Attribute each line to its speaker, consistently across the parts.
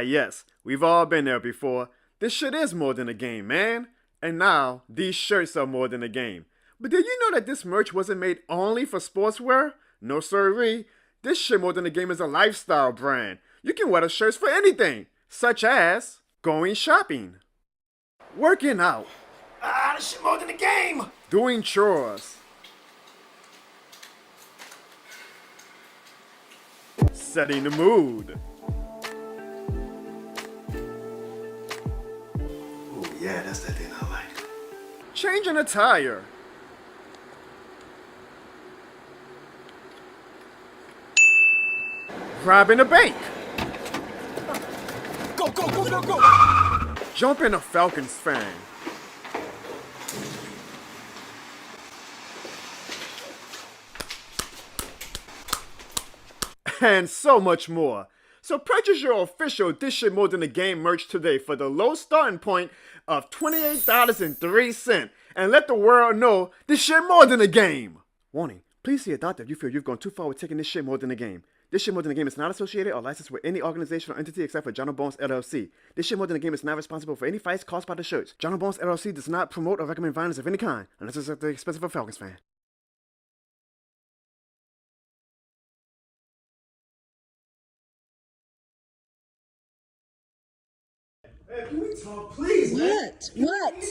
Speaker 1: Yes, we've all been there before. This shit is more than a game, man. And now, these shirts are more than a game. But did you know that this merch wasn't made only for sportswear? No sirree. This shit more than a game is a lifestyle brand. You can wear the shirts for anything, such as going shopping, working out,
Speaker 2: This shit more than a game.
Speaker 1: doing chores, setting the mood,
Speaker 2: Oh yeah, that's that thing I like.
Speaker 1: changing a tire, robbing a bank,
Speaker 2: Go, go, go, go, go.
Speaker 1: jumping a Falcons fan, and so much more. So purchase your official This Shit More Than a Game merch today for the low starting point of $28.03 and let the world know this shit more than a game. Warning, please see a doctor if you feel you've gone too far with taking this shit more than a game. This Shit More Than a Game is not associated or licensed with any organization or entity except for John Bones LLC. This Shit More Than a Game is not responsible for any fights caused by the shirts. John Bones LLC does not promote or recommend violence of any kind unless it's at the expense of a Falcons fan.
Speaker 2: Hey, can we talk, please, man?
Speaker 3: What? What?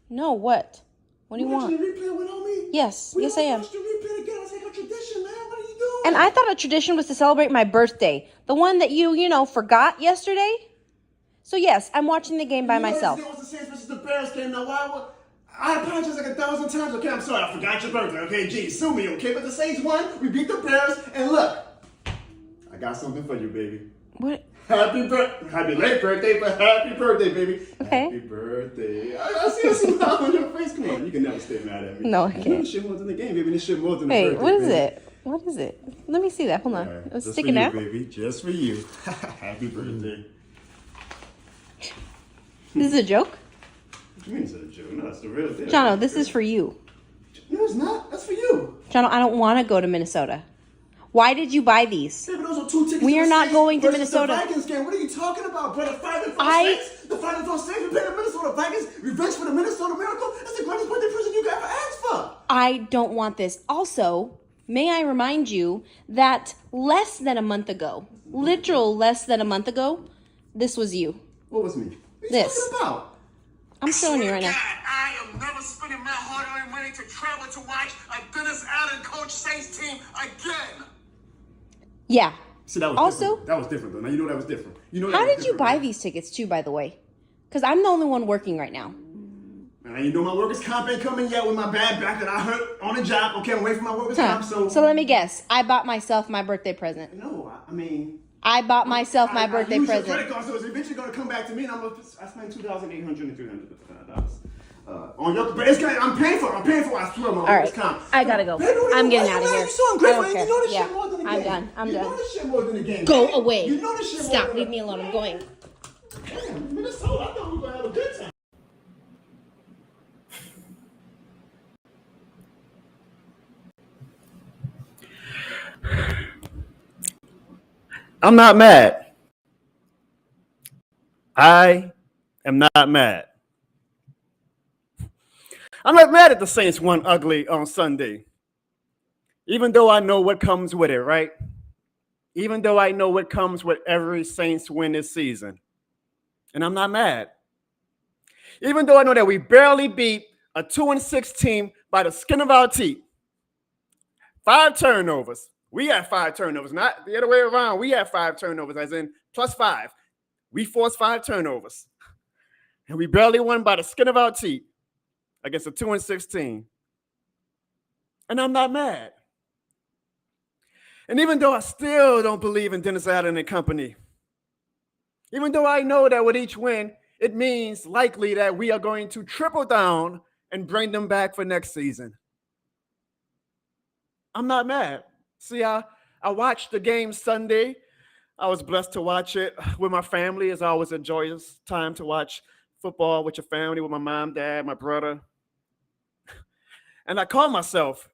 Speaker 3: No, what? What do you want?
Speaker 2: Watching the replay with me?
Speaker 3: Yes, yes I am.
Speaker 2: Watch the replay again. It's like a tradition, man. What are you doing?
Speaker 3: And I thought a tradition was to celebrate my birthday. The one that you forgot yesterday. So yes, I'm watching the game by myself.
Speaker 2: It was the Saints versus the Bears game. Now, why? I apologize like 1,000 times. Okay, I'm sorry. I forgot your birthday. Okay, geez, sue me. Okay, but the Saints won. We beat the Bears, and look, I got something for you, baby.
Speaker 3: What?
Speaker 2: Happy late birthday, but happy birthday, baby.
Speaker 3: Okay.
Speaker 2: Happy birthday. I see a smile on your face. Come on, you can never stay mad at me.
Speaker 3: No, I
Speaker 2: You know
Speaker 3: can't.
Speaker 2: this shit more than the game, baby. This shit more than the
Speaker 3: Wait,
Speaker 2: birthday,
Speaker 3: what is
Speaker 2: baby.
Speaker 3: it? What is it? Let me see that. Hold on.
Speaker 2: All right,
Speaker 3: It's
Speaker 2: just
Speaker 3: sticking
Speaker 2: for you,
Speaker 3: out.
Speaker 2: baby. Just for you. Happy birthday.
Speaker 3: This is a joke?
Speaker 2: What do you mean it's a joke? No, that's the real thing.
Speaker 3: Jono, this is for you.
Speaker 2: No, it's not. That's for you.
Speaker 3: Jono, I don't want to go to Minnesota. Why did you buy these?
Speaker 2: Baby, those are 2 tickets.
Speaker 3: We
Speaker 2: to
Speaker 3: are
Speaker 2: the
Speaker 3: not
Speaker 2: Saints
Speaker 3: going to
Speaker 2: versus
Speaker 3: Minnesota.
Speaker 2: The Vikings game. What are you talking about, brother? Fighting for
Speaker 3: I-
Speaker 2: the Saints. The fighting for the Saints. We played the Minnesota Vikings. Revenge for the Minnesota Miracle. That's the greatest birthday present you could ever ask for.
Speaker 3: I don't want this. Also, may I remind you that less than a month ago, less than a month ago, this was you.
Speaker 2: What was me? What are you
Speaker 3: This.
Speaker 2: talking about?
Speaker 3: I'm showing you right now.
Speaker 4: God, I am never spending my hard-earned money to travel to watch a Dennis Allen coach Saints team again.
Speaker 3: Yeah.
Speaker 2: See, that was
Speaker 3: Also-
Speaker 2: different. That was different, though. Now you know that was different. You know that
Speaker 3: How
Speaker 2: was
Speaker 3: did you
Speaker 2: different,
Speaker 3: buy
Speaker 2: right?
Speaker 3: these tickets too, by the way? Because I'm the only one working right now.
Speaker 2: Man, you know my workers' comp ain't coming yet with my bad back that I hurt on the job. Okay, I'm waiting for my workers'
Speaker 3: Huh.
Speaker 2: comp. So
Speaker 3: So let me guess. I bought myself my birthday present.
Speaker 2: no, I mean.
Speaker 3: I bought myself my
Speaker 2: I
Speaker 3: birthday
Speaker 2: use your
Speaker 3: present.
Speaker 2: credit card, so it's eventually going to come back to me, and I spent $2,800 and $300 on your. But it's gonna, I'm paying for it. I swear, my
Speaker 3: All
Speaker 2: workers'
Speaker 3: right.
Speaker 2: comp.
Speaker 3: I gotta go.
Speaker 2: Baby, what
Speaker 3: I'm
Speaker 2: you-
Speaker 3: getting
Speaker 2: why
Speaker 3: out
Speaker 2: you
Speaker 3: of
Speaker 2: mad?
Speaker 3: here.
Speaker 2: You so
Speaker 3: I
Speaker 2: ungrateful.
Speaker 3: don't
Speaker 2: You
Speaker 3: care.
Speaker 2: know this
Speaker 3: Yeah.
Speaker 2: shit more than the
Speaker 3: I'm
Speaker 2: game.
Speaker 3: done. I'm
Speaker 2: You
Speaker 3: done.
Speaker 2: know this shit more than the game.
Speaker 3: Go
Speaker 2: baby.
Speaker 3: away.
Speaker 2: You know this shit more
Speaker 3: Stop.
Speaker 2: than
Speaker 3: Leave me alone. I'm going.
Speaker 2: Damn, Minnesota. I thought we were gonna have a good time.
Speaker 1: I'm not mad. I am not mad. I'm not mad at the Saints won ugly on Sunday. Even though I know what comes with it, right? Even though I know what comes with every Saints win this season. And I'm not mad. Even though I know that we barely beat a 2-6 team by the skin of our teeth. 5 turnovers. We had 5 turnovers, not the other way around. We had 5 turnovers, as in +5. We forced 5 turnovers. And we barely won by the skin of our teeth against a 2-6 team. And I'm not mad. And even though I still don't believe in Dennis Allen and company, even though I know that with each win, it means likely that we are going to triple down and bring them back for next season. I'm not mad. See, I watched the game Sunday. I was blessed to watch it with my family. It's always a joyous time to watch football with your family, with my mom, dad, my brother. And I called myself,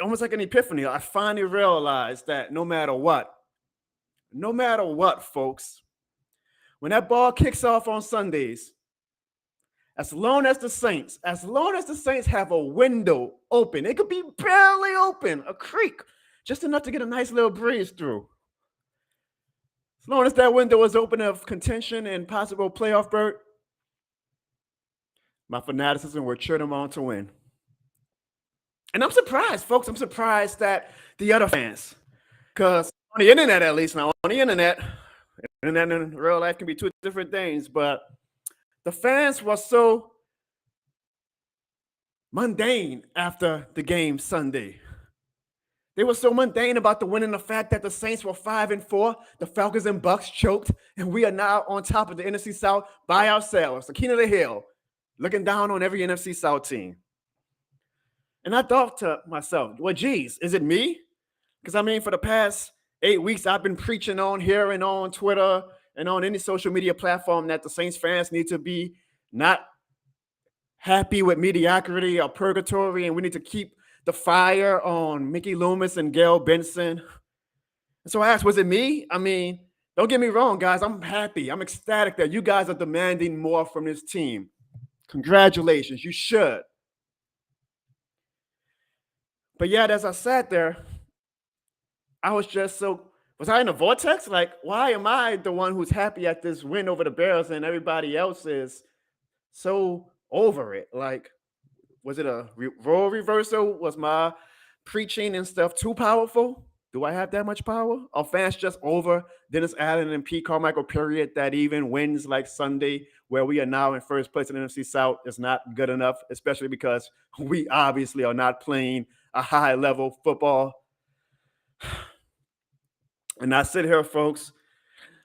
Speaker 1: almost like an epiphany. I finally realized that no matter what, folks, when that ball kicks off on Sundays, as long as the Saints have a window open, it could be barely open, a creek, just enough to get a nice little breeze through. As long as that window is open of contention and possible playoff berth, my fanaticism will cheer them on to win. And I'm surprised, folks. I'm surprised that the other fans, because on the internet, at least, now on the internet and real life can be two different things, but the fans were so mundane after the game Sunday. They were so mundane about the win and the fact that the Saints were 5-4, the Falcons and Bucks choked, and we are now on top of the NFC South by ourselves, the king of the hill, looking down on every NFC South team. And I thought to myself, well, geez, is it me? Because, I mean, for the past 8 weeks, I've been preaching on here and on Twitter and on any social media platform that the Saints fans need to be not happy with mediocrity or purgatory, and we need to keep the fire on Mickey Loomis and Gail Benson. And so I asked, was it me? I mean, don't get me wrong, guys. I'm happy. I'm ecstatic that you guys are demanding more from this team. Congratulations. You should. But yet, as I sat there, I was just was I in a vortex? Like, why am I the one who's happy at this win over the Bears and everybody else is so over it? Like, was it a role reversal? Was my preaching and stuff too powerful? Do I have that much power? Are fans just over Dennis Allen and Pete Carmichael, period, that even wins like Sunday, where we are now in first place in the NFC South, is not good enough, especially because we obviously are not playing a high-level football? And I sit here, folks,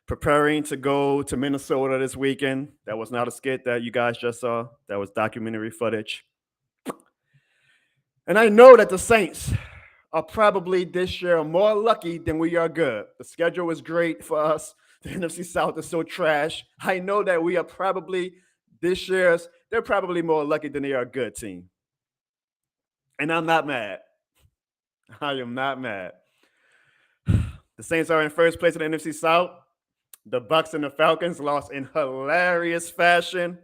Speaker 1: preparing to go to Minnesota this weekend. That was not a skit that you guys just saw. That was documentary footage. And I know that the Saints are probably this year more lucky than we are good. The schedule is great for us. The NFC South is so trash. I know that we are probably this year's, they're probably more lucky than they are a good team. And I'm not mad. I am not mad. The Saints are in first place in the NFC South. The Bucks and the Falcons lost in hilarious fashion.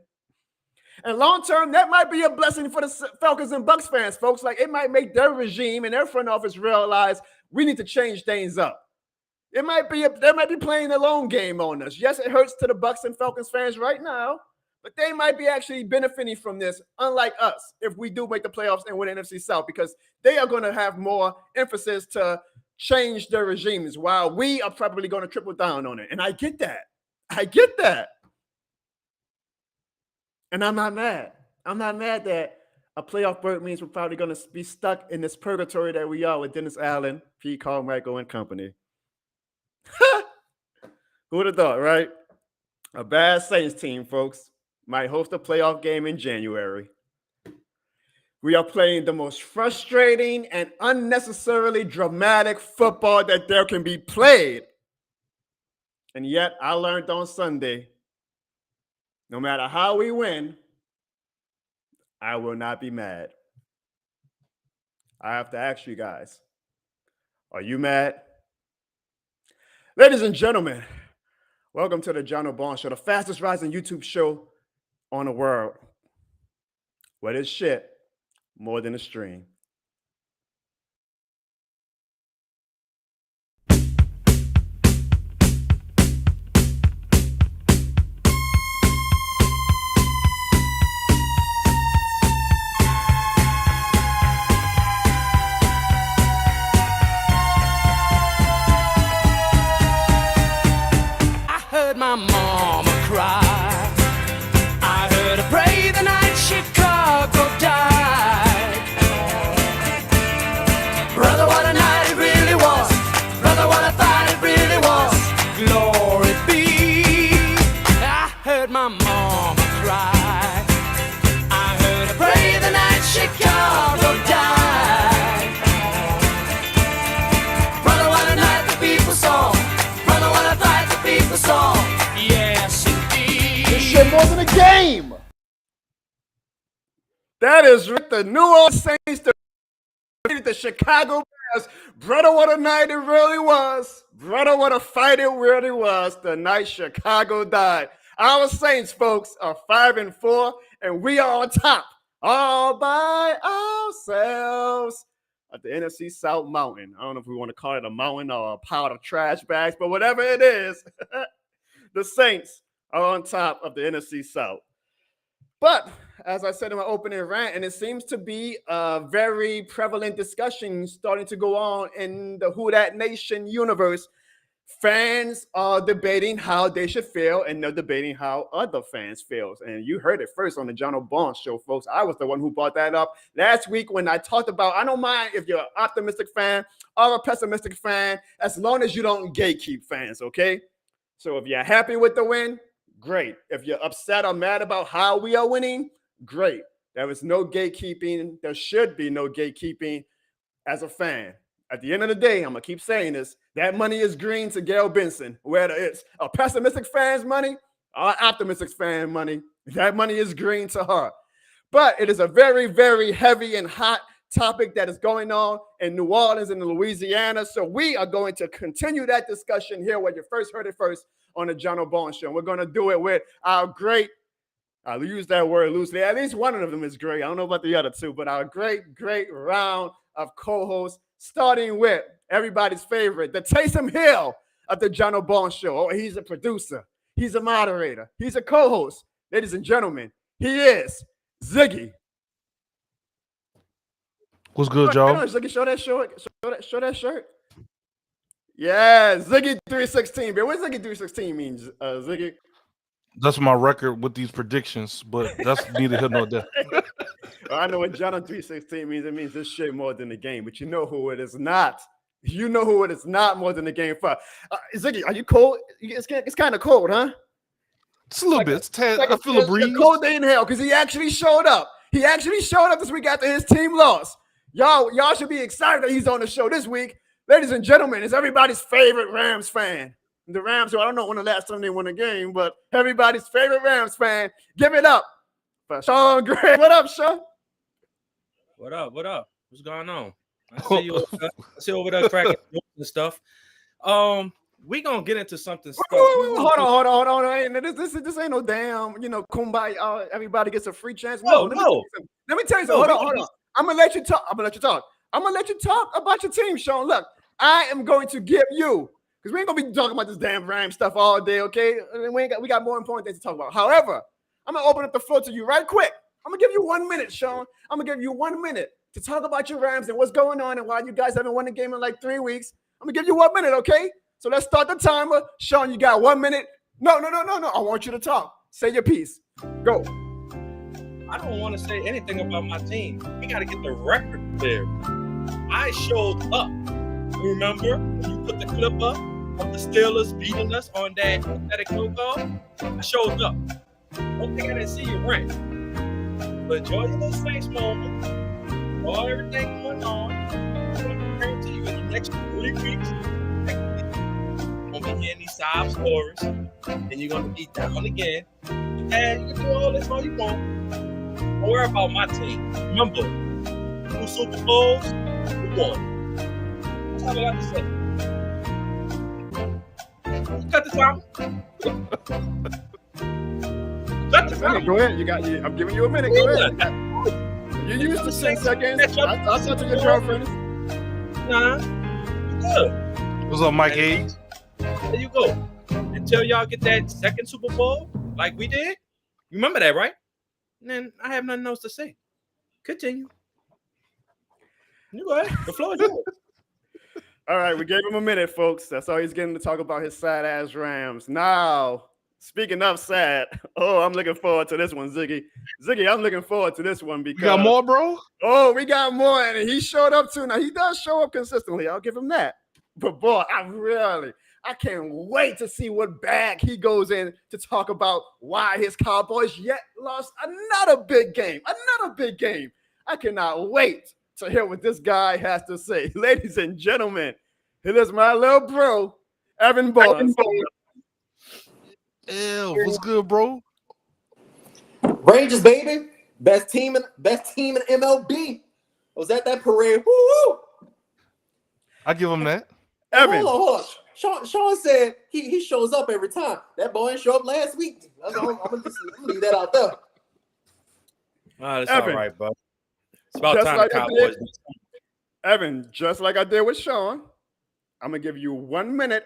Speaker 1: And long term, that might be a blessing for the Falcons and Bucks fans, folks. Like, it might make their regime and their front office realize we need to change things up. They might be playing a long game on us. Yes, it hurts to the Bucks and Falcons fans right now, but they might be actually benefiting from this, unlike us, if we do make the playoffs and win NFC South, because they are going to have more emphasis to change their regimes, while we are probably going to triple down on it. And I get that. I get that. And I'm not mad. I'm not mad that a playoff berth means we're probably going to be stuck in this purgatory that we are with Dennis Allen, Pete Carmichael, and company. Who would have thought, right? A bad Saints team, folks, might host a playoff game in January. We are playing the most frustrating and unnecessarily dramatic football that there can be played. And yet, I learned on Sunday, no matter how we win, I will not be mad. I have to ask you guys, are you mad? Ladies and gentlemen, welcome to the John O'Bon Show, the fastest rising YouTube show on the world. What is shit more than a stream?
Speaker 5: My mama cried. I heard her pray the night Chicago died. Brother, what a night it really was. Brother, what I thought it really was. Glory be. I heard my mama cry. I heard her pray the night Chicago died. Brother, what a night the people saw. Brother, what I thought the people saw. Yes, indeed.
Speaker 1: This shit more than a game. That is right. The New Orleans Saints The Chicago Bears. Brother, what a night it really was. Brother, what a fight it really was. The night Chicago died. Our Saints, folks, are 5-4, and we are on top all by ourselves at the NFC South Mountain. I don't know if we want to call it a mountain or a pile of trash bags, but whatever it is, the Saints are on top of the NFC South. But as I said in my opening rant, and it seems to be a very prevalent discussion starting to go on in the Who Dat Nation universe, fans are debating how they should feel, and they're debating how other fans feel. And you heard it first on the John O'Bond show, folks. I was the one who brought that up last week when I talked about, I don't mind if you're an optimistic fan or a pessimistic fan, as long as you don't gatekeep fans, okay? So if you're happy with the win, great. If you're upset or mad about how we are winning, great. There is no gatekeeping. There should be no gatekeeping as a fan. At the end of the day, I'm going to keep saying this, that money is green to Gail Benson. Whether it's a pessimistic fan's money or optimistic fan money, that money is green to her. But it is a very, very heavy and hot topic that is going on in New Orleans and Louisiana. So we are going to continue that discussion here where you first heard it first on the John O'Bond show. And we're going to do it with our great, I'll use that word loosely, at least one of them is great. I don't know about the other two, but our great, great round of co-hosts, starting with everybody's favorite, the Taysom Hill of the John O'Bond show. Oh, he's a producer. He's a moderator. He's a co-host. Ladies and gentlemen, he is Ziggy.
Speaker 6: What's good, y'all?
Speaker 1: Ziggy, show that shirt. Show that shirt. Yeah, Ziggy 316. But what Ziggy 316 means, Ziggy?
Speaker 6: That's my record with these predictions, but that's neither here nor there.
Speaker 1: I know what John 316 means. It means this shit more than the game, but you know who it is not. You know who it is not more than the game for. Ziggy, are you cold? It's kind of cold, huh?
Speaker 6: It's a little bit. It's I feel a breeze.
Speaker 1: Cold day in hell because he actually showed up. He actually showed up this week after his team lost. Y'all should be excited that he's on the show this week. Ladies and gentlemen, it's everybody's favorite Rams fan. The Rams, I don't know when the last time they won a game, but everybody's favorite Rams fan. Give it up for Sean Gray. What up, Sean?
Speaker 7: What up? What up? What's going on? I see you over there cracking and stuff. We gonna get into something.
Speaker 1: Hold on. This ain't no damn, kumbaya. Everybody gets a free chance. No. Let me tell you something. Hold on. I'm gonna let you talk. I'm gonna let you talk about your team, Sean. Look, I am going to give you, because we ain't gonna be talking about this damn Ram stuff all day, okay? We got more important things to talk about. However, I'm gonna open up the floor to you right quick. I'm gonna give you 1 minute, Sean. I'm gonna give you 1 minute to talk about your Rams and what's going on and why you guys haven't won a game in like 3 weeks. I'm gonna give you 1 minute, okay? So let's start the timer. Sean, you got 1 minute. No. I want you to talk. Say your piece. Go.
Speaker 7: I don't want to say anything about my team. We got to get the record clear. I showed up. Remember when you put the clip up of the Steelers beating us on that pathetic no call? I showed up. Don't think I didn't see you rant. But enjoy your little Saints moment. All everything going on. I'm going to guarantee you in the next 3 weeks, you're going to be hearing these sob stories. And you're going to be down again. And you can do all this all you want. Don't worry about my team. Remember, 2 Super Bowls, we won. That's all I got to say. Cut the time. Cut the time.
Speaker 1: Go ahead. I'm giving you a minute. Go ahead. You used to 6 seconds. I'll talk to your girlfriend.
Speaker 7: Nah, you good.
Speaker 6: What's up, Mike Hayes?
Speaker 7: There you go. Until y'all get that second Super Bowl, like we did. You remember that, right? And then I have nothing else to say. Continue. You go ahead. The floor is yours.
Speaker 1: All right, we gave him a minute, folks. That's all he's getting to talk about his sad-ass Rams. Now, speaking of sad, I'm looking forward to this one, Ziggy. Ziggy, I'm looking forward to this one because...
Speaker 6: You got more, bro?
Speaker 1: Oh, we got more, and he showed up too. Now, he does show up consistently. I'll give him that. But, boy, I can't wait to see what bag he goes in to talk about why his Cowboys yet lost another big game. I cannot wait to hear what this guy has to say. Ladies and gentlemen, it is my little bro, Evan Boyce.
Speaker 6: Ew, what's good, bro?
Speaker 8: Rangers, baby. Best team in MLB. was at that parade. Woo!
Speaker 6: I give him that.
Speaker 1: Evan,
Speaker 8: Hold on. Sean said he shows up every time. That boy didn't show up last week. I'm gonna leave that out there.
Speaker 7: That's
Speaker 1: Evan.
Speaker 7: all right, bud. It's about
Speaker 1: Just
Speaker 7: time
Speaker 1: like
Speaker 7: the
Speaker 1: I
Speaker 7: Cowboys.
Speaker 1: did. Evan, just like I did with Sean, I'm gonna give you 1 minute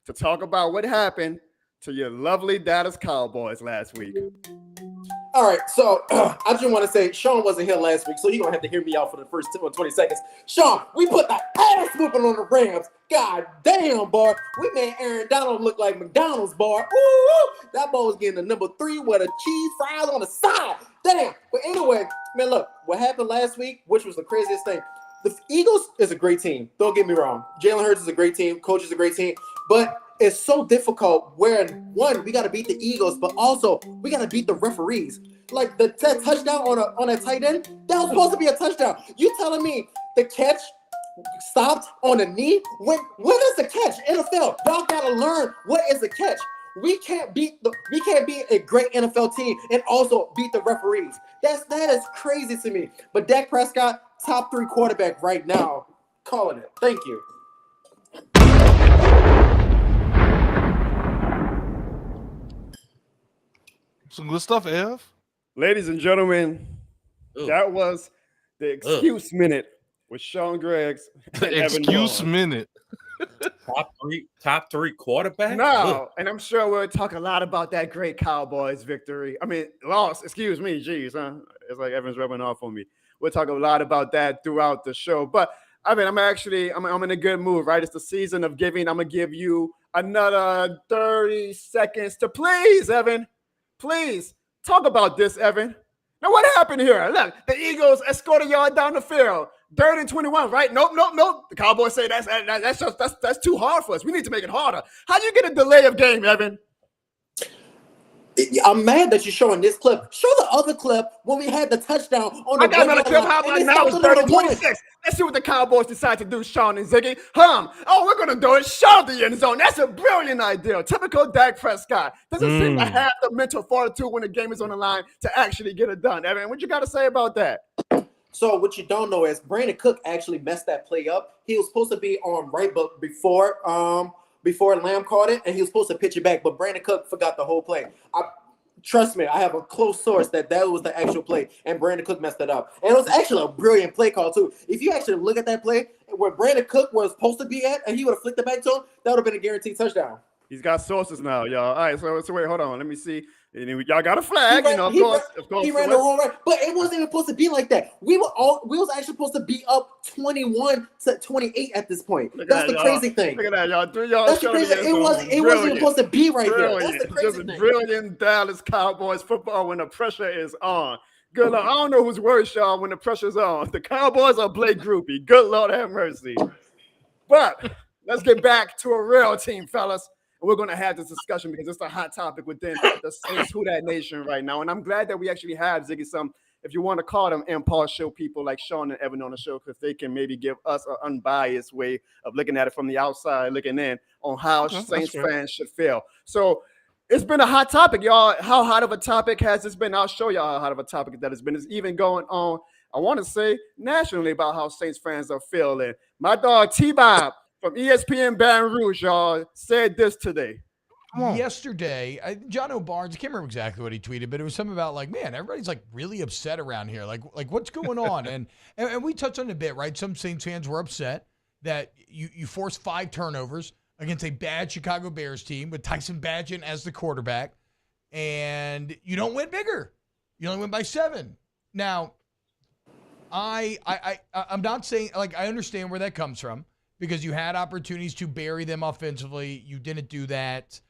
Speaker 1: to talk about what happened to your lovely Dallas Cowboys last week.
Speaker 8: All right, so I just want to say Sean wasn't here last week, so you're going to have to hear me out for the first 10 or 20 seconds. Sean, we put the ass whooping on the Rams. God damn, boy. We made Aaron Donald look like McDonald's, boy. Ooh, that boy was getting the number 3 with a cheese fries on the side. Damn. But anyway, man, look, what happened last week, which was the craziest thing. The Eagles is a great team. Don't get me wrong. Jalen Hurts is a great team. Coach is a great team. But it's so difficult where, one, we got to beat the Eagles, but also we got to beat the referees. Like that touchdown on a tight end, that was supposed to be a touchdown. You telling me the catch stopped on a knee? When is the catch? NFL, y'all got to learn what is the catch. We can't beat a great NFL team and also beat the referees. That is crazy to me. But Dak Prescott, top 3 quarterback right now. Calling it. Thank you.
Speaker 6: Some good stuff, Ev.
Speaker 1: Ladies and gentlemen,
Speaker 7: Ugh.
Speaker 1: that was the excuse minute with Sean Greggs. and Evan
Speaker 6: Excuse
Speaker 1: Vaughn.
Speaker 6: minute.
Speaker 7: Top three quarterback.
Speaker 1: No, and I'm sure we'll talk a lot about that great Cowboys victory. I mean, loss, excuse me, geez, huh? It's like Evan's rubbing off on me. We'll talk a lot about that throughout the show. But I mean, I'm in a good mood, right? It's the season of giving. I'm gonna give you another 30 seconds to please, Evan. Please talk about this, Evan. Now, what happened here? Look, the Eagles escorted y'all down the field. 3rd and 21, right? Nope. The Cowboys say that's too hard for us. We need to make it harder. How do you get a delay of game, Evan?
Speaker 8: I'm mad that you're showing this clip. Show the other clip when we had the touchdown on the
Speaker 1: I got another clip. How about now? It's 30-26. Let's see what the Cowboys decide to do, Sean and Ziggy. Oh, we're going to do it. Shove the end zone. That's a brilliant idea. Typical Dak Prescott. Doesn't seem to have the mental fortitude when the game is on the line to actually get it done. Evan, what you got to say about that?
Speaker 8: So what you don't know is Brandon Cook actually messed that play up. He was supposed to be on right but before Lamb caught it, and he was supposed to pitch it back, but Brandon Cook forgot the whole play. Trust me, I have a close source that was the actual play, and Brandon Cook messed it up. And it was actually a brilliant play call, too. If you actually look at that play, where Brandon Cook was supposed to be at, and he would have flicked it back to him, that would have been a guaranteed touchdown.
Speaker 1: He's got sources now, y'all. All right, so wait, hold on. Let me see. And y'all got a flag,
Speaker 8: He
Speaker 1: of course.
Speaker 8: He ran the wrong way, but it wasn't even supposed to be like that. We was actually supposed to be up 21-28 at this point. That's the crazy thing.
Speaker 1: Look at that, y'all. Y'all
Speaker 8: That's the crazy. It wasn't even supposed to be right there. That's the crazy
Speaker 1: Just
Speaker 8: thing.
Speaker 1: brilliant Dallas Cowboys football when the pressure is on. Good Lord, I don't know who's worse, y'all, when the pressure's on. The Cowboys or Blake Groupie. Good Lord have mercy. But let's get back to a real team, fellas. And we're going to have this discussion because it's a hot topic within the Saints Who Dat Nation right now. And I'm glad that we actually have, Ziggy, some, if you want to call them impartial people like Sean and Evan on the show, because they can maybe give us an unbiased way of looking at it from the outside, looking in on how Saints fans should feel. So it's been a hot topic, y'all. How hot of a topic has this been? I'll show y'all how hot of a topic that has been. It's even going on, I want to say, nationally about how Saints fans are feeling. My dog T-Bob from ESPN Baton Rouge, y'all, said this today.
Speaker 9: Yesterday, John O'Barnes, I can't remember exactly what he tweeted, but it was something about like, man, everybody's like really upset around here. Like what's going on? and we touched on it a bit, right? Some Saints fans were upset that you forced 5 turnovers against a bad Chicago Bears team with Tyson Bagent as the quarterback, and you don't win bigger. You only win by 7. Now, I'm not saying, like, I understand where that comes from, because you had opportunities to bury them offensively. You didn't do that.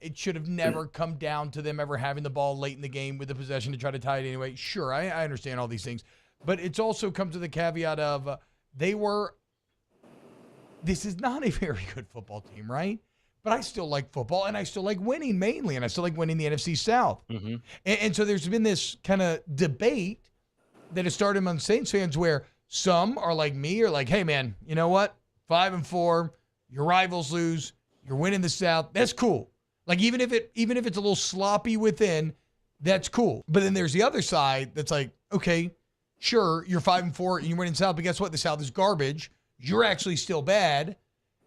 Speaker 9: It should have never come down to them ever having the ball late in the game with the possession to try to tie it anyway. Sure, I understand all these things. But it's also come to the caveat of this is not a very good football team, right? But I still like football, and I still like winning mainly, and I still like winning the NFC South. Mm-hmm. And so there's been this kind of debate that has started among Saints fans where some are like me, or like, hey, man, you know what? 5-4, your rivals lose, you're winning the South. That's cool. Like, even if it's a little sloppy within, that's cool. But then there's the other side that's like, okay, Sure, you're 5-4 and you're winning South, but guess what? The South is garbage. You're actually still bad.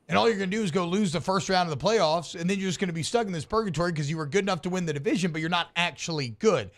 Speaker 9: And all you're going to do is go lose the first round of the playoffs, and then you're just going to be stuck in this purgatory because you were good enough to win the division, but you're not actually good.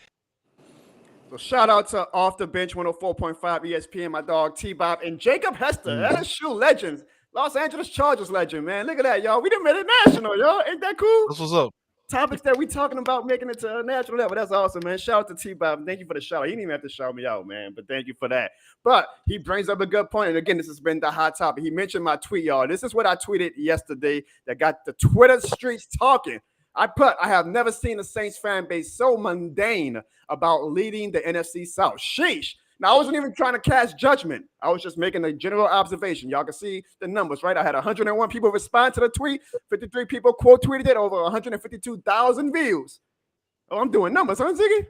Speaker 1: So shout out to Off the Bench 104.5 ESPN, my dog T-Bob, and Jacob Hester, LSU legends, Los Angeles Chargers legend, man. Look at that, y'all. We done made it national, y'all. Ain't that cool?
Speaker 6: That's what's up.
Speaker 1: Topics that we talking about making it to a national level. That's awesome, man. Shout out to T-Bob. Thank you for the shout. He didn't even have to shout me out, man, but thank you for that. But he brings up a good point. And again, this has been the hot topic. He mentioned my tweet, y'all. This is what I tweeted yesterday that got the Twitter streets talking. I have never seen a Saints fan base so mundane about leading the NFC South. Sheesh. Now, I wasn't even trying to cast judgment. I was just making a general observation. Y'all can see the numbers, right? I had 101 people respond to the tweet. 53 people quote tweeted it, over 152,000 views. Oh, I'm doing numbers, huh, Ziggy?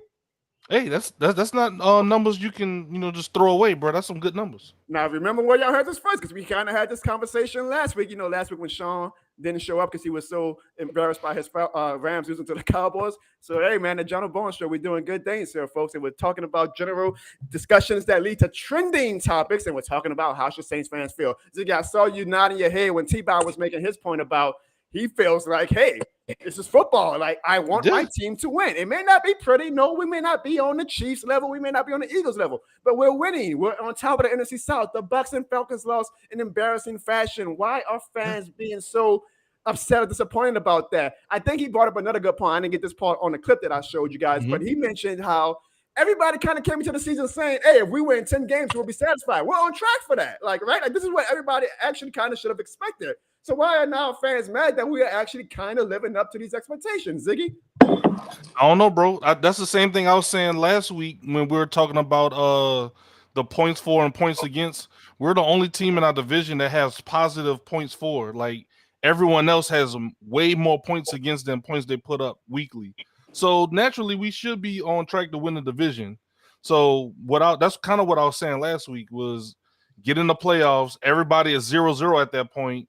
Speaker 6: Hey, that's not numbers you can just throw away, bro. That's some good numbers.
Speaker 1: Now, remember where y'all heard this first, because we kind of had this conversation last week. Last week when Sean didn't show up because he was so embarrassed by his Rams losing to the Cowboys. So, hey, man, the John O'Bourne Show, we're doing good things here, folks. And we're talking about general discussions that lead to trending topics. And we're talking about how should Saints fans feel. Ziggy, I saw you nodding your head when T-Bow was making his point about he feels like, hey, this is football. Like, I want my team to win. It may not be pretty. No, we may not be on the Chiefs level. We may not be on the Eagles level. But we're winning. We're on top of the NFC South. The Bucs and Falcons lost in embarrassing fashion. Why are fans being so upset or disappointed about that? I think he brought up another good point. I didn't get this part on the clip that I showed you guys, but he mentioned how everybody kind of came into the season saying, hey, if we win 10 games, we'll be satisfied. We're on track for that. Like, right? Like, this is what everybody actually kind of should have expected. So why are now fans mad that we are actually kind of living up to these expectations, Ziggy?
Speaker 6: I don't know, bro. That's the same thing I was saying last week when we were talking about the points for and points against. We're the only team in our division that has positive points for. Like, everyone else has way more points against than points they put up weekly. So naturally, we should be on track to win the division. So that's kind of what I was saying last week was get in the playoffs. Everybody is 0-0 at that point.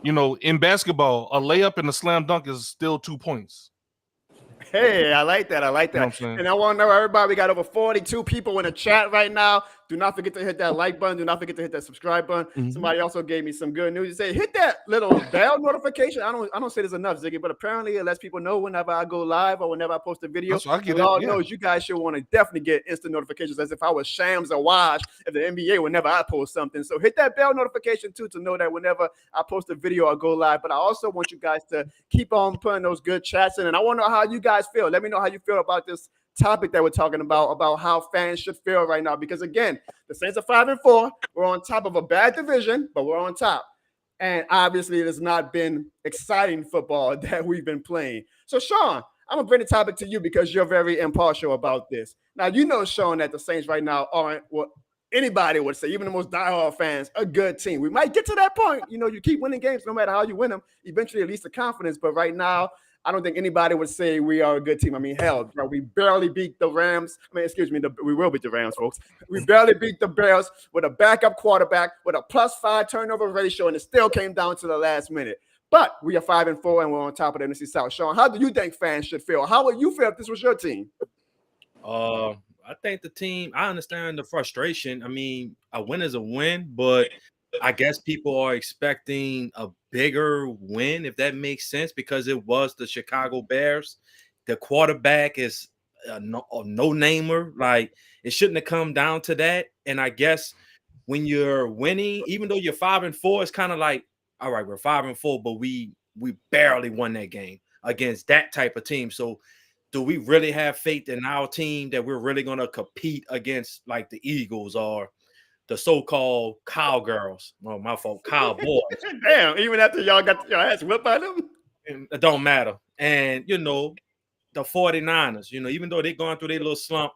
Speaker 6: In basketball, a layup and a slam dunk is still 2 points.
Speaker 1: Hey, I like that. And I want to know, everybody, we got over 42 people in the chat right now. Do not forget to hit that like button. Do not forget to hit that subscribe button. Somebody also gave me some good news. He said, hit that little bell notification. I don't say this enough, Ziggy, but apparently it lets people know whenever I go live or whenever I post a video.
Speaker 6: So I get
Speaker 1: all knows you guys should want to definitely get instant notifications, as if I was Shams or Wash of the NBA whenever I post something. So hit that bell notification too to know that whenever I post a video or go live. But I also want you guys to keep on putting those good chats in. And I want to know how you guys feel. Let me know how you feel about this topic that we're talking about how fans should feel right now. Because again, the Saints are 5-4. We're on top of a bad division, but we're on top. And obviously, it has not been exciting football that we've been playing. So, Sean, I'm gonna bring the topic to you because you're very impartial about this. Now, Sean, that the Saints right now aren't what anybody would say, even the most diehard fans, a good team. We might get to that point. You keep winning games, no matter how you win them. Eventually, at least the confidence. But right now, I don't think anybody would say we are a good team. I mean, hell, bro, we barely beat the Rams. We will beat the Rams, folks. We barely beat the Bears with a backup quarterback with a +5 turnover ratio, and it still came down to the last minute. But we are 5-4, and we're on top of the NFC South. Sean, how do you think fans should feel? How would you feel if this was your team?
Speaker 7: I think the team, I understand the frustration. I mean, a win is a win, but I guess people are expecting a bigger win, if that makes sense, because it was the Chicago Bears. The quarterback is a no-namer. Like, it shouldn't have come down to that. And I guess when you're winning, even though you're 5-4, it's kind of like, all right, we're 5-4, but we barely won that game against that type of team. So do we really have faith in our team that we're really going to compete against like the Eagles or the so-called cowgirls? Well, my fault, cowboys.
Speaker 1: Damn, even after y'all got your ass whipped by them?
Speaker 7: It don't matter. And, the 49ers, even though they're going through their little slump,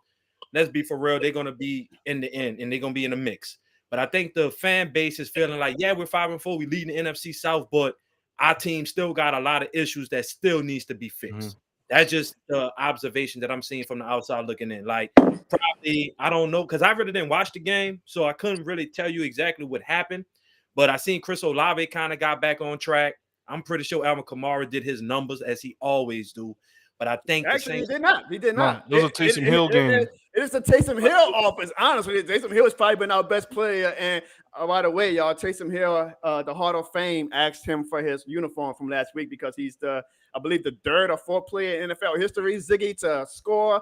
Speaker 7: let's be for real, they're going to be in the end, and they're going to be in the mix. But I think the fan base is feeling like, yeah, we're 5-4, we lead the NFC South, but our team still got a lot of issues that still needs to be fixed. That's just the observation that I'm seeing from the outside looking in. Like, probably, I don't know, because I really didn't watch the game, so I couldn't really tell you exactly what happened. But I seen Chris Olave kind of got back on track. I'm pretty sure Alvin Kamara did his numbers as he always do. But I think the
Speaker 1: Actually, he
Speaker 7: Saints.
Speaker 1: did not. He did
Speaker 6: No,
Speaker 1: not.
Speaker 6: it was a Taysom Hill game.
Speaker 1: It is the Taysom Hill offense. Honestly, Taysom Hill has probably been our best player. And by the way, y'all, Taysom Hill, the Hall of Fame asked him for his uniform from last week because he's I believe, the third or fourth player in NFL history, Ziggy, to score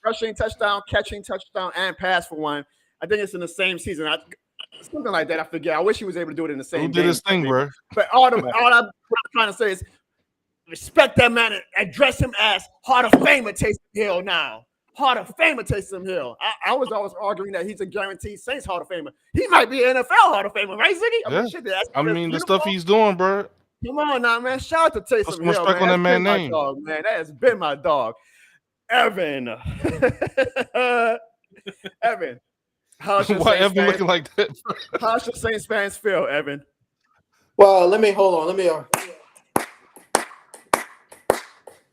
Speaker 1: rushing touchdown, catching touchdown, and pass for one. I think it's in the same season. Something like that. I forget. I wish he was able to do it in the same.
Speaker 6: Who did his thing, bro?
Speaker 1: But what I'm trying to say is respect that man and address him as Hall of Famer Taysom Hill now. Hall of Famer Taysom Hill. I was always arguing that he's a guaranteed Saints Hall of Famer. He might be an NFL Hall of Famer, right, Ziggy?
Speaker 6: I mean, the stuff he's doing, bro.
Speaker 1: Come on now, man. Shout out to Taysom Hill,
Speaker 6: respect on that man's name.
Speaker 1: Dog, man. That has been my dog. Evan. Evan.
Speaker 6: Why Evan looking like that?
Speaker 1: How's your Saints fans feel, Evan?
Speaker 8: Well, hold on.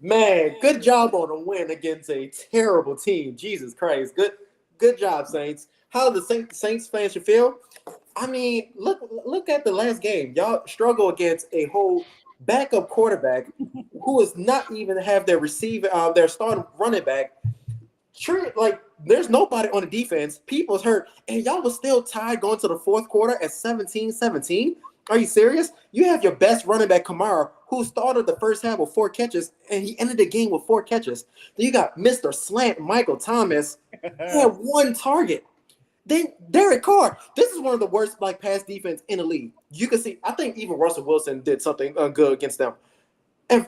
Speaker 8: Man, good job on a win against a terrible team. Jesus Christ. Good job, Saints. How do the Saints fans should feel? I mean, look at the last game. Y'all struggle against a whole backup quarterback who is not even have their their starting running back. Like, there's nobody on the defense. People's hurt, and y'all was still tied going to the fourth quarter at 17-17. Are you serious? You have your best running back, Kamara, who started the first half with 4 catches, and he ended the game with 4 catches. Then you got Mr. Slant, Michael Thomas, who had 1 target. Then Derek Carr. This is one of the worst pass defense in the league. You can see. I think even Russell Wilson did something good against them. And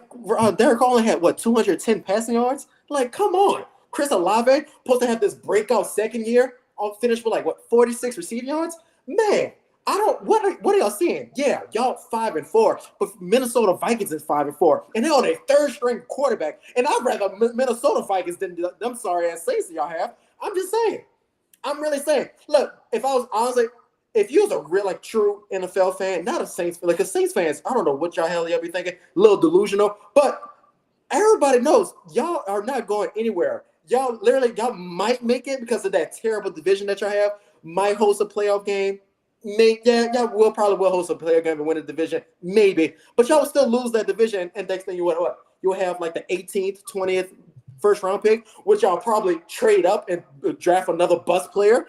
Speaker 8: Derek Carr only had 210 passing yards. Like, come on. Chris Olave supposed to have this breakout second year. Finished with 46 receiving yards. Man, I don't. What are y'all seeing? Yeah, y'all 5-4, but Minnesota Vikings is 5-4, and they're on a third-string quarterback. And I'd rather Minnesota Vikings than them sorry ass Saints y'all have. I'm just saying. I'm really saying. Look, if I was honestly, if you was a real true NFL fan, not a Saints fan, because Saints fans, I don't know what y'all be thinking, a little delusional, but everybody knows y'all are not going anywhere. Y'all might make it because of that terrible division that y'all have. Might host a playoff game. Y'all probably will host a playoff game and win a division, maybe. But y'all will still lose that division, and next thing you'll have the 18th, 20th first round pick, which y'all probably trade up and draft another bust player.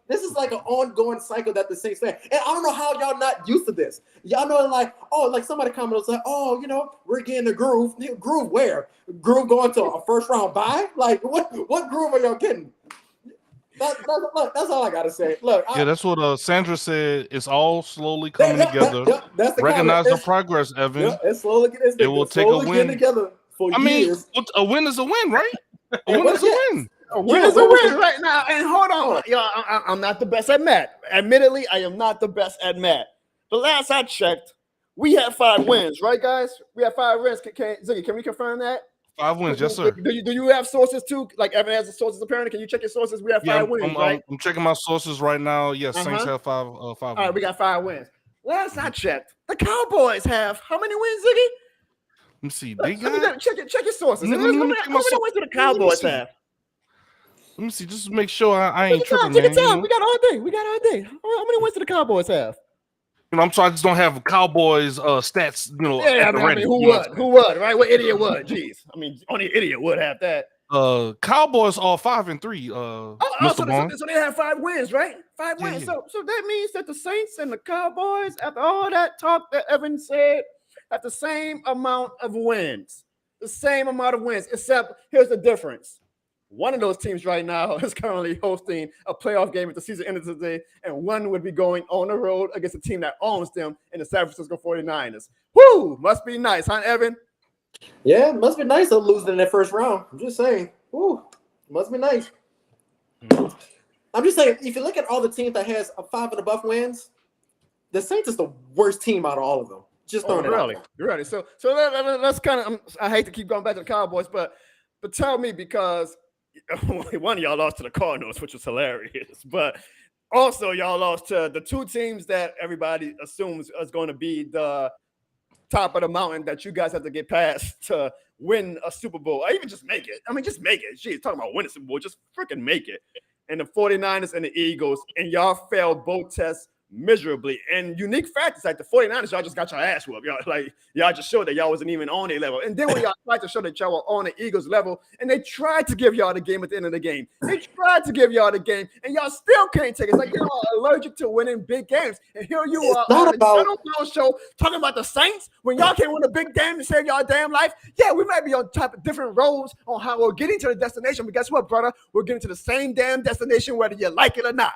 Speaker 8: This is an ongoing cycle that the Saints fan. And I don't know how y'all not used to this. Y'all know somebody commented was we're getting the groove. Groove where? Groove going to a first round bye? What groove are y'all getting? That's all I gotta say. Look,
Speaker 6: that's what Sandra said. It's all slowly coming together.
Speaker 8: That's the
Speaker 6: Recognize the progress, Evan.
Speaker 8: It's slowly
Speaker 6: it will take a win
Speaker 8: together for years.
Speaker 6: A win is a win, right? A win is a win.
Speaker 1: A win is a win right now. And hold on, I'm not the best at math. Admittedly, I am not the best at math. The last I checked, we had 5 wins, right, guys? We have 5 wins. Ziggy, can we confirm that?
Speaker 6: 5 wins, yes, sir.
Speaker 1: Do you have sources too? Evan has the sources apparently. Can you check your sources? We have 5 wins, right?
Speaker 6: I'm checking my sources right now. Yes, Saints have 5 wins.
Speaker 1: All right, we got 5 wins. Last I checked, the Cowboys have how many wins, Ziggy?
Speaker 6: Let me see. They got
Speaker 1: check your sources. How
Speaker 6: Let me
Speaker 1: many wins do the Cowboys have?
Speaker 6: Let me see, just to make sure I ain't tripping,
Speaker 1: Take
Speaker 6: man.
Speaker 1: your time. We got all day. How many wins do the Cowboys have?
Speaker 6: I'm sorry, I just don't have Cowboys stats.
Speaker 1: Yeah, who would? Right? What idiot would? Jeez, only an idiot would have that.
Speaker 6: Cowboys are 5-3.
Speaker 1: So they have 5 wins, right? 5 wins.
Speaker 6: Yeah.
Speaker 1: So that means that the Saints and the Cowboys, after all that talk that Evan said, have the same amount of wins. The same amount of wins, except here's the difference. One of those teams right now is currently hosting a playoff game at the season end of today, and one would be going on the road against a team that owns them in the San Francisco 49ers. Woo! Must be nice, huh, Evan?
Speaker 8: Yeah, must be nice to lose in that first round. I'm just saying. Woo! Must be nice. I'm just saying, if you look at all the teams that has 5 and above wins, the Saints is the worst team out of all of them. Just throwing it out there.
Speaker 1: You're right. So let's kind of. I hate to keep going back to the Cowboys, but tell me, because one of y'all lost to the Cardinals, which was hilarious, but also y'all lost to the 2 teams that everybody assumes is going to be the top of the mountain that you guys have to get past to win a Super Bowl, or even just make it. Just make it. She's talking about winning a Super Bowl, just freaking make it. And the 49ers and the Eagles, and y'all failed both tests miserably. And unique fact is like the 49ers, y'all just got your ass whooped. Y'all just showed that y'all wasn't even on their level. And then when y'all tried to show that y'all were on the Eagles level, and they tried to give y'all the game at the end of the game. They tried to give y'all the game, and y'all still can't take it. It's like y'all are allergic to winning big games. And here you are on the General Brown show talking about the Saints when y'all can't win a big game to save y'all damn life. Yeah, we might be on type of different roads on how we're getting to the destination, but guess what, brother? We're getting to the same damn destination whether you like it or not.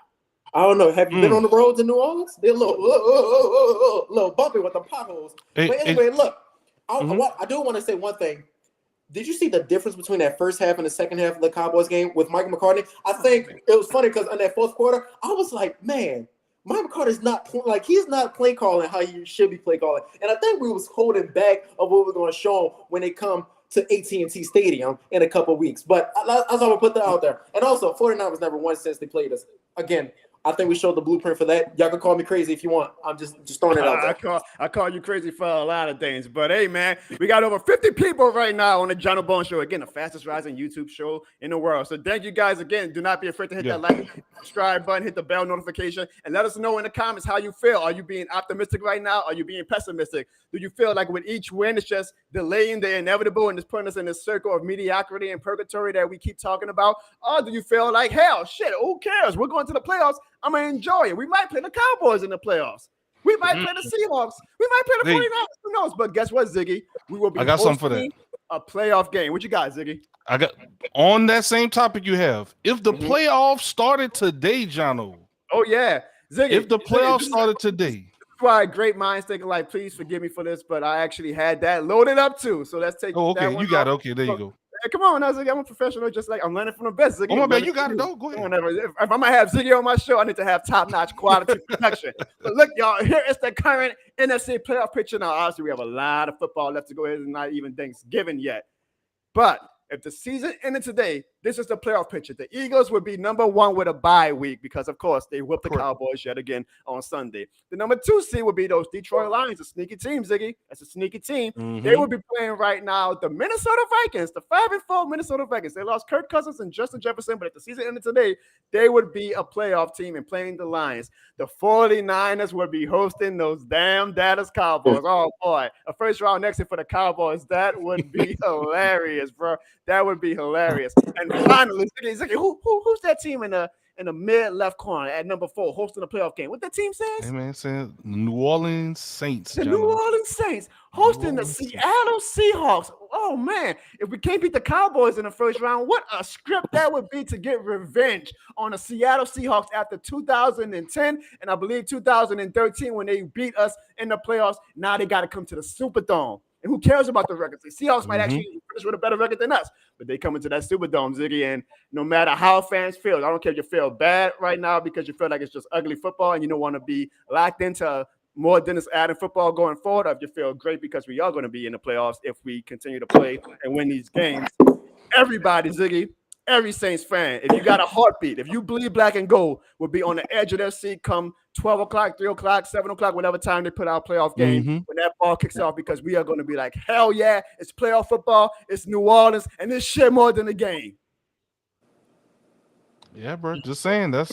Speaker 8: I don't know. Have you been on the roads in New Orleans? They're a little bumpy with the potholes. But anyway, look, I do want to say one thing. Did you see the difference between that first half and the second half of the Cowboys game with Mike McCartney? I think it was funny because in that fourth quarter, I was like, man, Mike McCartney's he's not play calling how he should be play calling. And I think we was holding back of what we're going to show him when they come to AT&T Stadium in a couple of weeks. But I was going to put that out there. And also, 49ers never won since they played us. Again, I think we showed the blueprint for that. Y'all can call me crazy if you want. I'm just throwing it out there.
Speaker 1: I call you crazy for a lot of things. But, hey, man, we got over 50 people right now on the John O'Bone Show. Again, the fastest rising YouTube show in the world. So thank you guys again. Do not be afraid to hit that like, subscribe button, hit the bell notification, and let us know in the comments how you feel. Are you being optimistic right now? Are you being pessimistic? Do you feel like with each win, it's just delaying the inevitable and just putting us in this circle of mediocrity and purgatory that we keep talking about? Or do you feel like, hell, shit, who cares? We're going to the playoffs. I'm going to enjoy it. We might play the Cowboys in the playoffs. We might play the Seahawks. We might play the 49ers. Who knows? But guess what, Ziggy? We will be hosting a playoff game. What you got, Ziggy?
Speaker 6: I got on that same topic you have. If the playoffs started today, Jono.
Speaker 1: Oh, yeah. Ziggy.
Speaker 6: If the playoffs started today.
Speaker 1: That's why great minds think alike. Please forgive me for this, but I actually had that loaded up too. So let's take
Speaker 6: okay. You got it. Okay, there you go.
Speaker 1: Hey, come on, now, Ziggy. I'm a professional, just like I'm learning from the best. Ziggy.
Speaker 6: Oh, my bad. You got it, though. Go ahead.
Speaker 1: If I'm going to have Ziggy on my show, I need to have top-notch quality protection. But look, y'all, here is the current NFC playoff picture. Now, obviously, we have a lot of football left to go. It's not even Thanksgiving yet. But if the season ended today, this is the playoff picture. The Eagles would be number 1 with a bye week because, of course, they whipped the Cowboys yet again on Sunday. The number 2 seed would be those Detroit Lions, a sneaky team, Ziggy. That's a sneaky team. They would be playing right now the Minnesota Vikings, the 5-4 Minnesota Vikings. They lost Kirk Cousins and Justin Jefferson, but if the season ended today, they would be a playoff team and playing the Lions. The 49ers would be hosting those damn Dallas Cowboys. Oh, boy. A first-round exit for the Cowboys. That would be hilarious, bro. That would be hilarious. And finally, Ziggy, who's that team in the mid-left corner at number 4 hosting a playoff game? What that team says?
Speaker 6: Hey, man, saying New Orleans Saints.
Speaker 1: The New Orleans Saints hosting the Seattle Seahawks. Oh, man. If we can't beat the Cowboys in the first round, what a script that would be to get revenge on the Seattle Seahawks after 2010 and I believe 2013 when they beat us in the playoffs. Now they got to come to the Superdome. And who cares about the record? The Seahawks might actually finish with a better record than us, but they come into that Superdome, Ziggy, and no matter how fans feel, I don't care if you feel bad right now because you feel like it's just ugly football and you don't want to be locked into more Dennis Allen football going forward, or if you feel great because we are going to be in the playoffs if we continue to play and win these games. Everybody, Ziggy, every Saints fan, if you got a heartbeat, if you bleed black and gold, will be on the edge of their seat come 12 o'clock, 3 o'clock, 7 o'clock, whatever time they put our playoff game, when that ball kicks off, because we are going to be like, hell yeah, it's playoff football, it's New Orleans, and this shit more than a game.
Speaker 6: Yeah, bro, just saying. I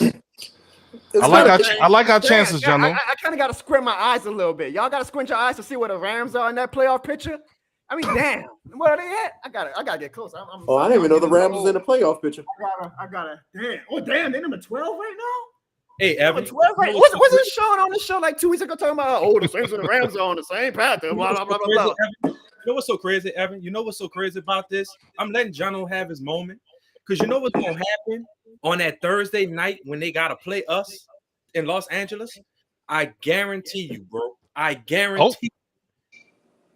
Speaker 6: like our chances, John.
Speaker 1: I kind of got to squint my eyes a little bit. Y'all got to squint your eyes to see where the Rams are in that playoff picture. I mean, damn, where are they at? I gotta get close.
Speaker 8: I didn't even know the Rams was in the playoff picture.
Speaker 1: I gotta. Damn. Oh, damn, they number 12 right now.
Speaker 7: Hey, Evan.
Speaker 1: 12 right. Wasn't Sean on the show like 2 weeks ago talking about the Saints and the Rams are on the same path? Blah blah blah blah.
Speaker 7: You know what's so crazy, Evan? You know what's so crazy about this? I'm letting Jono have his moment because you know what's gonna happen on that Thursday night when they gotta play us in Los Angeles. I guarantee you, bro. I guarantee.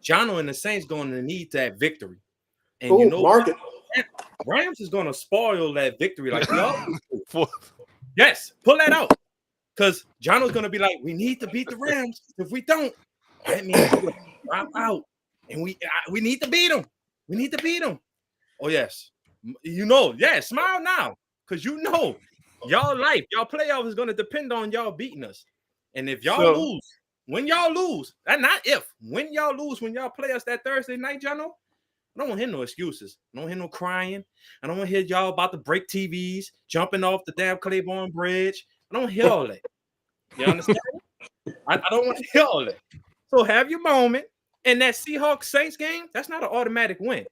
Speaker 7: Jono and the Saints going to need that victory. And you know what? Rams is going to spoil that victory. Like, yes, pull that out. Because Jono's going to be like, we need to beat the Rams. If we don't, that means we're drop out. And we need to beat them. We need to beat them. Oh, yes. You know, smile now. Because you know, y'all life, y'all playoff is going to depend on y'all beating us. And if y'all lose, when y'all lose, and not if, when y'all lose, when y'all play us that Thursday night, Jono, I don't want to hear no excuses. I don't want to hear no crying. I don't want to hear y'all about to break TVs, jumping off the damn Claiborne Bridge. I don't want to hear all that. You understand? I don't want to hear all that. So have your moment. And that Seahawks Saints game, that's not an automatic win.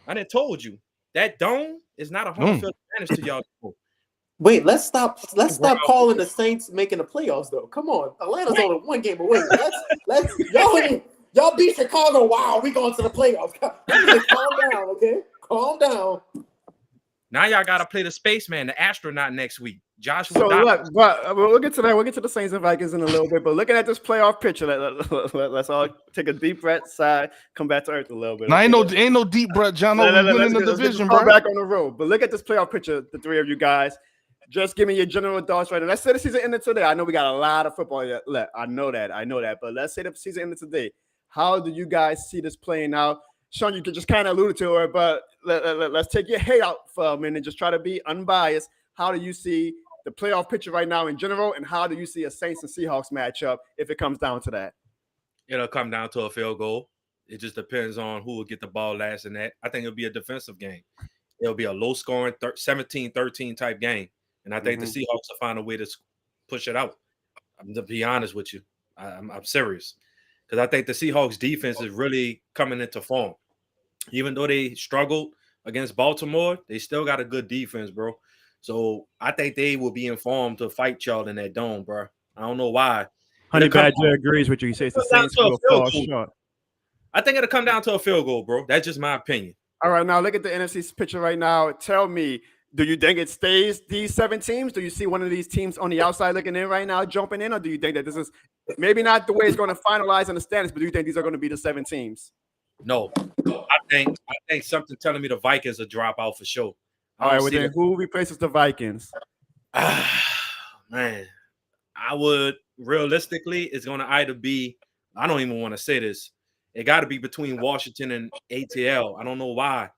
Speaker 7: I done told you that dome is not a home field advantage to y'all.
Speaker 8: Wait, let's stop calling the Saints making the playoffs though. Come on, Atlanta's only one game away. Let's y'all beat Chicago. Wow, we going to the playoffs. Calm down, okay? Calm down.
Speaker 7: Now y'all gotta play the spaceman, the astronaut next week. Joshua.
Speaker 1: So look, but we'll get to that. We'll get to the Saints and Vikings in a little bit. But looking at this playoff picture, let's all take a deep breath, sigh, come back to earth a little bit.
Speaker 6: Now ain't no deep breath, John. No, we winning the division, bro.
Speaker 1: Back on the road. But look at this playoff picture, the three of you guys. Just give me your general thoughts right now. Let's say the season ended today. I know we got a lot of football left. I know that. But let's say the season ended today. How do you guys see this playing out? Sean, you could just kind of allude to it, but let's take your head out for a minute. Just try to be unbiased. How do you see the playoff picture right now in general, and how do you see a Saints and Seahawks matchup if it comes down to that?
Speaker 7: It'll come down to a field goal. It just depends on who will get the ball last in that. I think it'll be a defensive game. It'll be a low-scoring 17-13 type game. And I think the Seahawks will find a way to push it out. I'm to be honest with you. I'm serious. Because I think the Seahawks defense is really coming into form. Even though they struggled against Baltimore, they still got a good defense, bro. So I think they will be informed to fight y'all in that dome, bro. I don't know why.
Speaker 1: Honey Badger agrees with you. He says the Saints will fall short.
Speaker 7: I think it'll come down to a field goal, bro. That's just my opinion.
Speaker 1: All right, now look at the NFC picture right now. Tell me, do you think it stays these 7 teams? Do you see one of these teams on the outside looking in right now, jumping in? Or do you think that this is maybe not the way it's going to finalize in the standings, but do you think these are going to be the 7 teams?
Speaker 7: No. I think something telling me the Vikings will drop out for sure.
Speaker 1: All right, well, then who replaces the Vikings?
Speaker 7: Man, I would realistically, it's going to either be, I don't even want to say this. It got to be between Washington and ATL. I don't know why.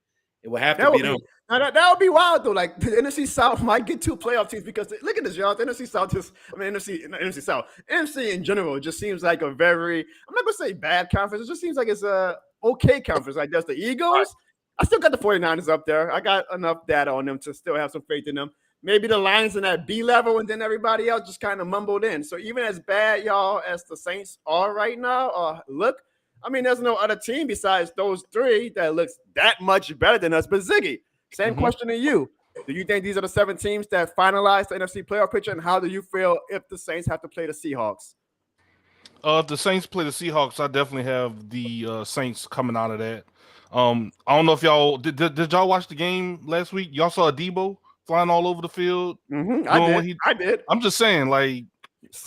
Speaker 7: It would have to be them.
Speaker 1: That would be wild though. Like the NFC South might get 2 playoff teams because look at this, y'all. The NFC South NFC South, NFC in general just seems like a very, I'm not gonna say bad conference. It just seems like it's a okay conference. Like that's the Eagles. I still got the 49ers up there. I got enough data on them to still have some faith in them. Maybe the Lions in that B level, and then everybody else just kind of mumbled in. So even as bad, y'all, as the Saints are right now, look, I mean, there's no other team besides those 3 that looks that much better than us. But Ziggy, same question to you. Do you think these are the 7 teams that finalize the NFC playoff picture? And how do you feel if the Saints have to play the Seahawks?
Speaker 6: If the Saints play the Seahawks, I definitely have the Saints coming out of that. I don't know if y'all did y'all watch the game last week? Y'all saw Debo flying all over the field.
Speaker 1: I did.
Speaker 6: I'm just saying, like,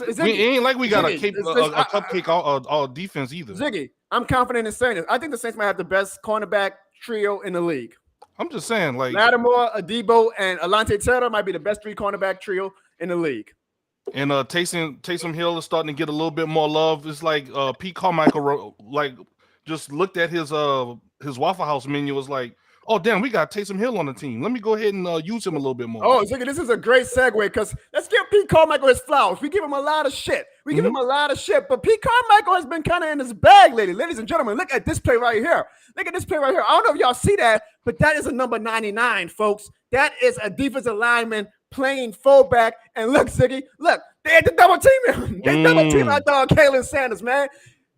Speaker 6: it ain't like we got a cupcake all defense either.
Speaker 1: Ziggy, I'm confident in saying this. I think the Saints might have the best cornerback trio in the league.
Speaker 6: I'm just saying, like,
Speaker 1: Lattimore, Adebo, and Alante Taylor might be the best 3 cornerback trio in the league.
Speaker 6: And Taysom Hill is starting to get a little bit more love. It's like Pete Carmichael just looked at his Waffle House menu, was like, oh damn, we got Taysom Hill on the team. Let me go ahead and use him a little bit more.
Speaker 1: Oh, Ziggy, this is a great segue because let's give Pete Carmichael his flowers. We give him a lot of shit. But Pete Carmichael has been kind of in his bag lately. Ladies and gentlemen, look at this play right here. I don't know if y'all see that, but that is a number 99, folks. That is a defensive lineman playing fullback. And look, Ziggy, look, they had to double team him. They double team our dog Kalen Sanders, man.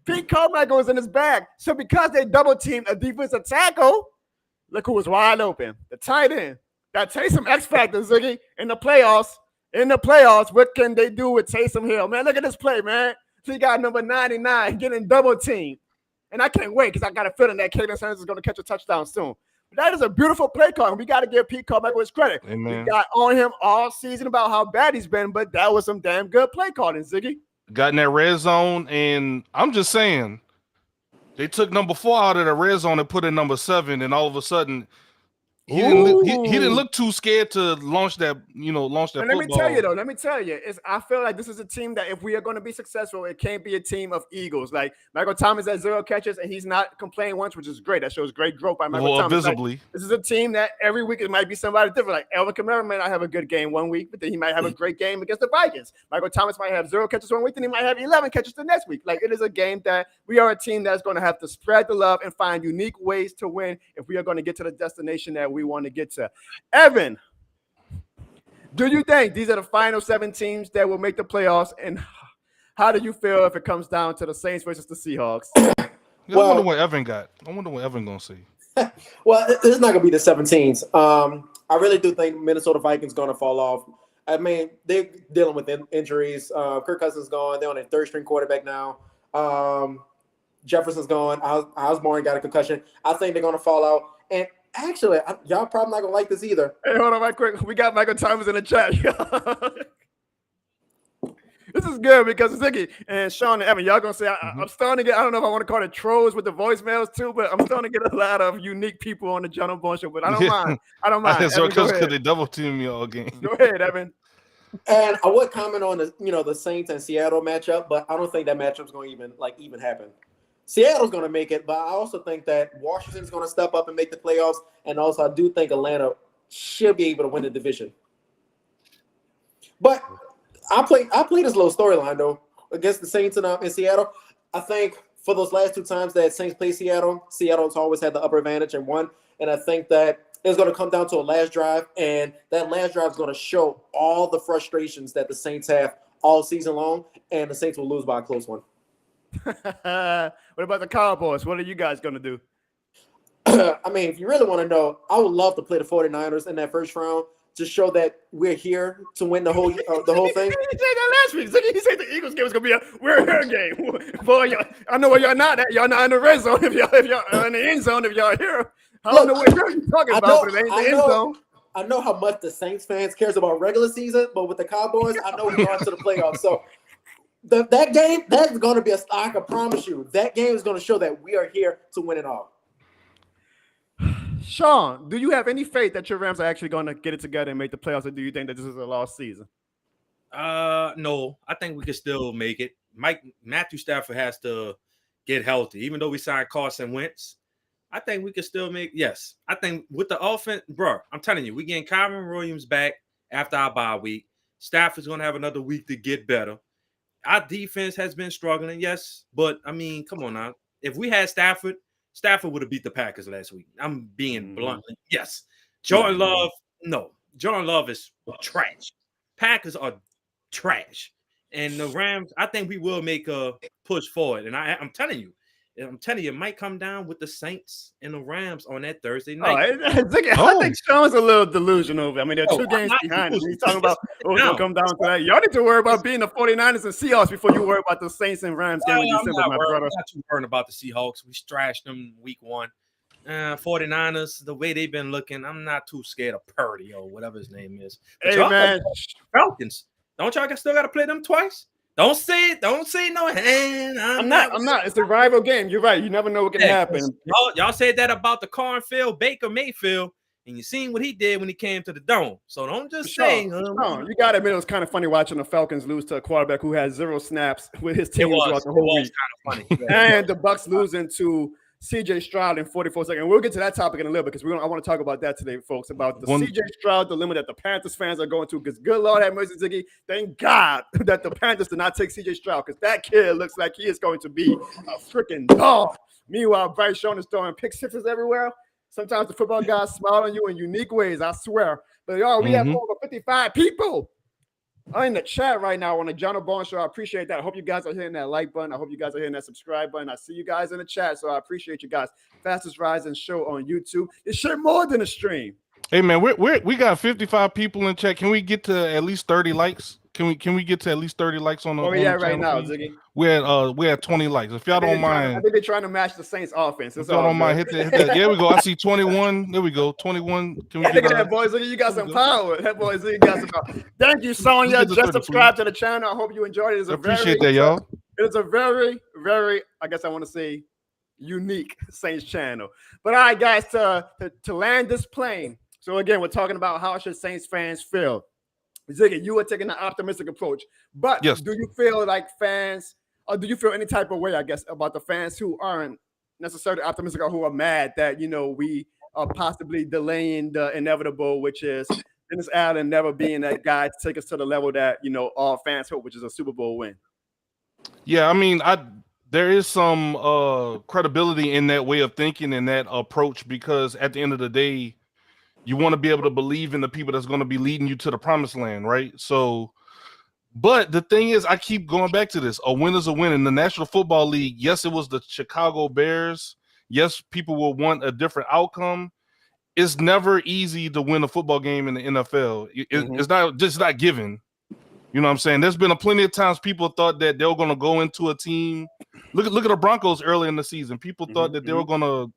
Speaker 1: Pete Carmichael is in his bag. So because they double teamed a defensive tackle, look who was wide open. The tight end. That Taysom X Factor, Ziggy, in the playoffs. What can they do with Taysom Hill? Man, look at this play, man. He got number 99 getting double teamed. And I can't wait because I got a feeling that Kalen Sanders is going to catch a touchdown soon. But that is a beautiful play call. And we got to give Pete Carmichael his credit.
Speaker 6: Amen.
Speaker 1: We got on him all season about how bad he's been, but that was some damn good play calling, Ziggy.
Speaker 6: Got in that red zone, and I'm just saying, they took number 4 out of the red zone and put in number 7, and all of a sudden, he didn't look too scared to launch that football.
Speaker 1: Let me tell you, I feel like this is a team that if we are going to be successful, it can't be a team of Eagles. Like Michael Thomas has 0 catches and he's not complaining once, which is great. That shows great growth by Michael Thomas.
Speaker 6: Visibly.
Speaker 1: Like, this is a team that every week it might be somebody different. Like Elvin Kamara might not have a good game one week, but then he might have a great game against the Vikings. Michael Thomas might have 0 catches one week, then he might have 11 catches the next week. Like it is a game that we are a team that's going to have to spread the love and find unique ways to win if we are going to get to the destination that we want to get to. Evan, do you think these are the final 7 teams that will make the playoffs? And how do you feel if it comes down to the Saints versus the Seahawks?
Speaker 6: I wonder what Evan got. I wonder what Evan gonna say.
Speaker 8: Well, it's not gonna be the 17s. I really do think Minnesota Vikings gonna fall off. I mean, they're dealing with injuries. Kirk Cousins gone. They're on a third-string quarterback now. Jefferson's gone. Osborne got a concussion. I think they're gonna fall out. And actually, y'all probably not gonna like this either.
Speaker 1: Hey, hold on right quick. We got Michael Thomas in the chat. This is good because Ziggy and Sean and Evan, y'all gonna say I'm starting to get. I don't know if I want to call it trolls with the voicemails too, but I'm starting to get a lot of unique people on the John O'Bone show. But I don't mind. I don't mind.
Speaker 6: So because they double team me all game.
Speaker 1: Go ahead, Evan.
Speaker 8: And I would comment on the Saints and Seattle matchup, but I don't think that matchup's going to even happen. Seattle's going to make it, but I also think that Washington's going to step up and make the playoffs, and also I do think Atlanta should be able to win the division. But I play this little storyline though against the Saints in Seattle. I think for those last 2 times that Saints played Seattle's always had the upper advantage and won, and I think that it's going to come down to a last drive, and that last drive is going to show all the frustrations that the Saints have all season long, and the Saints will lose by a close one.
Speaker 1: What about the Cowboys? What are you guys going to do?
Speaker 8: I mean, if you really want to know, I would love to play the 49ers in that first round to show that we're here to win the whole thing.
Speaker 1: He said that last week. He said the Eagles game was going to be a we're here game. Boy, I know where y'all not at. Y'all not in the red zone. If y'all in the end zone, if y'all here. I don't know what you're talking about, but it ain't the end zone.
Speaker 8: I know how much the Saints fans cares about regular season, but with the Cowboys, I know we're going to the playoffs. So that game, that's going to be I can promise you, that game is going to show that we are here to win it all.
Speaker 1: Sean, do you have any faith that your Rams are actually going to get it together and make the playoffs, or do you think that this is a lost season?
Speaker 7: No, I think we can still make it. Matthew Stafford has to get healthy, even though we signed Carson Wentz. I think we can still make. Yes, I think with the offense, bro. I'm telling you, we getting Kyron Williams back after our bye week. Stafford's going to have another week to get better. Our defense has been struggling, yes, but I mean, come on now. If we had Stafford would have beat the Packers last week. I'm being blunt. Yes. Jordan Love is trash. Packers are trash. And the Rams, I think we will make a push forward. And I'm telling you, it might come down with the Saints and the Rams on that Thursday night.
Speaker 1: I think Sean's a little delusional. I mean, they're 2 games behind. He's talking about it's going to come down to that. Y'all need to worry about being the 49ers and Seahawks before you worry about the Saints and Rams game in December, my brother.
Speaker 7: I'm not too worried about the Seahawks. We trashed them week 1. 49ers, the way they've been looking, I'm not too scared of Purdy or whatever his name is. But
Speaker 1: hey, man.
Speaker 7: Falcons. Don't y'all still got to play them twice? Don't say no hand.
Speaker 1: I'm not. It's a rival game. You're right. You never know what can happen.
Speaker 7: Y'all said that about the cornfield, Baker Mayfield, and you seen what he did when he came to the Dome. So don't just say.
Speaker 1: You got to admit it was kind of funny watching the Falcons lose to a quarterback who had 0 snaps with his team throughout the whole week.
Speaker 7: Kind of funny.
Speaker 1: And the Bucs losing to CJ Stroud in 44 seconds. We'll get to that topic in a little bit because I want to talk about that today, folks, about the CJ Stroud dilemma that the Panthers fans are going to. Because good Lord have mercy, Ziggy, thank God that the Panthers did not take CJ Stroud because that kid looks like he is going to be a freaking dog. Meanwhile, Bryce Young is throwing pick sixes everywhere. Sometimes the football guys smile on you in unique ways, I swear. But we have over 55 people in the chat right now on the John O'Bone Show. I appreciate that. I hope you guys are hitting that like button. I hope you guys are hitting that subscribe button. I see you guys in the chat, so I appreciate you guys. Fastest rising show on YouTube. It's shit more than a stream.
Speaker 6: Hey man, we got 55 people in chat. Can we get to at least 30 likes? Can we get to at least 30 likes on the?
Speaker 1: Oh yeah, right now, Ziggy.
Speaker 6: We're at 20 likes. If y'all don't mind,
Speaker 1: I think they're trying to match the Saints offense.
Speaker 6: If y'all don't mind, hit that. Yeah, we go. I see 21. There we go. 21. Can we
Speaker 1: look at that, boys? You got some power. That boy Ziggy got some power. Thank you, Sonya. Just subscribe to the channel. I hope you enjoyed it.
Speaker 6: Appreciate that, y'all.
Speaker 1: It's a very, very, I guess I want to say, unique Saints channel. But all right, guys, to land this plane. So again, we're talking about how should Saints fans feel. Ziggy, you were taking an optimistic approach, but
Speaker 6: yes.
Speaker 1: Do you feel like fans, or do you feel any type of way, I guess, about the fans who aren't necessarily optimistic or who are mad that, we are possibly delaying the inevitable, which is Dennis Allen never being that guy to take us to the level that, all fans hope, which is a Super Bowl win?
Speaker 6: Yeah, I mean, there is some credibility in that way of thinking and that approach, because at the end of the day, you want to be able to believe in the people that's going to be leading you to the promised land, right? So But the thing is, I keep going back to this. A win is a win. In the National Football League, yes, it was the Chicago Bears. Yes, people will want a different outcome. It's never easy to win a football game in the NFL. It's not given. You know what I'm saying? There's been plenty of times people thought that they were going to go into a team. Look at the Broncos early in the season. People thought that they were going to,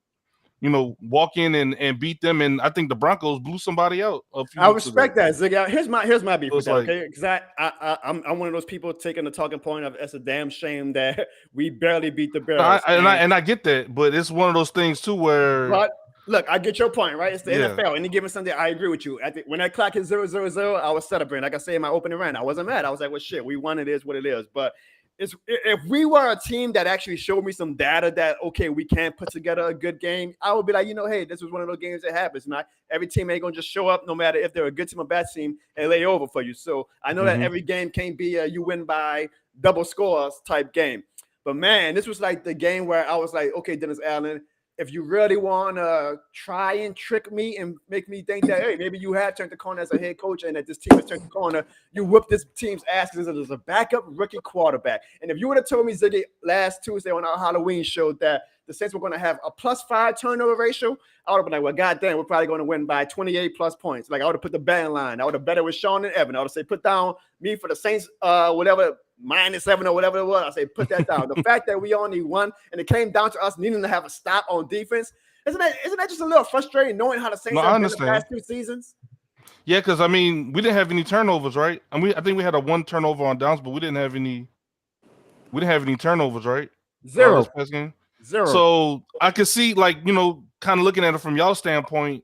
Speaker 6: walk in and beat them. And I think the Broncos blew somebody out a few
Speaker 1: I
Speaker 6: weeks
Speaker 1: respect
Speaker 6: ago.
Speaker 1: that, Ziggy. Here's my beef
Speaker 6: So
Speaker 1: with
Speaker 6: it's
Speaker 1: that,
Speaker 6: like-
Speaker 1: okay? Because I'm one of those people taking the talking point of it's a damn shame that we barely beat the Bears.
Speaker 6: I get that, but it's one of those things too where.
Speaker 1: But look, I get your point, right? It's the
Speaker 6: Yeah.
Speaker 1: NFL. Any given Sunday, I agree with you. When that clock hit 0-0-0, I was celebrating. Like I say in my opening rant, I wasn't mad. I was like, well, shit, we won. It is what it is. But if we were a team that actually showed me some data that, okay, we can put together a good game, I would be like, hey, this was one of those games that happens. Not every team ain't going to just show up no matter if they're a good team or bad team and lay over for you. So I know that every game can't be a you win by double scores type game. But, man, this was like the game where I was like, okay, Dennis Allen, if you really want to try and trick me and make me think that, hey, maybe you have turned the corner as a head coach and that this team has turned the corner, you whoop this team's ass because there's a backup rookie quarterback. And if you would have told me, Ziggy, last Tuesday on our Halloween show that the Saints were going to have a +5 turnover ratio, I would have been like, well, goddamn, we're probably going to win by 28 plus points. Like, I would have put the betting line. I would have bet it with Sean and Evan. I would have said, put down me for the Saints, whatever, -7 or whatever it was. I say, put that down. The fact that we only won and it came down to us needing to have a stop on defense, isn't that just a little frustrating knowing how the Saints have been the past 2 seasons?
Speaker 6: Yeah, because we didn't have any turnovers, right? I think we had a 1 turnover on downs, but we didn't have any. We didn't have any turnovers, right?
Speaker 1: Zero.
Speaker 6: This past game?
Speaker 1: Zero.
Speaker 6: So I could see, kind of looking at it from y'all standpoint,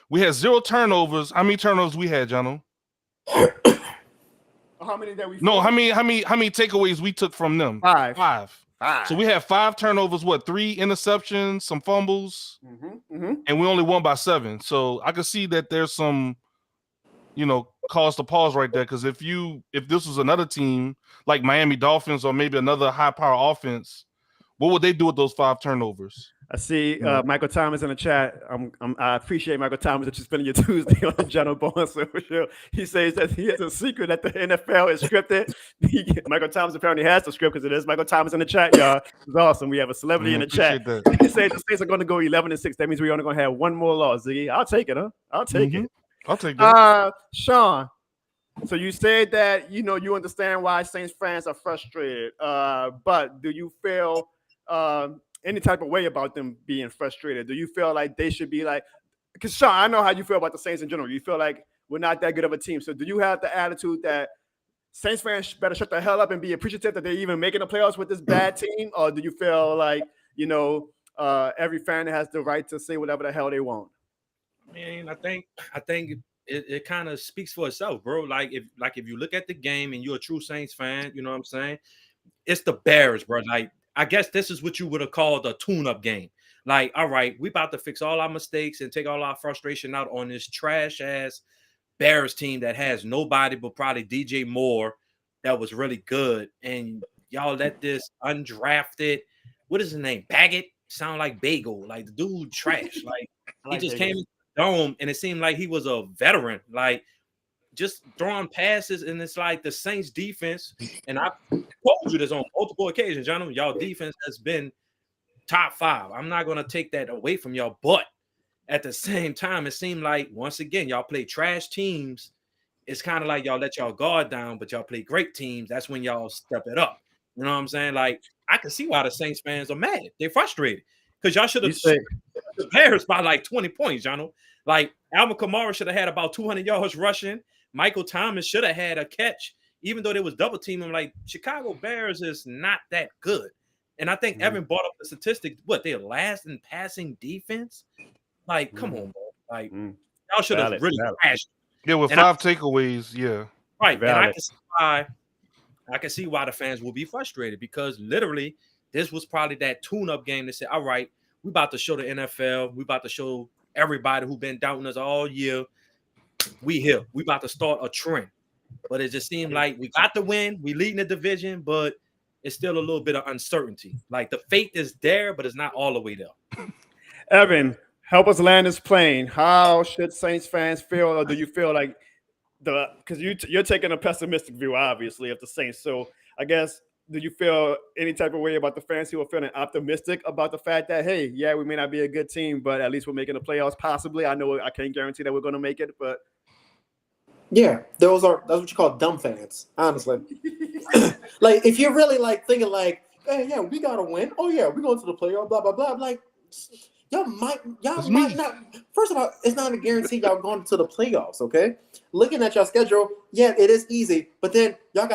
Speaker 6: we had 0 turnovers. How many turnovers we had, Jono?
Speaker 1: How many that we?
Speaker 6: No, how many takeaways we took from them?
Speaker 1: 5.
Speaker 6: 5. So we had 5 turnovers. What? 3 interceptions, some fumbles, and we only won by 7. So I could see that there's some, cause to pause right there. Because if this was another team like Miami Dolphins or maybe another high power offense, what would they do with those 5 turnovers?
Speaker 1: I see Michael Thomas in the chat. I appreciate Michael Thomas that you're spending your Tuesday on the General Bond Show. He says that he has a secret that the NFL is scripted. Michael Thomas apparently has the script because it is Michael Thomas in the chat, y'all. It's awesome. We have a celebrity in the chat. He says the Saints are going to go 11-6. That means we're only going to have 1 more loss, Ziggy. I'll take it, huh? I'll take it.
Speaker 6: I'll take that.
Speaker 1: Sean, so you said that, you understand why Saints fans are frustrated. But do you feel any type of way about them being frustrated? Do you feel like they should be like, because Sean, I know how you feel about the Saints in general. You feel like we're not that good of a team. So do you have the attitude that Saints fans better shut the hell up and be appreciative that they're even making the playoffs with this bad team? Or do you feel like, every fan has the right to say whatever the hell they want?
Speaker 7: I mean, I think it kind of speaks for itself, bro. Like if you look at the game and you're a true Saints fan, you know what I'm saying? It's the Bears, bro. Like, I guess this is what you would have called a tune-up game. Like, all right, we about to fix all our mistakes and take all our frustration out on this trash-ass Bears team that has nobody but probably DJ Moore that was really good. And y'all let this undrafted, what is his name? Baggett? Sound like Bagel. Like, the dude trash. Like, he just came in the dome, and it seemed like he was a veteran. Like, just throwing passes, and it's like the Saints defense, and I told you this on multiple occasions, gentlemen, y'all defense has been top 5. I'm not going to take that away from y'all, but at the same time, it seemed like, once again, y'all play trash teams. It's kind of like y'all let y'all guard down, but y'all play great teams. That's when y'all step it up. You know what I'm saying? Like, I can see why the Saints fans are mad. They're frustrated because y'all should have the Bears by like 20 points, y'all know. Like, Alvin Kamara should have had about 200 yards rushing. Michael Thomas should have had a catch, even though they was double teaming. Like, Chicago Bears is not that good. And I think Evan brought up the statistic. What, they're last in passing defense? Like, come on, bro. Like, y'all should have really crashed.
Speaker 6: Yeah, with 5 takeaways, yeah.
Speaker 7: Right. Valid. And I can see why the fans will be frustrated because literally this was probably that tune-up game that said, all right, we about to show the NFL. We about to show everybody who been doubting us all year. We here. We about to start a trend. But it just seemed like we got the win. We leading the division, but it's still a little bit of uncertainty. Like, the faith is there, but it's not all the way there.
Speaker 1: Evan, help us land this plane. How should Saints fans feel, or do you feel like because you're taking a pessimistic view, obviously, of the Saints. So I guess, do you feel any type of way about the fans who are feeling optimistic about the fact that, hey, yeah, we may not be a good team, but at least we're making the playoffs possibly? I know I can't guarantee that we're going to make it, but
Speaker 8: Yeah, that's what you call dumb fans, honestly. Like, if you're really like thinking like, hey, yeah, we gotta win. Oh yeah, we're going to the playoff. Blah blah blah. I'm like, y'all might not. First of all, it's not a guarantee y'all going to the playoffs. Okay, looking at your schedule, yeah, it is easy. But then y'all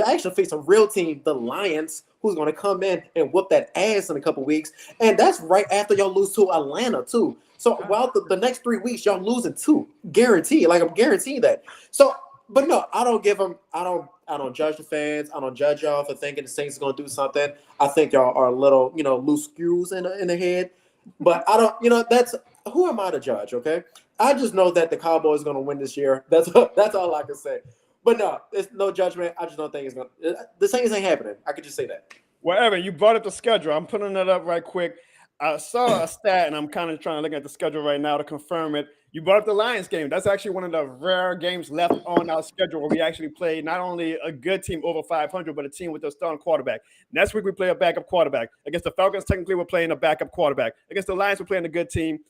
Speaker 8: actually face a real team, the Lions, who's going to come in and whoop that ass in a couple weeks, and that's right after y'all lose to Atlanta too. So while the next 3 weeks y'all losing 2, guaranteed. Like, I'm guaranteeing that. So, but no, I don't give them. I don't judge the fans. I don't judge y'all for thinking the Saints is going to do something. I think y'all are a little, loose screws in the head. But I don't, that's, who am I to judge? Okay, I just know that the Cowboys are going to win this year. That's all I can say. But no, it's no judgment. I just don't think it's going to. The Saints ain't happening. I could just say that.
Speaker 1: Well, Evan, you brought up the schedule. I'm putting it up right quick. I saw a stat, and I'm kind of trying to look at the schedule right now to confirm it. You brought up the Lions game. That's actually one of the rare games left on our schedule where we actually play not only a good team over 500, but a team with a starting quarterback. Next week, we play a backup quarterback. Against the Falcons, technically, we're playing a backup quarterback. Against the Lions, we're playing a good team.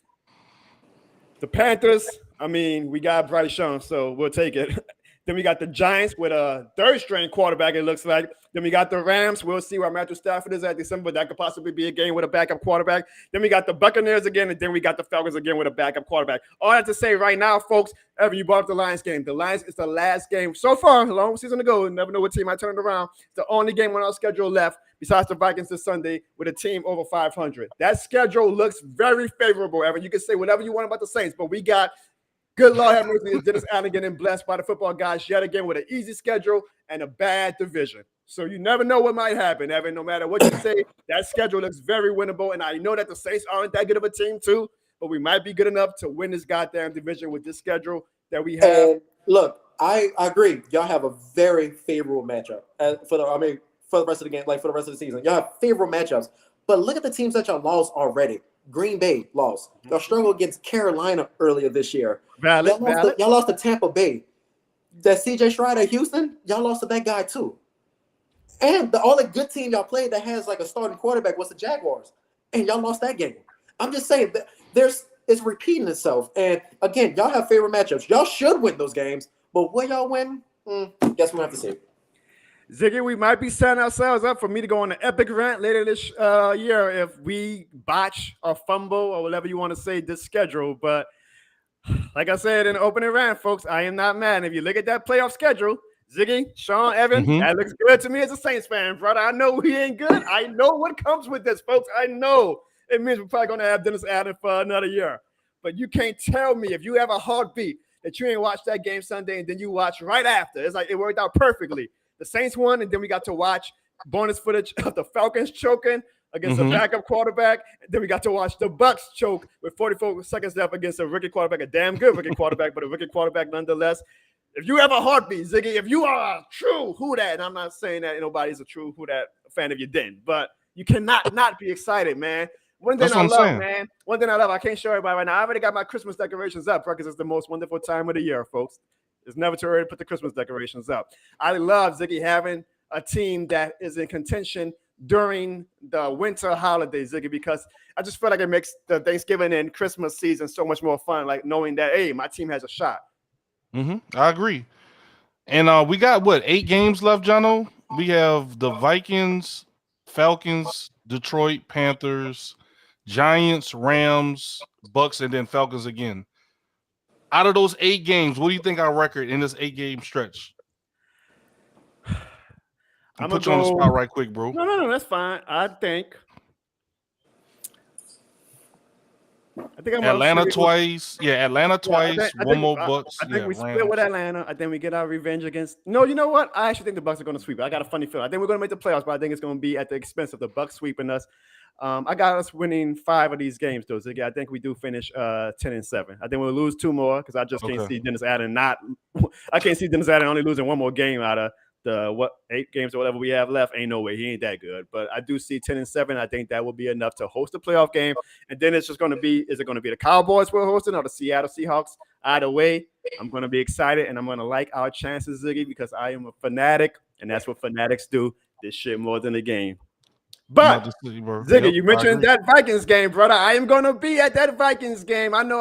Speaker 1: The Panthers, I mean, we got Bryce Young, so we'll take it. Then we got the Giants with a third-string quarterback, it looks like. Then we got the Rams. We'll see where Matthew Stafford is at December. That could possibly be a game with a backup quarterback. Then we got the Buccaneers again, and then we got the Falcons again with a backup quarterback. All I have to say right now, folks, Evan, you brought up the Lions game. The Lions is the last game so far, a long season to go. Never know what team I turned around. It's the only game on our schedule left, besides the Vikings this Sunday, with a team over 500. That schedule looks very favorable, Evan. You can say whatever you want about the Saints, but we got – good Lord have mercy, Dennis Allen getting blessed by the football guys yet again with an easy schedule and a bad division. So you never know what might happen, Evan. No matter what you say, that schedule looks very winnable. And I know that the Saints aren't that good of a team too, but we might be good enough to win this goddamn division with this schedule that we have.
Speaker 8: And look, I agree. Y'all have a very favorable matchup for the rest of the game, like for the rest of the season. Y'all have favorable matchups. But look at the teams that y'all lost already. Green Bay lost. Y'all struggled against Carolina earlier this year. Y'all lost to Tampa Bay. That CJ Stroud at Houston, y'all lost to that guy too. And the only good team y'all played that has like a starting quarterback was the Jaguars. And y'all lost that game. I'm just saying that it's repeating itself. And again, y'all have favorite matchups. Y'all should win those games. But will y'all win? Guess we'll have to see.
Speaker 1: Ziggy, we might be setting ourselves up for me to go on an epic rant later this year if we botch or fumble or whatever you want to say this schedule. But like I said in the opening rant, folks, I am not mad. And if you look at that playoff schedule, Ziggy, Sean, Evan, that looks good to me as a Saints fan, brother. I know we ain't good. I know what comes with this, folks. I know it means we're probably going to have Dennis Allen for another year. But you can't tell me if you have a heartbeat that you ain't watched that game Sunday and then you watch right after. It's like it worked out perfectly. The Saints won, and then we got to watch bonus footage of the Falcons choking against a backup quarterback. And then we got to watch the Bucks choke with 44 seconds left against a rookie quarterback, a damn good rookie quarterback, but a rookie quarterback nonetheless. If you have a heartbeat, Ziggy, if you are a true who that, and I'm not saying that nobody's a true who that fan of you didn't, but you cannot not be excited, man. One thing I love, man. One thing I love, I can't show everybody right now. I already got my Christmas decorations up because it's the most wonderful time of the year, folks. It's never too early to put the Christmas decorations up. I love, Ziggy, having a team that is in contention during the winter holidays, Ziggy, because I just feel like it makes the Thanksgiving and Christmas season so much more fun, like knowing that, hey, my team has a shot.
Speaker 6: I agree. And we got, 8 games left, Jono? We have the Vikings, Falcons, Detroit, Panthers, Giants, Rams, Bucks, and then Falcons again. Out of those 8 games, what do you think our record in this 8-game stretch? I'm put you on the spot right quick, bro.
Speaker 1: No, that's fine. I think I'm
Speaker 6: Atlanta twice. Yeah, Atlanta twice. One more Bucks.
Speaker 1: I think we split with Atlanta. I think we get our revenge against. No, you know what? I actually think the Bucks are going to sweep. I got a funny feeling. I think we're going to make the playoffs, but I think it's going to be at the expense of the Bucks sweeping us. I got us winning 5 of these games, though, Ziggy. I think we do finish 10-7. I think we'll lose 2 more because I just can't see Dennis Allen I can't see Dennis Allen only losing 1 more game out of the 8 games or whatever we have left, ain't no way. He ain't that good. But I do see 10-7. I think that will be enough to host a playoff game. And then it's just going to be, is it going to be the Cowboys we're hosting or the Seattle Seahawks? Either way, I'm going to be excited, and I'm going to like our chances, Ziggy, because I am a fanatic, and that's what fanatics do. This shit more than a game. But Ziggy, you mentioned that Vikings game, brother. I am going to be at that Vikings game. I know.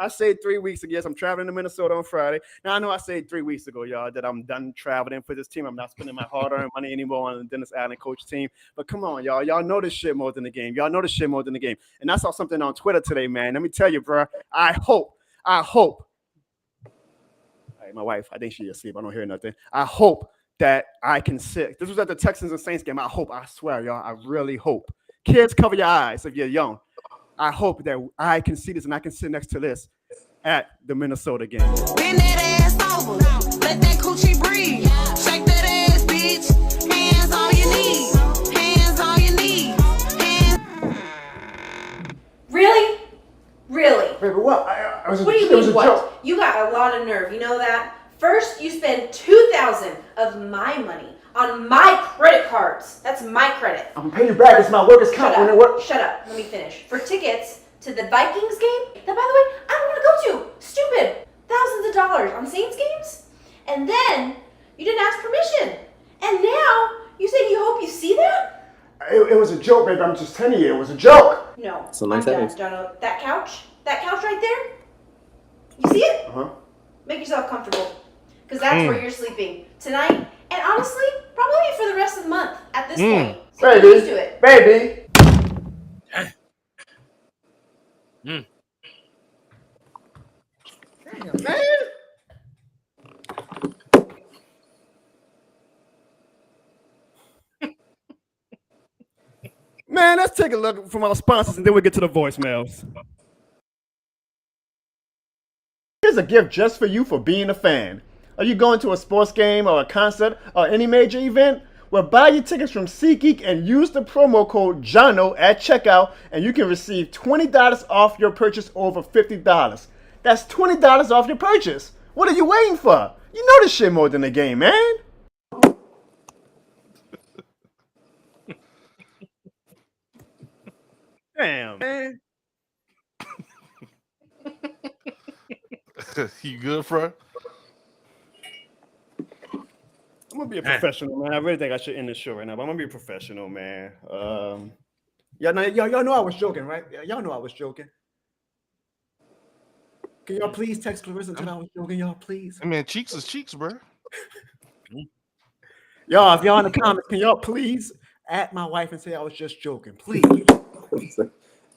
Speaker 1: I said 3 weeks ago. Yes, I'm traveling to Minnesota on Friday. Now, I know I said 3 weeks ago, y'all, that I'm done traveling for this team. I'm not spending my hard-earned money anymore on the Dennis Allen coach team. But come on, y'all. Y'all know this shit more than the game. Y'all know this shit more than the game. And I saw something on Twitter today, man. Let me tell you, bro. I hope. All right, my wife, I think she's asleep. I don't hear nothing. I hope that I can sit. This was at the Texans and Saints game. I swear, y'all, I really hope. Kids, cover your eyes if you're young. I hope that I can see this and I can sit next to this at the Minnesota game.
Speaker 5: Bend that ass over. Let that coochie breathe. Shake that ass, bitch. Hands on your knees. Hands on your knees.
Speaker 3: Really? Really?
Speaker 2: Baby, what?
Speaker 3: What do you mean what? You got a lot of nerve, you know that? First, you spend $2,000 of my money on my credit cards. That's my credit.
Speaker 2: I'm gonna pay you back. It's my workers' comp.
Speaker 3: Shut up. Let me finish. For tickets to the Vikings game that, by the way, I don't want to go to. Stupid. Thousands of dollars on Saints games. And then you didn't ask permission. And now you say you hope you see that?
Speaker 2: It was a joke, baby. I'm just telling you, it was a joke.
Speaker 3: No.
Speaker 8: So nice
Speaker 3: I'm done, Jono. That couch right there. You see it?
Speaker 2: Uh-huh.
Speaker 3: Make yourself comfortable. Because that's where you're sleeping tonight. And honestly, probably for the rest of the month at this point. So get used to it.
Speaker 2: Baby.
Speaker 1: Man, let's take a look from our sponsors, and then we'll get to the voicemails. Here's a gift just for you for being a fan. Are you going to a sports game or a concert or any major event? Well, buy your tickets from SeatGeek and use the promo code JONO at checkout, and you can receive $20 off your purchase over $50. That's $20 off your purchase. What are you waiting for? You know this shit more than a game, man. Damn, man.
Speaker 6: You good, bro?
Speaker 1: I'm gonna be a professional, man. I really think I should end the show right now, but I'm gonna be a professional, man. Y'all know I was joking, right? Y'all know I was joking. Can y'all please text Clarissa until I was joking, y'all, please?
Speaker 6: I mean, cheeks is cheeks, bro.
Speaker 1: Y'all, if y'all in the comments, can y'all please at my wife and say I was just joking, please?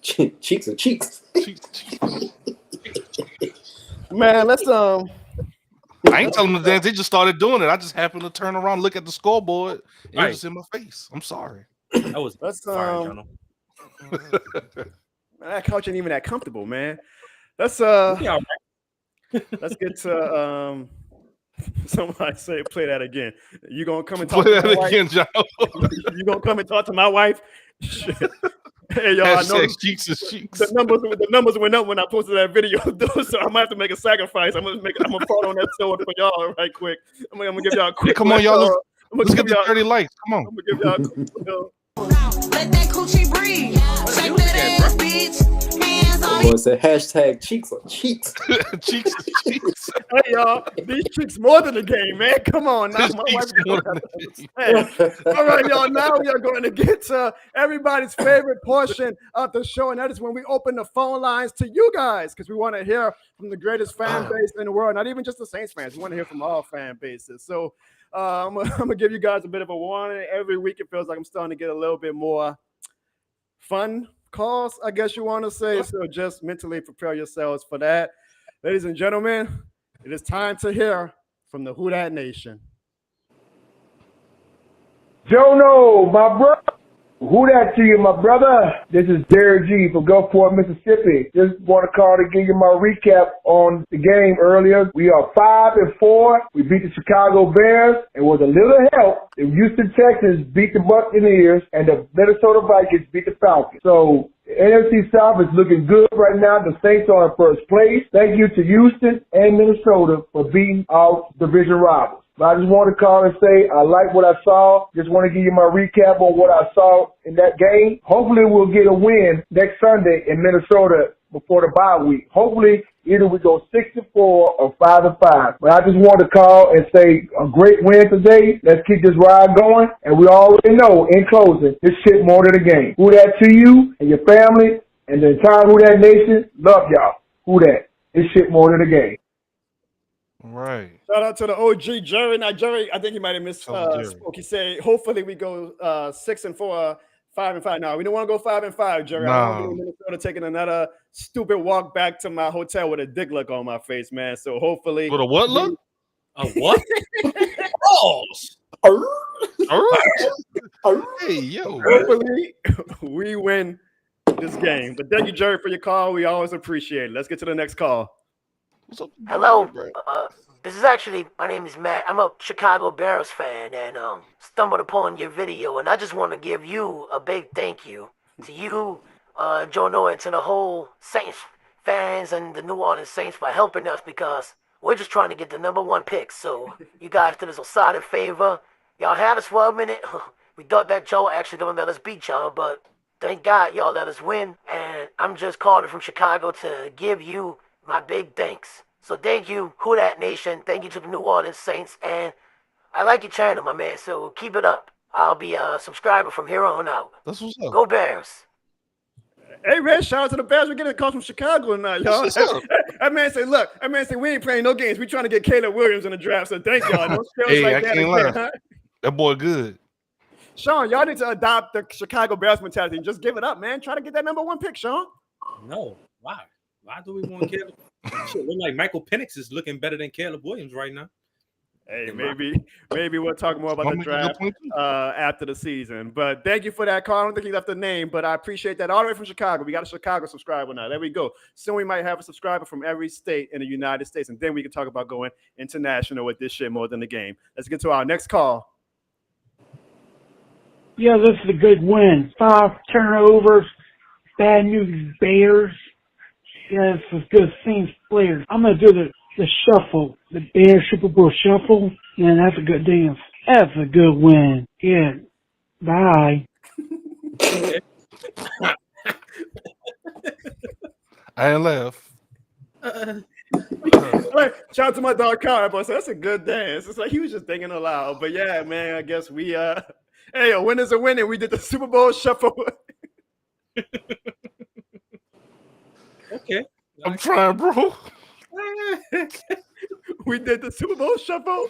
Speaker 8: Cheeks and cheeks.
Speaker 1: Man, let's
Speaker 6: I ain't telling them that they just started doing it. I just happened to turn around, look at the scoreboard, and it was just in my face. I'm sorry.
Speaker 7: That was
Speaker 1: fire, Jono. That couch ain't even that comfortable, man. Let's let's get to somebody say play that again. You gonna come and talk
Speaker 6: play
Speaker 1: to
Speaker 6: that
Speaker 1: my
Speaker 6: again,
Speaker 1: wife?
Speaker 6: John?
Speaker 1: You gonna come and talk to my wife? Shit. Hey y'all, I know
Speaker 6: cheeks is cheeks.
Speaker 1: The numbers went up when I posted that video, though, so I might have to make a sacrifice. I'm gonna fall on that sword for y'all right quick. I'm gonna give y'all a quick.
Speaker 6: Come on, y'all. Let's get the 30 likes. Come on.
Speaker 1: I'm gonna give y'all a quick.
Speaker 5: Let that coochie breathe. Shake that ass, bitch. Hands on
Speaker 8: Boy said hashtag cheeks on cheeks.
Speaker 6: Cheeks is cheeks.
Speaker 1: Hey y'all, these chicks more than a game, man. Come on now. My wife All right, y'all. Now we are going to get to everybody's favorite portion of the show, and that is when we open the phone lines to you guys, because we want to hear from the greatest fan base in the world. Not even just the Saints fans. We want to hear from all fan bases. So I'm gonna give you guys a bit of a warning. Every week it feels like I'm starting to get a little bit more fun calls, I guess you want to say. So just mentally prepare yourselves for that. Ladies and gentlemen, it is time to hear from the Who Dat Nation.
Speaker 10: Jono, my brother. Who that to you, my brother? This is Derek G from Gulfport, Mississippi. Just want to call to give you my recap on the game earlier. We are 5-4. We beat the Chicago Bears, and with a little help, the Houston Texans beat the Buccaneers, and the Minnesota Vikings beat the Falcons. So the NFC South is looking good right now. The Saints are in first place. Thank you to Houston and Minnesota for beating our division rivals. But I just want to call and say I like what I saw. Just want to give you my recap on what I saw in that game. Hopefully we'll get a win next Sunday in Minnesota before the bye week. Hopefully either we go 6-4 or 5-5. But I just want to call and say a great win today. Let's keep this ride going. And we already know, in closing, this shit more than a game. Who that to you and your family and the entire Who That Nation. Love y'all. Who that? This shit more than a game.
Speaker 6: Right.
Speaker 1: Shout out to the OG Jerry. Now, Jerry, I think he might have misspoke. He said, hopefully we go 6-4, 5-5. No, we don't want to go 5-5, Jerry. I don't want to be in Minnesota taking another stupid walk back to my hotel with a dick look on my face, man. So hopefully.
Speaker 6: With a what look?
Speaker 7: A what? Balls.
Speaker 6: Hey, yo.
Speaker 1: Hopefully we win this game. But thank you, Jerry, for your call. We always appreciate it. Let's get to the next call.
Speaker 11: Hello. This is actually, my name is Matt. I'm a Chicago Bears fan and stumbled upon your video, and I just want to give you a big thank you to you, Joe Noah, and to the whole Saints fans and the New Orleans Saints for helping us, because we're just trying to get the #1 pick. So you guys did us a solid favor. Y'all had us for a minute. We thought that Joe actually gonna let us beat y'all, but thank God y'all let us win. And I'm just calling from Chicago to give you my big thanks. So thank you, Who That Nation. Thank you to the New Orleans Saints. And I like your channel, my man, so keep it up. I'll be a subscriber from here on out.
Speaker 6: That's what's up.
Speaker 11: Go Bears.
Speaker 1: Hey, man, shout out to the Bears. We're getting a call from Chicago tonight, y'all. That man said, look, we ain't playing no games. We're trying to get Caleb Williams in the draft, so thank y'all. Don't
Speaker 6: Hey,
Speaker 1: like
Speaker 6: I
Speaker 1: that
Speaker 6: can't
Speaker 1: again,
Speaker 6: lie. That boy good.
Speaker 1: Sean, y'all need to adopt the Chicago Bears mentality and just give it up, man. Try to get that #1 pick, Sean.
Speaker 7: No. Why? Why do we want Caleb? Shit, look like Michael Penix is looking better than Caleb Williams right now.
Speaker 1: Hey, maybe we'll talk more about the draft after the season. But thank you for that call. I don't think he left the name, but I appreciate that. All the way from Chicago. We got a Chicago subscriber now. There we go. Soon we might have a subscriber from every state in the United States, and then we can talk about going international with this shit more than the game. Let's get to our next call.
Speaker 12: Yeah, this is a good win. 5 turnovers, bad news Bears. Yeah, this is good Saints players. I'm going to do the shuffle, the Bears Super Bowl shuffle. Yeah, that's a good dance. That's a good win. Yeah. Bye.
Speaker 6: I ain't laugh.
Speaker 1: Shout out to my dog Kyle. Boy, so that's a good dance. It's like he was just thinking aloud. But yeah, man, I guess we hey, a winner's a winner. We did the Super Bowl shuffle.
Speaker 7: Okay.
Speaker 6: I'm trying, bro.
Speaker 1: We did the Super Bowl shuffle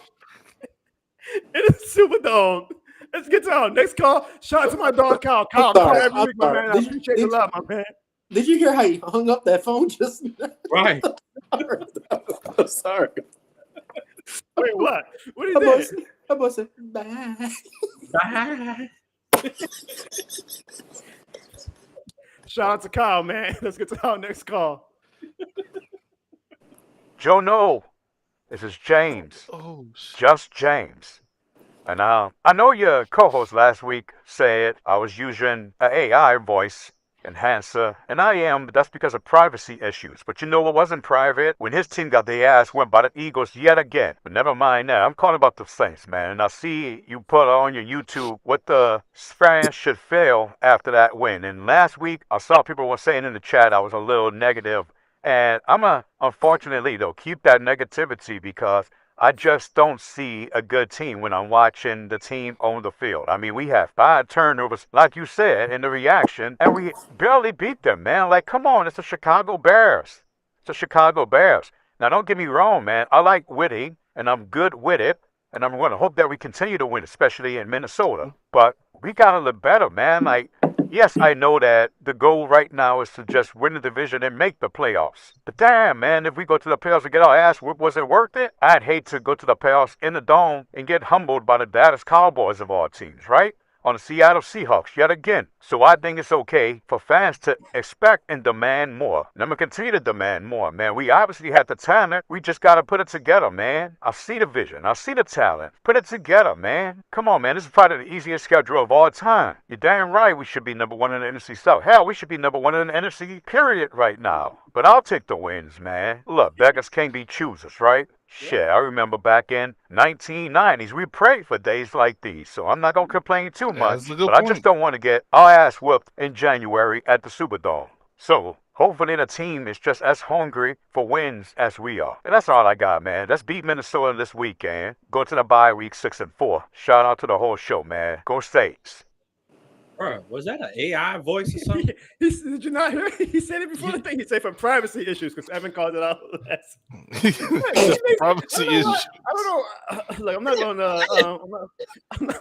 Speaker 1: in the Superdome. Let's get to our next call. Shout out to my dog Kyle. Kyle, call every week, my man. I appreciate the love, my man.
Speaker 8: Did you hear how he hung up that phone just now?
Speaker 7: Right.
Speaker 8: I'm sorry.
Speaker 1: Wait, what? What did he say?
Speaker 8: I must say, bye.
Speaker 7: Bye.
Speaker 1: Shout out to Kyle, man. Let's get to our next call.
Speaker 13: Joe, no. This is James.
Speaker 6: Oh,
Speaker 13: Just James. And I know your co-host last week said I was using an AI voice enhancer, and I am, but that's because of privacy issues. But you know what wasn't private? When his team got their ass went by the Eagles yet again. But never mind that. I'm calling about the Saints, man. And I see you put on your YouTube what the fans should feel after that win. And last week, I saw people were saying in the chat I was a little negative. And unfortunately, though, keep that negativity, because I just don't see a good team when I'm watching the team on the field. I mean, we have 5 turnovers, like you said, in the reaction, and we barely beat them, man. Like, come on, it's the Chicago Bears. It's the Chicago Bears. Now, don't get me wrong, man. I like winning, and I'm good with it, and I'm going to hope that we continue to win, especially in Minnesota. But we got to look better, man. Like, yes, I know that the goal right now is to just win the division and make the playoffs. But damn, man, if we go to the playoffs and get our ass whooped, was it worth it? I'd hate to go to the playoffs in the Dome and get humbled by the Dallas Cowboys of all teams, right? On the Seattle Seahawks yet again. So I think it's okay for fans to expect and demand more. And I'm going to continue to demand more, man. We obviously have the talent. We just got to put it together, man. I see the vision. I see the talent. Put it together, man. Come on, man. This is probably the easiest schedule of all time. You're damn right we should be #1 in the NFC South. Hell, we should be #1 in the NFC, period, right now. But I'll take the wins, man. Look, beggars can't be choosers, right? Shit, I remember back in 1990s, we prayed for days like these, so I'm not going to complain too much.
Speaker 6: that's a good
Speaker 13: But I just
Speaker 6: point.
Speaker 13: don't want to get our ass whooped in January at the Superdome. So, hopefully the team is just as hungry for wins as we are. And that's all I got, man. Let's beat Minnesota this weekend. Go to the bye week 6-4. Shout out to the whole show, man. Go States.
Speaker 7: Bro, was that an AI voice or something?
Speaker 1: Did you not hear? He said it before the thing. He said for privacy issues because Evan called it out last.
Speaker 6: Privacy issues.
Speaker 1: I don't know. Like I'm not going to.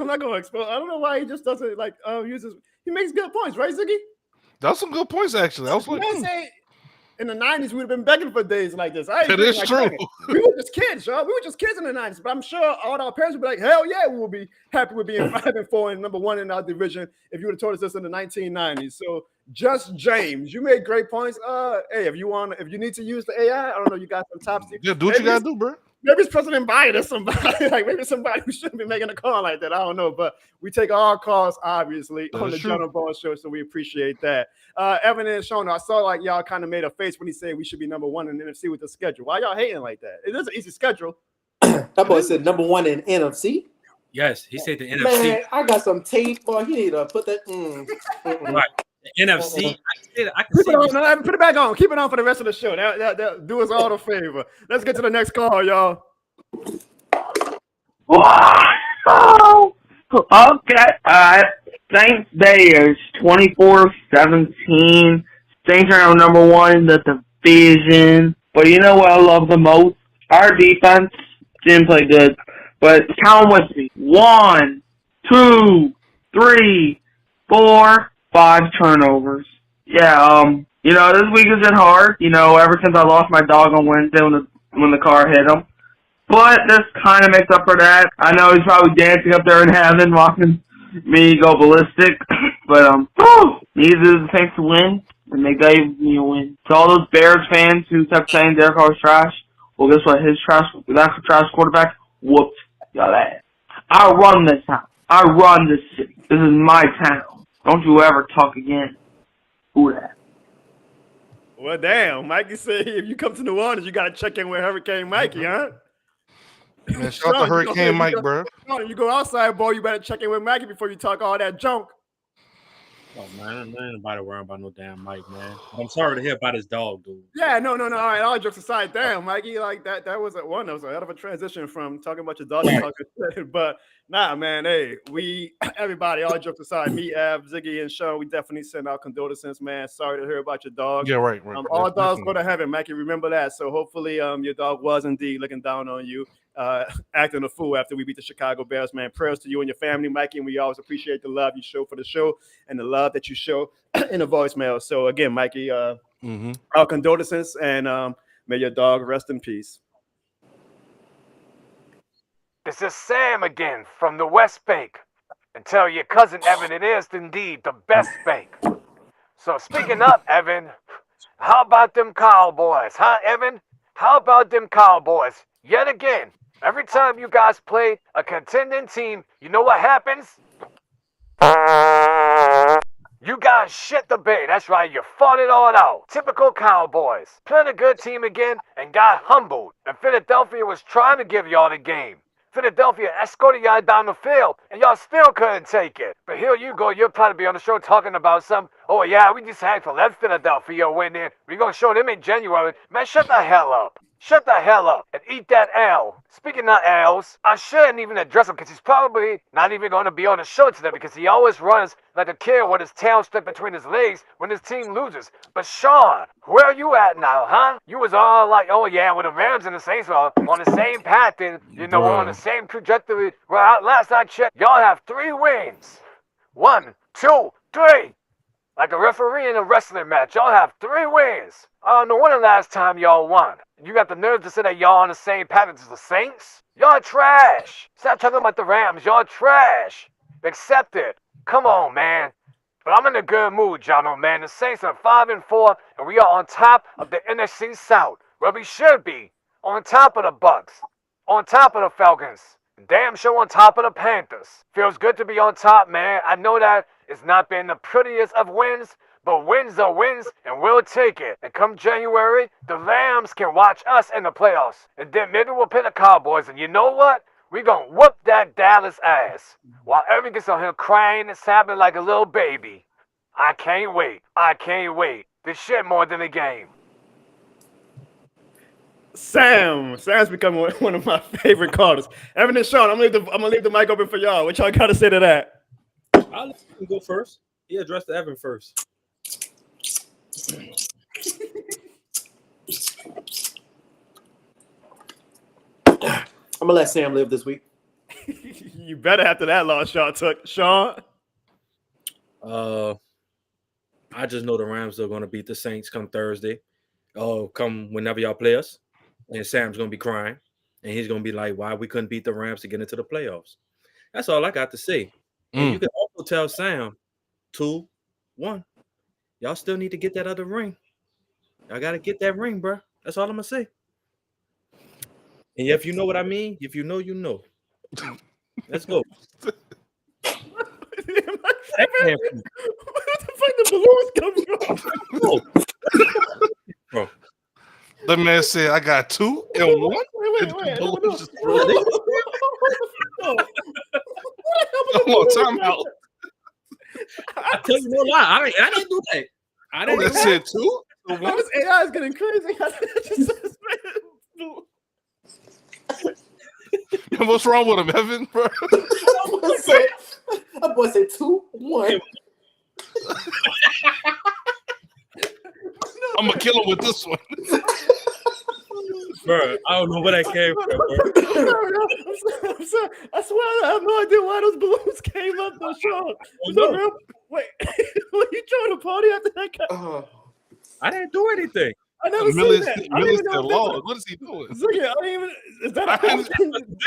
Speaker 1: I'm not going to expose. I don't know why he just doesn't like use his. He makes good points, right, Ziggy?
Speaker 6: That's some good points, actually. I was like,
Speaker 1: say in the 90s, we'd have been begging for days like this.
Speaker 6: That is true.
Speaker 1: We were just kids, y'all. We were just kids in the 90s. But I'm sure all our parents would be like, hell yeah, we will be happy with being 5-4 and number one in our division if you would have told us this in the 1990s. So just James, you made great points. Hey, if you need to use the AI, I don't know, you got some top secret.
Speaker 6: Yeah, do what you gotta do, bro.
Speaker 1: Maybe it's President Biden or somebody. Like maybe somebody who shouldn't be making a call like that. I don't know, but we take all calls obviously on the John Ball Show, so we appreciate that. Evan and Sean, I saw like y'all kind of made a face when he said we should be number one in the NFC with the schedule. Why y'all hating like that? It is an easy schedule.
Speaker 8: That boy said number one in NFC.
Speaker 7: Yes, he said the NFC.
Speaker 8: Man, I got some tape, boy. He need to put that.
Speaker 7: Right. The NFC. I can
Speaker 1: Keep
Speaker 7: see
Speaker 1: it on, put it back on. Keep it on for the rest of the show. That do us all the favor. Let's get to the next call, y'all.
Speaker 12: Wow. Okay. Saints Bears 24-17. Saints are number one in the division. But you know what I love the most? Our defense didn't play good. But count with me. 1, 2, 3, 4, 5 turnovers. Yeah, this week has been hard. Ever since I lost my dog on Wednesday when the car hit him. But this kind of makes up for that. I know he's probably dancing up there in heaven, watching me go ballistic. But needed the Saints to win, and they gave me a win. To all those Bears fans who kept saying Derek Carr was trash, well, guess what? That trash quarterback whooped y'all ass. I run this town. I run this city. This is my town. Don't you ever talk again. Who that?
Speaker 1: Well, damn. Mikey said if you come to New Orleans, you got to check in with Hurricane Mikey, huh?
Speaker 6: Man, shout out to Hurricane Mike, bro.
Speaker 1: You go outside, boy, you better check in with Mikey before you talk all that junk.
Speaker 7: Oh man, ain't nobody worrying about no damn Mike, man. I'm sorry to hear about his dog, dude.
Speaker 1: Yeah, no. All right, all jokes aside, damn, Mikey, like that was that was a hell of a transition from talking about your dog to talking shit. But nah, man, hey, everybody, all jokes aside, me, Av, Ziggy, and Sean, we definitely send our condolences, man. Sorry to hear about your dog.
Speaker 6: Yeah, right.
Speaker 1: All dogs go to heaven, Mikey. Remember that. So hopefully, your dog was indeed looking down on you. Acting a fool after we beat the Chicago Bears, man. Prayers to you and your family, Mikey, and we always appreciate the love you show for the show and the love that you show in the voicemail. So again, Mikey, our condolences, and may your dog rest in peace.
Speaker 11: This is Sam again from the West Bank. And tell your cousin Evan it is indeed the best bank. So speaking up, Evan, how about them Cowboys, huh, Evan? How about them Cowboys? Yet again, every time you guys play a contending team, you know what happens? You guys shit the bed. That's right, you fought it all out. Typical Cowboys. Playing a good team again and got humbled. And Philadelphia was trying to give y'all the game. Philadelphia escorted y'all down the field, and y'all still couldn't take it. But here you go, you'll probably be on the show talking about some, oh yeah, we just had to let Philadelphia win in. We're going to show them in January. Man, shut the hell up. Shut the hell up and eat that L. Speaking of L's, I shouldn't even address him because he's probably not even going to be on the show today because he always runs like a kid with his tail stuck between his legs when his team loses. But Sean, where are you at now, huh? You was all like, oh yeah, with the Rams and the Saints are on the same path and, we're on the same trajectory. Well, last I checked, y'all have 3 wins. 1, 2, 3. Like a referee in a wrestling match, y'all have 3 wins. I don't know when the last time y'all won. You got the nerve to say that y'all on the same pattern as the Saints? Y'all trash. Stop talking about the Rams. Y'all trash. Accept it. Come on, man. But I'm in a good mood, y'all, man. The Saints are 5-4, and we are on top of the NFC South, where we should be. On top of the Bucks. On top of the Falcons. Damn sure on top of the Panthers. Feels good to be on top, man. I know that it's not been the prettiest of wins,
Speaker 14: but wins are wins, and we'll take it. And come January, the Rams can watch us in the playoffs. And then maybe we'll play the Cowboys, and you know what? We're going to whoop that Dallas ass. While Evan gets on here crying and sobbing like a little baby. I can't wait. I can't wait. This shit more than a game.
Speaker 1: Sam's become one of my favorite callers. Evan and Sean, I'm gonna leave the mic open for y'all. What y'all gotta say to that?
Speaker 7: I'll let him go first. He addressed the Evan first.
Speaker 8: I'm gonna let Sam live this week.
Speaker 1: You better after that loss, Sean.
Speaker 7: I just know the Rams are going to beat the Saints come Thursday. Come whenever y'all play us. And Sam's going to be crying. And he's going to be like, why we couldn't beat the Rams to get into the playoffs. That's all I got to say. And you can also tell Sam, 2-1. Y'all still need to get that other ring. Y'all got to get that ring, bro. That's all I'm going to say. And if you know what I mean, if you know, you know. Let's go.
Speaker 1: Where the fuck the balloons come from?
Speaker 6: Bro. The man said, I got 2 and 1.
Speaker 1: Wait.
Speaker 6: Hold on, time out.
Speaker 7: I tell you no lie. I didn't do that. I didn't.
Speaker 6: That said 2 and 1.
Speaker 1: This AI is getting crazy.
Speaker 6: What's wrong with him, Evan, bro?
Speaker 8: That boy said 2-1.
Speaker 6: I'm gonna kill him with this one.
Speaker 7: Bro, I don't know where that came from, bro.
Speaker 1: I'm sorry. I swear I have no idea why those balloons came up though, Sean. Wait, were you trying to party after that guy?
Speaker 7: I didn't do anything.
Speaker 1: I never seen that.
Speaker 6: Millie's still lost. What is he doing?
Speaker 1: Ziggy, I didn't even. Is that
Speaker 6: I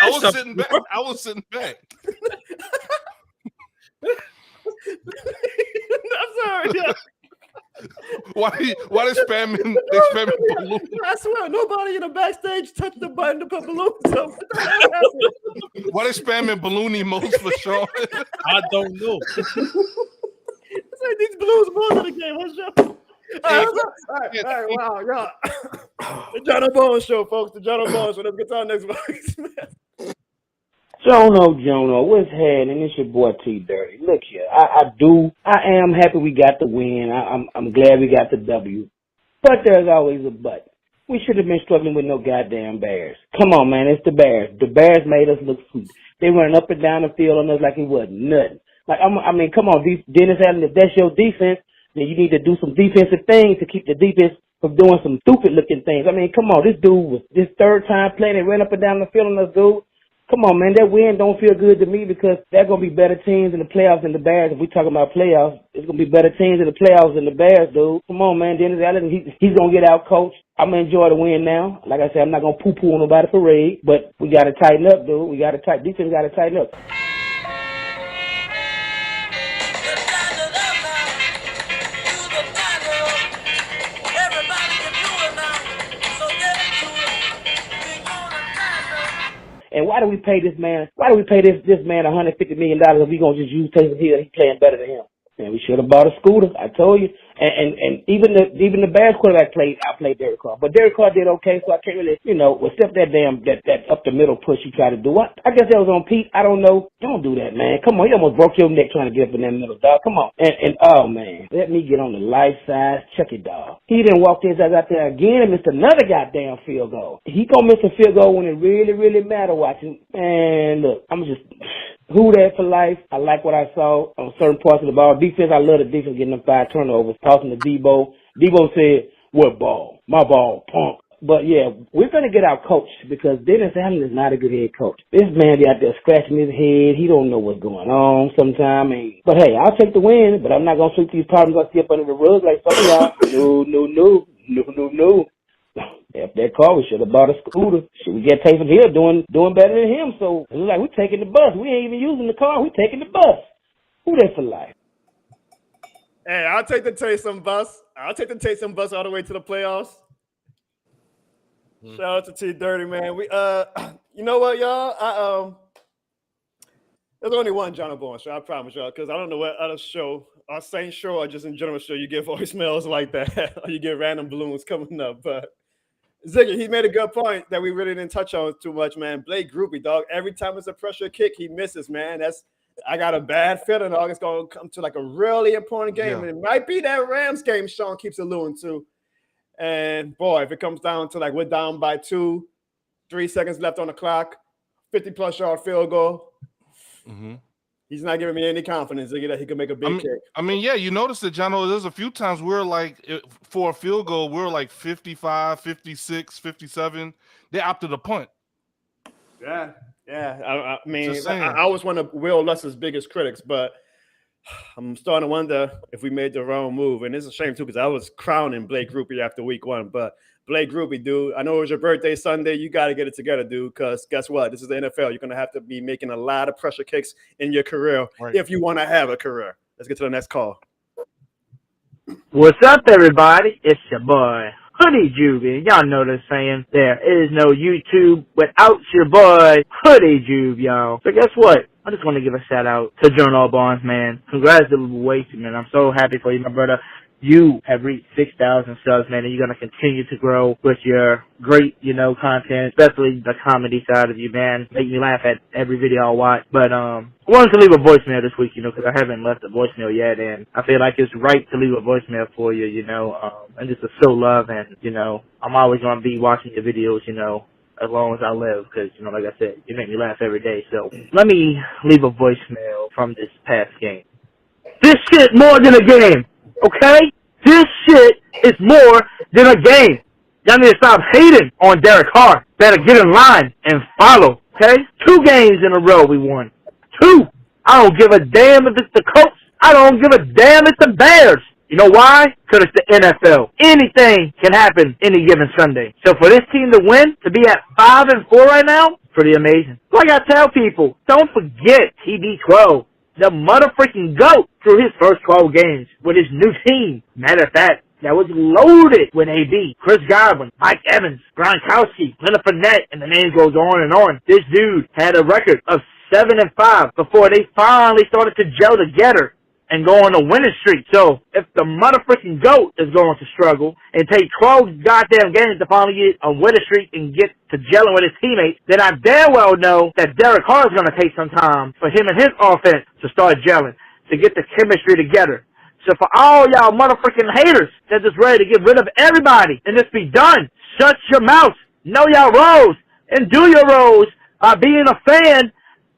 Speaker 6: was sitting back. I was sitting back.
Speaker 1: I'm sorry. Yeah.
Speaker 6: Why they spamming balloons?
Speaker 1: I swear, nobody in the backstage touched the button to put balloons up. What the hell happened?
Speaker 6: Why they spamming balloon emotes for Sean?
Speaker 7: I don't know.
Speaker 1: It's like these balloons more than the game. What's up? All right, wow, y'all. The John O'Bones show, folks. The John O'Bones show. Let's get to our next one.
Speaker 12: Jono, what's happening? It's your boy T Dirty. Look here, I am happy we got the win. I'm glad we got the W. But there's always a but. We should have been struggling with no goddamn Bears. Come on, man, it's the Bears. The Bears made us look sweet. They running up and down the field on us like it wasn't nothing. Like I mean, come on, Dennis Allen, if that's your defense, then you need to do some defensive things to keep the defense from doing some stupid looking things. I mean, come on, this dude was this third time playing and ran up and down the field on us, dude. Come on, man, that win don't feel good to me because there's going to be better teams in the playoffs than the Bears. If we talking about playoffs, it's going to be better teams in the playoffs than the Bears, dude. Come on, man, Dennis Allen, he's going to get out coached. I'm going to enjoy the win now. Like I said, I'm not going to poo-poo on nobody parade, but we got to tighten up, dude. Defense got to tighten up. And why do we pay this man? Why do we pay this man $150 million if we gonna just use Taysom Hill? He's playing better than him. Man, we should have bought a scooter. I told you. And even the Bears quarterback outplayed Derek Carr, but Derek Carr did okay. So I can't really, except that up the middle push he tried to do. I guess that was on Pete. I don't know. Don't do that, man. Come on, you almost broke your neck trying to get up in that middle, dog. Come on. And oh man, let me get on the life size Chucky dog. He didn't walk his ass out there again and missed another goddamn field goal. He gonna miss a field goal when it really, really matter. Watching. Man, look, I'm just. Who that for life? I like what I saw on certain parts of the ball. Defense, I love the defense getting them 5 turnovers. Tossing to Debo. Debo said, what ball? My ball, punk. But yeah, we're going to get our coach because Dennis Allen is not a good head coach. This man be out there scratching his head. He don't know what's going on sometimes. But hey, I'll take the win, but I'm not going to sweep these problems up under the rug like some of y'all. No. If that car, we should have bought a scooter. Should we get Taysom Hill doing better than him? So it looks like we're taking the bus. We ain't even using the car. We're taking the bus. Who that for life?
Speaker 1: Hey, I'll take the Taysom bus. I'll take the Taysom bus all the way to the playoffs. Shout out to T Dirty, man. We you know what, y'all? There's only one John Bourne show, I promise y'all, because I don't know what other show, our Saints show or just in general show, you get voicemails like that, or you get random balloons coming up. But Ziggy, he made a good point that we really didn't touch on too much, man. Blake Groupie, dog. Every time it's a pressure kick, he misses, man. I got a bad feeling, dog. It's going to come to like a really important game. And it might be that Rams game Sean keeps alluding to. And boy, if it comes down to like we're down by 2, 3 seconds left on the clock, 50-plus yard field goal. He's not giving me any confidence that he can make a big kick.
Speaker 6: I mean, yeah, you noticed it, John. There's a few times we're like, for a field goal, we're like 55, 56, 57. They opted a punt.
Speaker 1: Yeah. I mean, I was one of Will Luss's biggest critics, but I'm starting to wonder if we made the wrong move. And it's a shame, too, because I was crowning Blake Groupie after week 1. But Blake Groupie, dude, I know it was your birthday Sunday. You got to get it together, dude, because guess what? This is the NFL. You're going to have to be making a lot of pressure kicks in your career if you want to have a career. Let's get to the next call.
Speaker 15: What's up, everybody? It's your boy, Hoodie Juvie. Y'all know the saying, there is no YouTube without your boy, Hoodie Juve, y'all. So guess what? I just want to give a shout out to Journal Barnes, man. Congratulations, man. I'm so happy for you, my brother. You have reached 6,000 subs, man, and you're going to continue to grow with your great, content, especially the comedy side of you, man. Make me laugh at every video I watch. But I wanted to leave a voicemail this week, because I haven't left a voicemail yet, and I feel like it's right to leave a voicemail for you, and just to show love, and, I'm always going to be watching your videos, as long as I live, because, like I said, you make me laugh every day. So let me leave a voicemail from this past game. This shit more than a game, okay? This shit is more than a game. Y'all need to stop hating on Derek Carr. Better get in line and follow, okay? 2 games in a row we won. 2. I don't give a damn if it's the Colts. I don't give a damn if it's the Bears. You know why? Because it's the NFL. Anything can happen any given Sunday. So for this team to win, to be at 5-4 right now, pretty amazing. Like I tell people, don't forget TB12. The motherfucking GOAT through his first 12 games with his new team. Matter of fact, that was loaded with AB, Chris Godwin, Mike Evans, Gronkowski, Leonard Fournette, and the name goes on and on. This dude had a record of 7-5 before they finally started to gel together and go on a winning streak. So if the motherfucking GOAT is going to struggle and take 12 goddamn games to finally get a winning streak and get to gelling with his teammates, then I damn well know that Derek Carr is going to take some time for him and his offense to start gelling, to get the chemistry together. So for all y'all motherfucking haters that just ready to get rid of everybody and just be done, shut your mouth, know y'all roles, and do your roles by being a fan,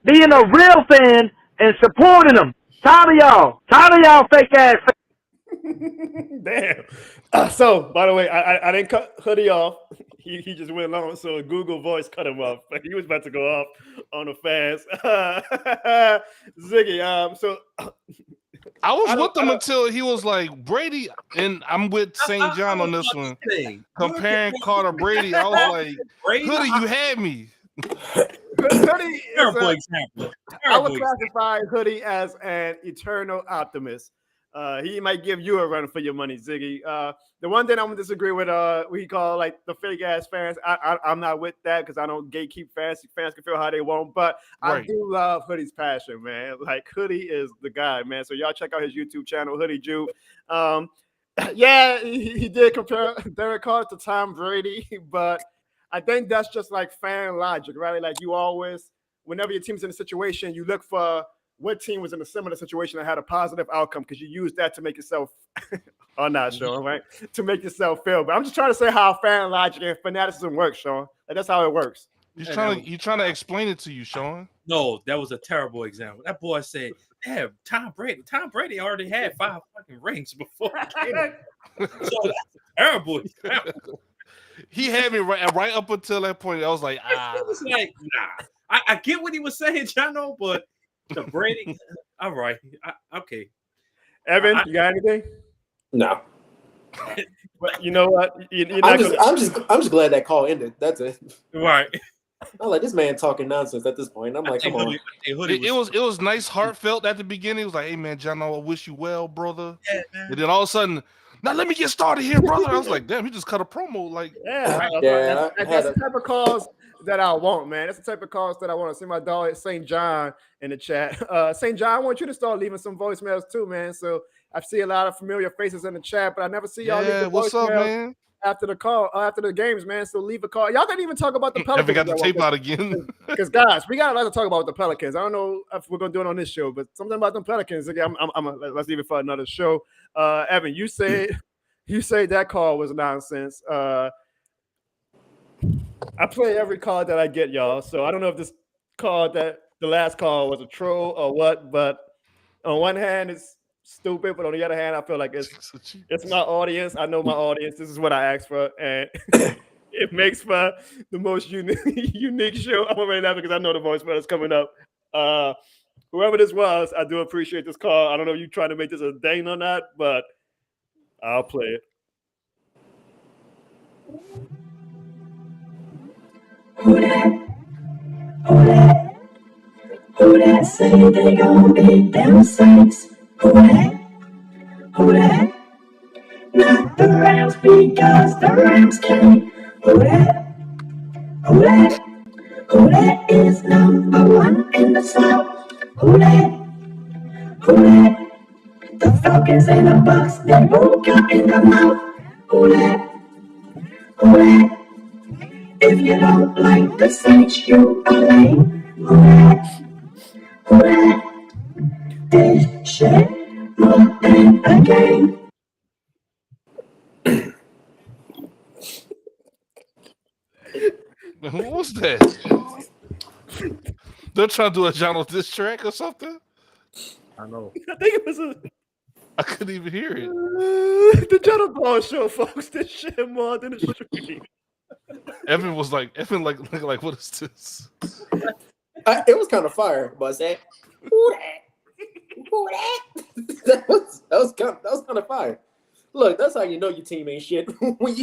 Speaker 15: being a real fan, and supporting them. Tired of y'all fake ass.
Speaker 1: Damn. So, by the way, I didn't cut Hoodie off. He just went on, so Google Voice cut him off. He was about to go off on the fast. Ziggy, so
Speaker 6: I was with him until he was like, Brady, and I'm with St. John on this one. Comparing Carter Brady, I was like, Hoodie, you had me.
Speaker 1: Hoodie
Speaker 7: Terrible example.
Speaker 1: I would classify Hoodie as an eternal optimist. He might give you a run for your money, Ziggy. The one thing I'm gonna disagree with, what he call like the fake ass fans. I'm not with that because I don't gatekeep fans. Fans can feel how they want, but I do love Hoodie's passion, man. Like Hoodie is the guy, man. So y'all check out his YouTube channel, Hoodie Juve. Yeah, he did compare Derek Carr to Tom Brady, but I think that's just like fan logic, right? Like you always, whenever your team's in a situation, you look for what team was in a similar situation and had a positive outcome because you use that to make yourself, or not, Sean, right? To make yourself feel. But I'm just trying to say how fan logic and fanaticism works, Sean. Like, that's how it works.
Speaker 6: He's trying to explain it to you, Sean.
Speaker 7: No, that was a terrible example. That boy said, "Damn, Tom Brady. Tom Brady already had 5 fucking rings before he came." So that's a terrible example.
Speaker 6: He had me right up until that point. I was like,
Speaker 7: It was like, nah. I get what he was saying, Jono, but the Brady, all right, okay.
Speaker 1: Evan, you got anything?
Speaker 8: No.
Speaker 1: But you know what?
Speaker 8: I'm just glad that call ended. That's it.
Speaker 7: Right.
Speaker 8: I'm like, this man talking nonsense at this point. I'm like, come on.
Speaker 6: It was nice, heartfelt at the beginning. It was like, hey man, John, I wish you well, brother.
Speaker 7: Yeah, man.
Speaker 6: And then all of a sudden, now let me get started here, brother. I was like, damn, he just cut a promo. Like,
Speaker 1: that's the type of calls that I want, man. That's the type of calls that I want to see. My dog St. John in the chat. St. John, I want you to start leaving some voicemails too, man. So I see a lot of familiar faces in the chat, but I never see y'all leave
Speaker 6: Yeah,
Speaker 1: the
Speaker 6: what's up,
Speaker 1: voicemails
Speaker 6: man?
Speaker 1: after the call, after the games, man. So leave a call. Y'all didn't even talk about the
Speaker 6: Evan
Speaker 1: Pelicans.
Speaker 6: got the tape out again.
Speaker 1: Because guys, we got a lot to talk about with the Pelicans. I don't know if we're gonna do it on this show, but something about them Pelicans. Again, let's leave it for another show. Evan, you say that call was nonsense. I play every call that I get, y'all. So I don't know if this call that the last call was a troll or what, but on one hand, it's stupid, but on the other hand, I feel like it's my audience. I know my audience. This is what I asked for, and it makes for the most unique show. I'm already laughing because I know the voicemail is coming up. Whoever this was, I do appreciate this call. I don't know if you're trying to make this a ding or not, but I'll play it.
Speaker 16: Who that say they gon' beat them Saints? Who that? Not the Rams because the Rams can't. Who that? Who that is number one in the South? Who that? The Falcons and the Bucks, they both got in the mouth. Who that? If you don't like the Saints, you are lame. Who that? This shit more than a game.
Speaker 6: Who was that? They're trying to do a John diss track or something.
Speaker 8: I know.
Speaker 1: I think it was
Speaker 6: I couldn't even hear it.
Speaker 1: The John Ball show, folks. This shit more than a stream.
Speaker 6: Evan was like, what is this?
Speaker 8: It was kind of fire, but I said, who that? that was kind of fire. Look, that's how you know your team ain't shit. When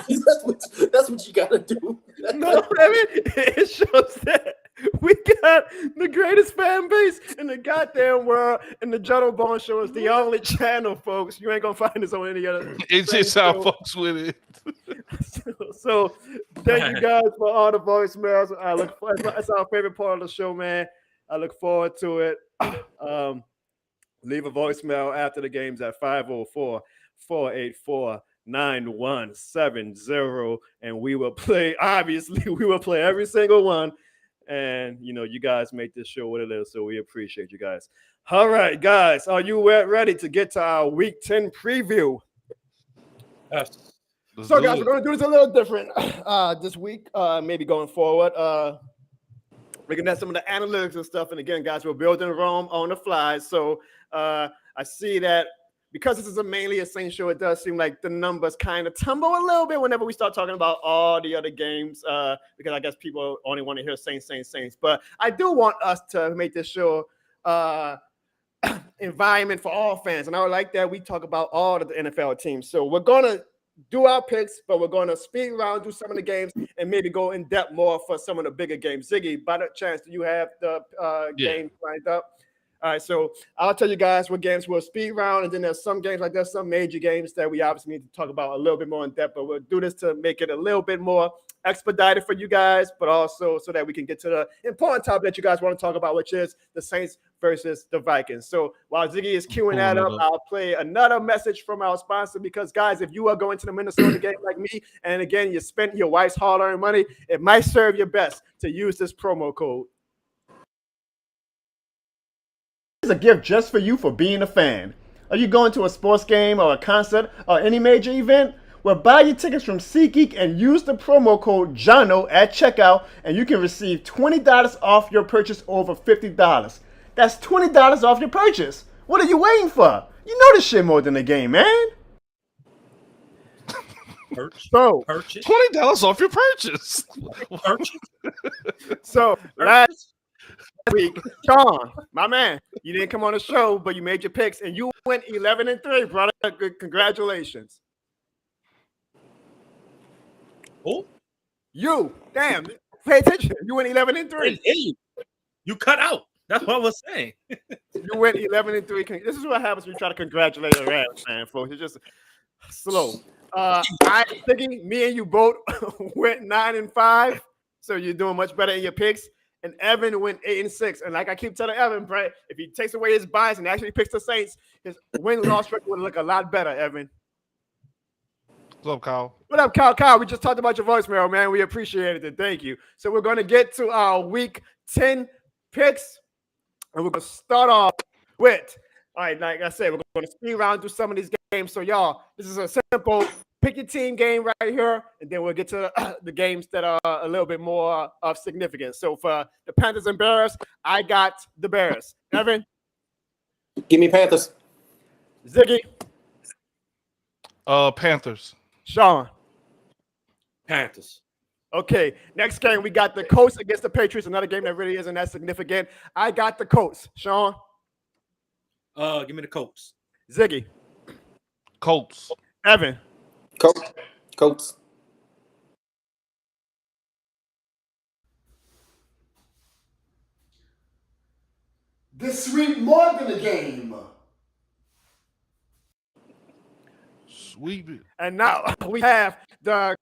Speaker 8: that's what you gotta do.
Speaker 1: No, I mean, it shows that we got the greatest fan base in the goddamn world, and the John Bone Show is the only channel, folks. You ain't gonna find this on any other.
Speaker 6: It's just how folks with it.
Speaker 1: So thank you guys for all the voicemails. That's our favorite part of the show, man. I look forward to it. Leave a voicemail after the games at 504-484-9170, and we will play. Obviously, we will play every single one. And you guys make this show what it is, so we appreciate you guys. All right, guys, are you ready to get to our Week 10 preview?
Speaker 7: Yes.
Speaker 1: So, guys, we're going to do this a little different this week, maybe going forward. Looking at some of the analytics and stuff. And again, guys, we're building Rome on the fly. So I see that because this is mainly a Saints show, it does seem like the numbers kind of tumble a little bit whenever we start talking about all the other games, because I guess people only want to hear Saints. But I do want us to make this show environment for all fans. And I would like that we talk about all of the NFL teams. So we're going to do our picks, but we're going to speed around, do some of the games, and maybe go in depth more for some of the bigger games. Ziggy, by the chance, do you have the games lined up? All right, so I'll tell you guys what games we'll speed round, and then there's some games like there's some major games that we obviously need to talk about a little bit more in depth, but we'll do this to make it a little bit more expedited for you guys, but also so that we can get to the important topic that you guys want to talk about, which is the Saints versus the Vikings. So while Ziggy is queuing that up, I'll play another message from our sponsor, because guys, if you are going to the Minnesota game like me, and again, you spent your wife's hard-earned money, it might serve you best to use this promo code. It's a gift just for you for being a fan. Are you going to a sports game or a concert or any major event? Well, buy your tickets from SeatGeek and use the promo code JONO at checkout, and you can receive $20 off your purchase over $50. That's $20 off your purchase. What are you waiting for? You know this shit more than a game, man. So,
Speaker 7: purchase
Speaker 6: $20 off your purchase.
Speaker 1: So last week, Sean, my man, you didn't come on the show, but you made your picks, and you went 11-3, brother. Good, congratulations.
Speaker 7: Who?
Speaker 1: You, damn, pay attention. You went 11-3.
Speaker 7: You cut out. That's what I was saying.
Speaker 1: You went 11-3. This is what happens when you try to congratulate a Rams fan, folks. It's just slow. I thinking me and you both went 9-5. So you're doing much better in your picks. And Evan went 8-6. And like I keep telling Evan, Brett, if he takes away his bias and actually picks the Saints, his win-loss record would look a lot better, Evan.
Speaker 6: What's up, Kyle?
Speaker 1: What up, Kyle? Kyle, we just talked about your voicemail, man. We appreciate it. Thank you. So we're going to get to our Week 10 picks. And we're going to start off with, all right, like I said, we're going to speed round through some of these games. So, y'all, this is a simple pick your team game right here, and then we'll get to the games that are a little bit more of significance. So, for the Panthers and Bears, I got the Bears. Evan?
Speaker 8: Give me Panthers.
Speaker 1: Ziggy?
Speaker 6: Panthers.
Speaker 1: Sean?
Speaker 7: Panthers.
Speaker 1: Okay, next game, we got the Colts against the Patriots, another game that really isn't that significant. I got the Colts. Sean?
Speaker 7: Give me the Colts.
Speaker 1: Ziggy?
Speaker 6: Colts.
Speaker 1: Evan?
Speaker 8: Colts.
Speaker 2: This sweet more than a game.
Speaker 6: Sweep it.
Speaker 1: And now we have the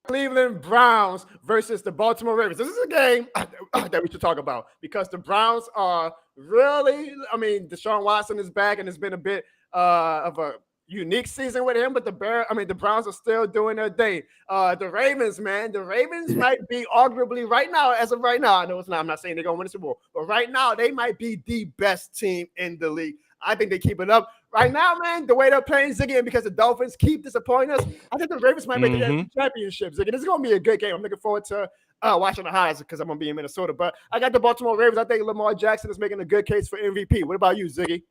Speaker 1: Cleveland Browns versus the Baltimore Ravens. This is a game that we should talk about because the Browns are really, Deshaun Watson is back and it's been a bit of a unique season with him, but the Browns are still doing their thing. The Ravens, man, might be arguably right now, as of right now, I know it's not, I'm not saying they're going to win the Super Bowl, but right now they might be the best team in the league. I think they keep it up. Right now, man, the way they're playing, Ziggy, and because the Dolphins keep disappointing us, I think the Ravens might make the NFC championship, Ziggy. This is going to be a good game. I'm looking forward to watching the highlights because I'm going to be in Minnesota. But I got the Baltimore Ravens. I think Lamar Jackson is making a good case for MVP. What about you, Ziggy?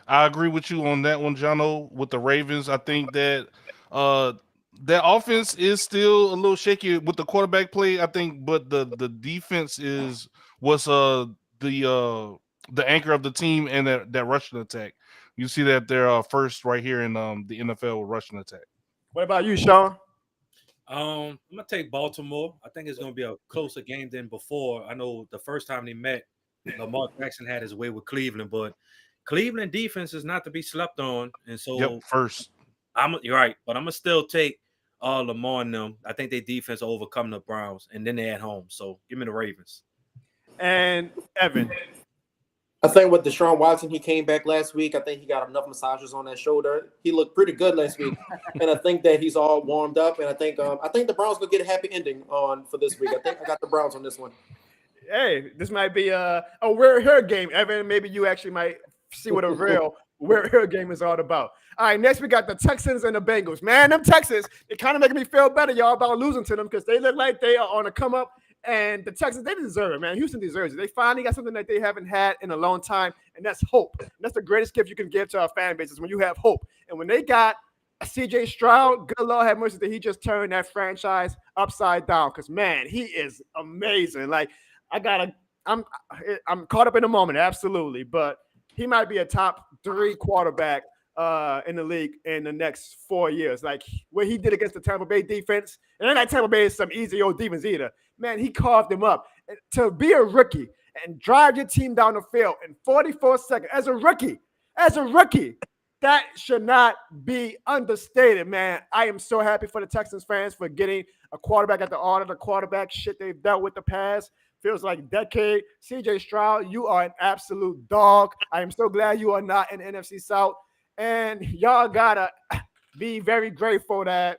Speaker 6: I agree with you on that one, Jono, with the Ravens. I think that that offense is still a little shaky with the quarterback play, I think, but the defense is what's the anchor of the team and that rushing attack. You see that they're first right here in the NFL rushing attack.
Speaker 1: What about you, Sean?
Speaker 7: I'm gonna take Baltimore. I think it's gonna be a closer game than before. I know the first time they met, Lamar Jackson had his way with Cleveland, but Cleveland defense is not to be slept on. And so
Speaker 6: first.
Speaker 7: You're right, but I'm gonna still take Lamar and them. I think their defense will overcome the Browns, and then they're at home. So give me the Ravens.
Speaker 1: And Evan.
Speaker 8: I think with Deshaun Watson, he came back last week. I think he got enough massages on that shoulder. He looked pretty good last week, and I think that he's all warmed up. And I think the Browns will get a happy ending for this week. I think I got the Browns on this one.
Speaker 1: Hey, this might be a we're here game, Evan. Maybe you actually might see what a real we're here game is all about. All right, next we got the Texans and the Bengals. Man, them Texans, it kind of making me feel better, y'all, about losing to them because they look like they are on a come up. And the Texans, they deserve it, man. Houston deserves it. They finally got something that they haven't had in a long time, and that's hope. And that's the greatest gift you can give to our fan base is when you have hope. And when they got C.J. Stroud, good Lord have mercy that he just turned that franchise upside down because, man, he is amazing. Like, I'm caught up in the moment, absolutely, but he might be a top 3 quarterback in the league in the next 4 years. Like what he did against the Tampa Bay defense, and then that Tampa Bay is some easy old defense either. Man, he carved them up. And to be a rookie and drive your team down the field in 44 seconds as a rookie, that should not be understated, man. I am so happy for the Texans fans for getting a quarterback at the order of the quarterback shit they've dealt with the past. Feels like a decade. CJ Stroud, you are an absolute dog. I am so glad you are not in NFC South. And y'all gotta be very grateful that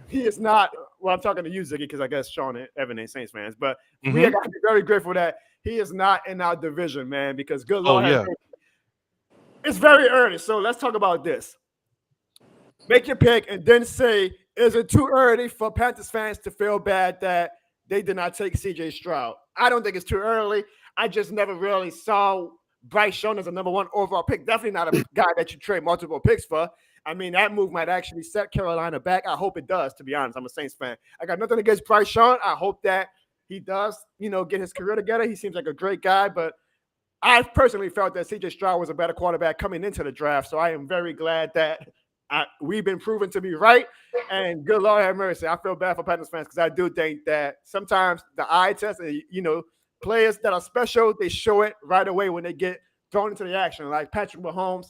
Speaker 1: he is not. Well, I'm talking to you, Ziggy, because I guess Sean and Evan ain't Saints fans, but we gotta be very grateful that he is not in our division, man. Because good Lord, it's very early. So let's talk about this. Make your pick and then say, is it too early for Panthers fans to feel bad that they did not take CJ Stroud? I don't think it's too early. I just never really saw Bryce Young as a number 1 overall pick. Definitely not a guy that you trade multiple picks for. I mean, that move might actually set Carolina back. I hope it does, to be honest. I'm a Saints fan. I got nothing against Bryce Young. I hope that he does, get his career together. He seems like a great guy, but I personally felt that CJ Stroud was a better quarterback coming into the draft. So I am very glad that we've been proven to be right. And good Lord have mercy. I feel bad for Panthers fans because I do think that sometimes the eye test, players that are special, they show it right away when they get thrown into the action. Like Patrick Mahomes,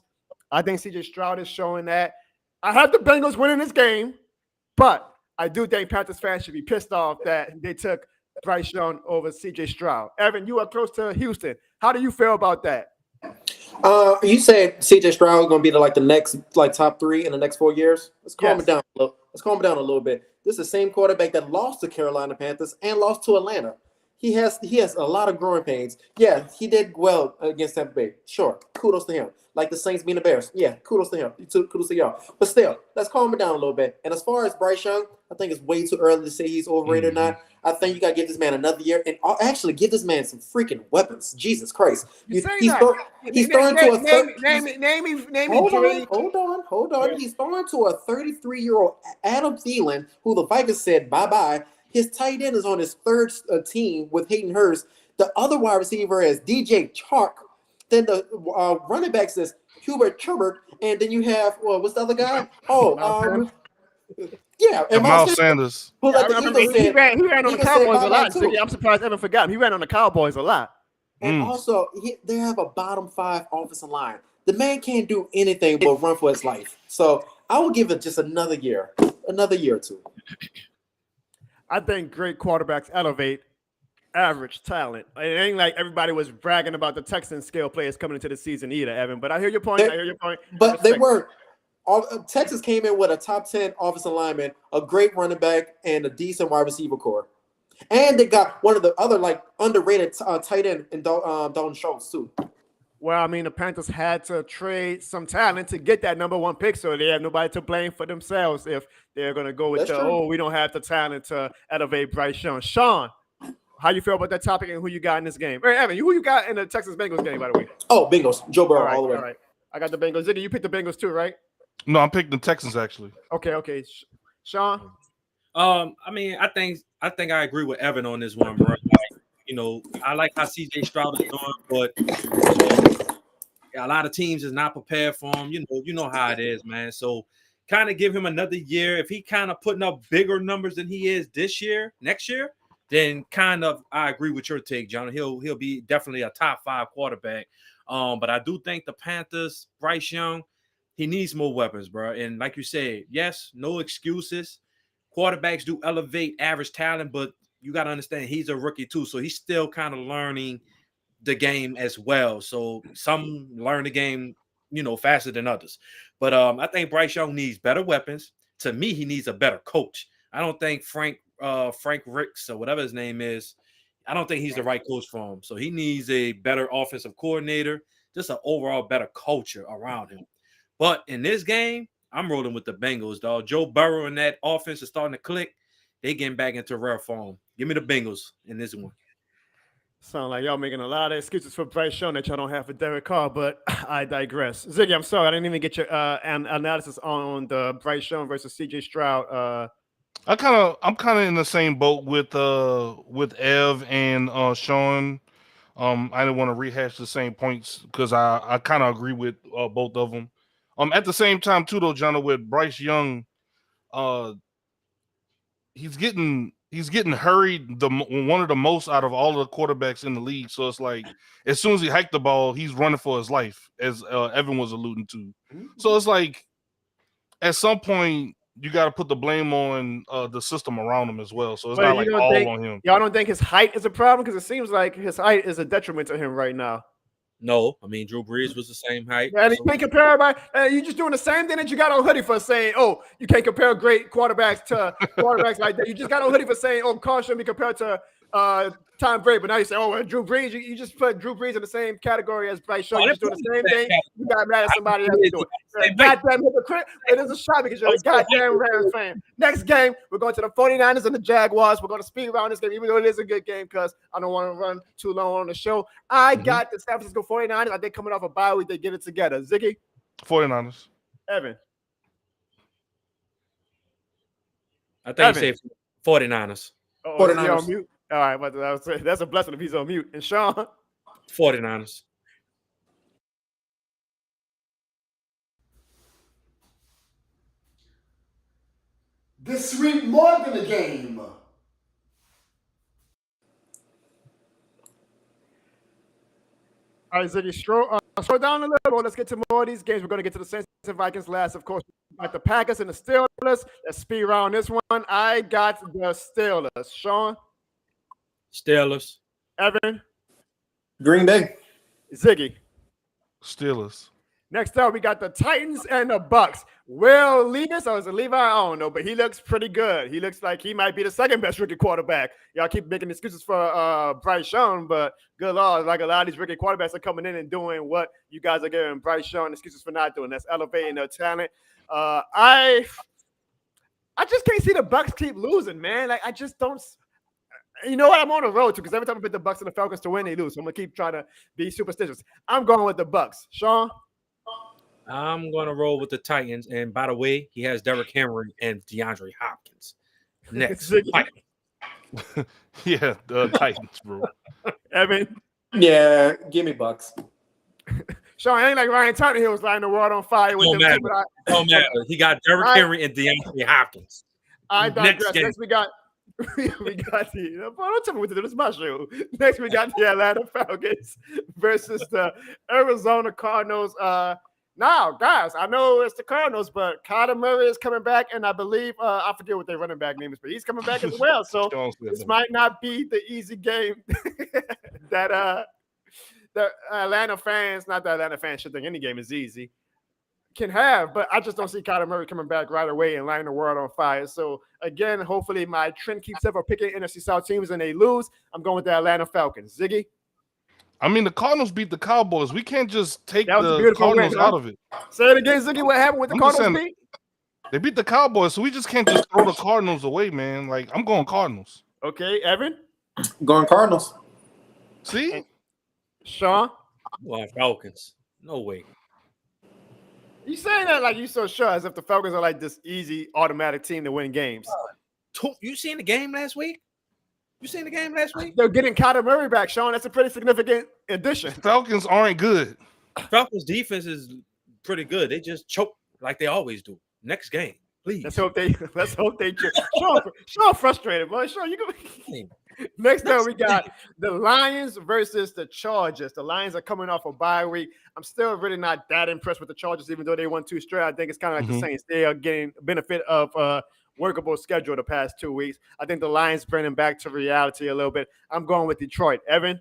Speaker 1: I think CJ Stroud is showing that. I have the Bengals winning this game, but I do think Panthers fans should be pissed off that they took Bryce Young over CJ Stroud. Evan, you are close to Houston. How do you feel about that?
Speaker 8: You said CJ Stroud is going to be the next top 3 in the next 4 years. Let's calm it down. Let's calm it down a little bit. This is the same quarterback that lost to Carolina Panthers and lost to Atlanta. He has a lot of growing pains. Yeah, he did well against Tampa Bay. Sure, kudos to him. Like the Saints being the Bears. Yeah, kudos to him. Kudos to y'all. But still, let's calm it down a little bit. And as far as Bryce Young, I think it's way too early to say he's overrated or not. I think you got to give this man another year and actually give this man some freaking weapons. Jesus Christ. He's throwing to a Hold on. He's throwing to a 33-year-old Adam Thielen, who the Vikings said bye-bye. His tight end is on his third team with Hayden Hurst. The other wide receiver is DJ Chark. Then the running backs is Hubert Chubbard. And then you have, what's the other guy? And
Speaker 6: Miles Sanders.
Speaker 1: He ran on the Cowboys a lot. I'm surprised Evan forgot him. He ran on the Cowboys a lot.
Speaker 8: And also, they have a bottom 5 offensive line. The man can't do anything but run for his life. So I will give it just another year or two.
Speaker 1: I think great quarterbacks elevate average talent. It ain't like everybody was bragging about the Texans skill players coming into the season either, Evan. But I hear your point.
Speaker 8: But they weren't. Texas came in with a top 10 offensive lineman, a great running back, and a decent wide receiver core. And they got one of the other underrated tight end in Dalton Schultz too.
Speaker 1: Well, I mean, the Panthers had to trade some talent to get that number 1 pick, so they have nobody to blame for themselves if they're going to go with we don't have the talent to elevate Bryce Young. Sean, how you feel about that topic and who you got in this game? Hey, Evan, who you got in the Texas Bengals game, by the way?
Speaker 8: Oh, Bengals. Joe Burrow all the way.
Speaker 1: All right. I got the Bengals. Ziggy, you picked the Bengals too, right?
Speaker 6: No, I'm picking the Texans, actually.
Speaker 1: Okay. Sean?
Speaker 7: I mean, I think I agree with Evan on this one, bro. I like how CJ Stroud is doing, but a lot of teams is not prepared for him. You know how it is, man. So kind of give him another year. If he kind of putting up bigger numbers than he is next year, then kind of I agree with your take, John. He'll be definitely a top 5 quarterback. But I do think the Panthers, Bryce Young, he needs more weapons, bro. And like you said, yes, no excuses. Quarterbacks do elevate average talent, but you got to understand he's a rookie too. So he's still kind of learning the game as well. So some learn the game, faster than others. But I think Bryce Young needs better weapons. To me, he needs a better coach. I don't think Frank Ricks or whatever his name is, I don't think he's the right coach for him. So he needs a better offensive coordinator, just an overall better culture around him. But in this game, I'm rolling with the Bengals, dog. Joe Burrow and that offense is starting to click. They getting back into rare form. Give me the Bengals in this one.
Speaker 1: Sound like y'all making a lot of excuses for Bryce Young that y'all don't have for Derek Carr, but I digress. Ziggy, I'm sorry. I didn't even get your analysis on the Bryce Young versus CJ Stroud.
Speaker 6: I'm kind of in the same boat with Ev and Sean. I didn't want to rehash the same points because I kind of agree with both of them. At the same time too, though, John, with Bryce Young, he's getting hurried one of the most out of all of the quarterbacks in the league. So it's like as soon as he hiked the ball, he's running for his life, as Evan was alluding to. Mm-hmm. So it's like at some point you got to put the blame on the system around him as well. So it's not like all on him.
Speaker 1: Y'all don't think his height is a problem? Because it seems like his height is a detriment to him right now.
Speaker 7: No, I mean, Drew Brees was the same height.
Speaker 1: Yeah, and you can't compare everybody. You're just doing the same thing that you got on Hoodie for saying, oh, you can't compare great quarterbacks to quarterbacks like that. You just got on Hoodie for saying, oh, Carr shouldn't be compared to Tom Brady. But now you say, oh, well, Drew Brees. You just put Drew Brees in the same category as Bryce Young. You're just doing the same thing. You got mad at somebody else doing it. Goddamn hypocrite. It is a shot because you're a goddamn Rams fan. Next game, we're going to the 49ers and the Jaguars. We're going to speed around this game, even though it is a good game because I don't want to run too long on the show. I got the San Francisco 49ers. I think coming off a bye week, they get it together. Ziggy?
Speaker 6: 49ers.
Speaker 1: Evan?
Speaker 7: I think you say 49ers.
Speaker 1: 49ers. On mute? All right, but that's a blessing if he's on mute. And Sean?
Speaker 7: 49ers.
Speaker 2: This sweet more than a game.
Speaker 1: All right, Ziggy, scroll down a little bit. Let's get to more of these games. We're going to get to the Saints and Vikings last, of course. got the Packers and the Steelers. Let's speed round this one. I got the Steelers. Sean?
Speaker 7: Steelers.
Speaker 1: Evan?
Speaker 8: Green Bay.
Speaker 1: Ziggy?
Speaker 6: Steelers.
Speaker 1: Next up, we got the Titans and the Bucks. Will Levis, or is it Levi? I don't know, but he looks pretty good. He looks like he might be the second best rookie quarterback. Y'all keep making excuses for Bryce Young, but good Lord, like a lot of these rookie quarterbacks are coming in and doing what you guys are giving Bryce Young excuses for not doing. That's elevating their talent. I just can't see the Bucks keep losing, man. Like, I just don't. You know what? I'm on the road too, because every time I pick the Bucks and the Falcons to win, they lose. So I'm gonna keep trying to be superstitious. I'm going with the Bucks. Sean?
Speaker 7: I'm going to roll with the Titans. And by the way, he has Derrick Henry and DeAndre Hopkins. Next.
Speaker 6: Yeah, the Titans, bro.
Speaker 1: Evan?
Speaker 8: Yeah, give me Bucks.
Speaker 1: Sean, ain't like Ryan Tannehill was lighting the world on fire with them.
Speaker 7: Don't matter. He got Derrick Henry and DeAndre Hopkins.
Speaker 1: I digress. Next we got the don't tell me what to do. This is my show. Next we got the Atlanta Falcons versus the Arizona Cardinals. Now, guys, I know it's the Cardinals, but Kyler Murray is coming back, and I believe I forget what their running back name is, but he's coming back as well. So this might not be the easy game that the Atlanta fans, not the Atlanta fans should think any game is easy, can have. But I just don't see Kyler Murray coming back right away and lighting the world on fire. So again, hopefully my trend keeps ever picking NFC South teams and they lose. I'm going with the Atlanta Falcons. Ziggy?
Speaker 6: I mean, the Cardinals beat the Cowboys. We can't just take the Cardinals out of it.
Speaker 1: Say it again, Ziggy. What happened with the Cardinals beat?
Speaker 6: They beat the Cowboys, so we just can't just throw the Cardinals away, man. Like, I'm going Cardinals.
Speaker 1: Okay, Evan?
Speaker 8: Going Cardinals.
Speaker 6: See?
Speaker 1: Sean?
Speaker 7: Well, Falcons. No way.
Speaker 1: You saying that like you so sure, as if the Falcons are like this easy, automatic team to win games.
Speaker 7: You seen the game last week?
Speaker 1: They're getting Kyler Murray back, Sean. That's a pretty significant addition.
Speaker 6: Falcons aren't good.
Speaker 7: Falcons defense is pretty good. They just choke like they always do. Next game, please.
Speaker 1: Let's hope they Sean frustrated, boy. Sean, you go. Next up, we got the Lions versus the Chargers. The Lions are coming off a bye week. I'm still really not that impressed with the Chargers, even though they won 2 straight. I think it's kind of like the Saints. They are getting benefit of workable schedule the past 2 weeks. I think the Lions bring them back to reality a little bit. I'm going with Detroit. Evan?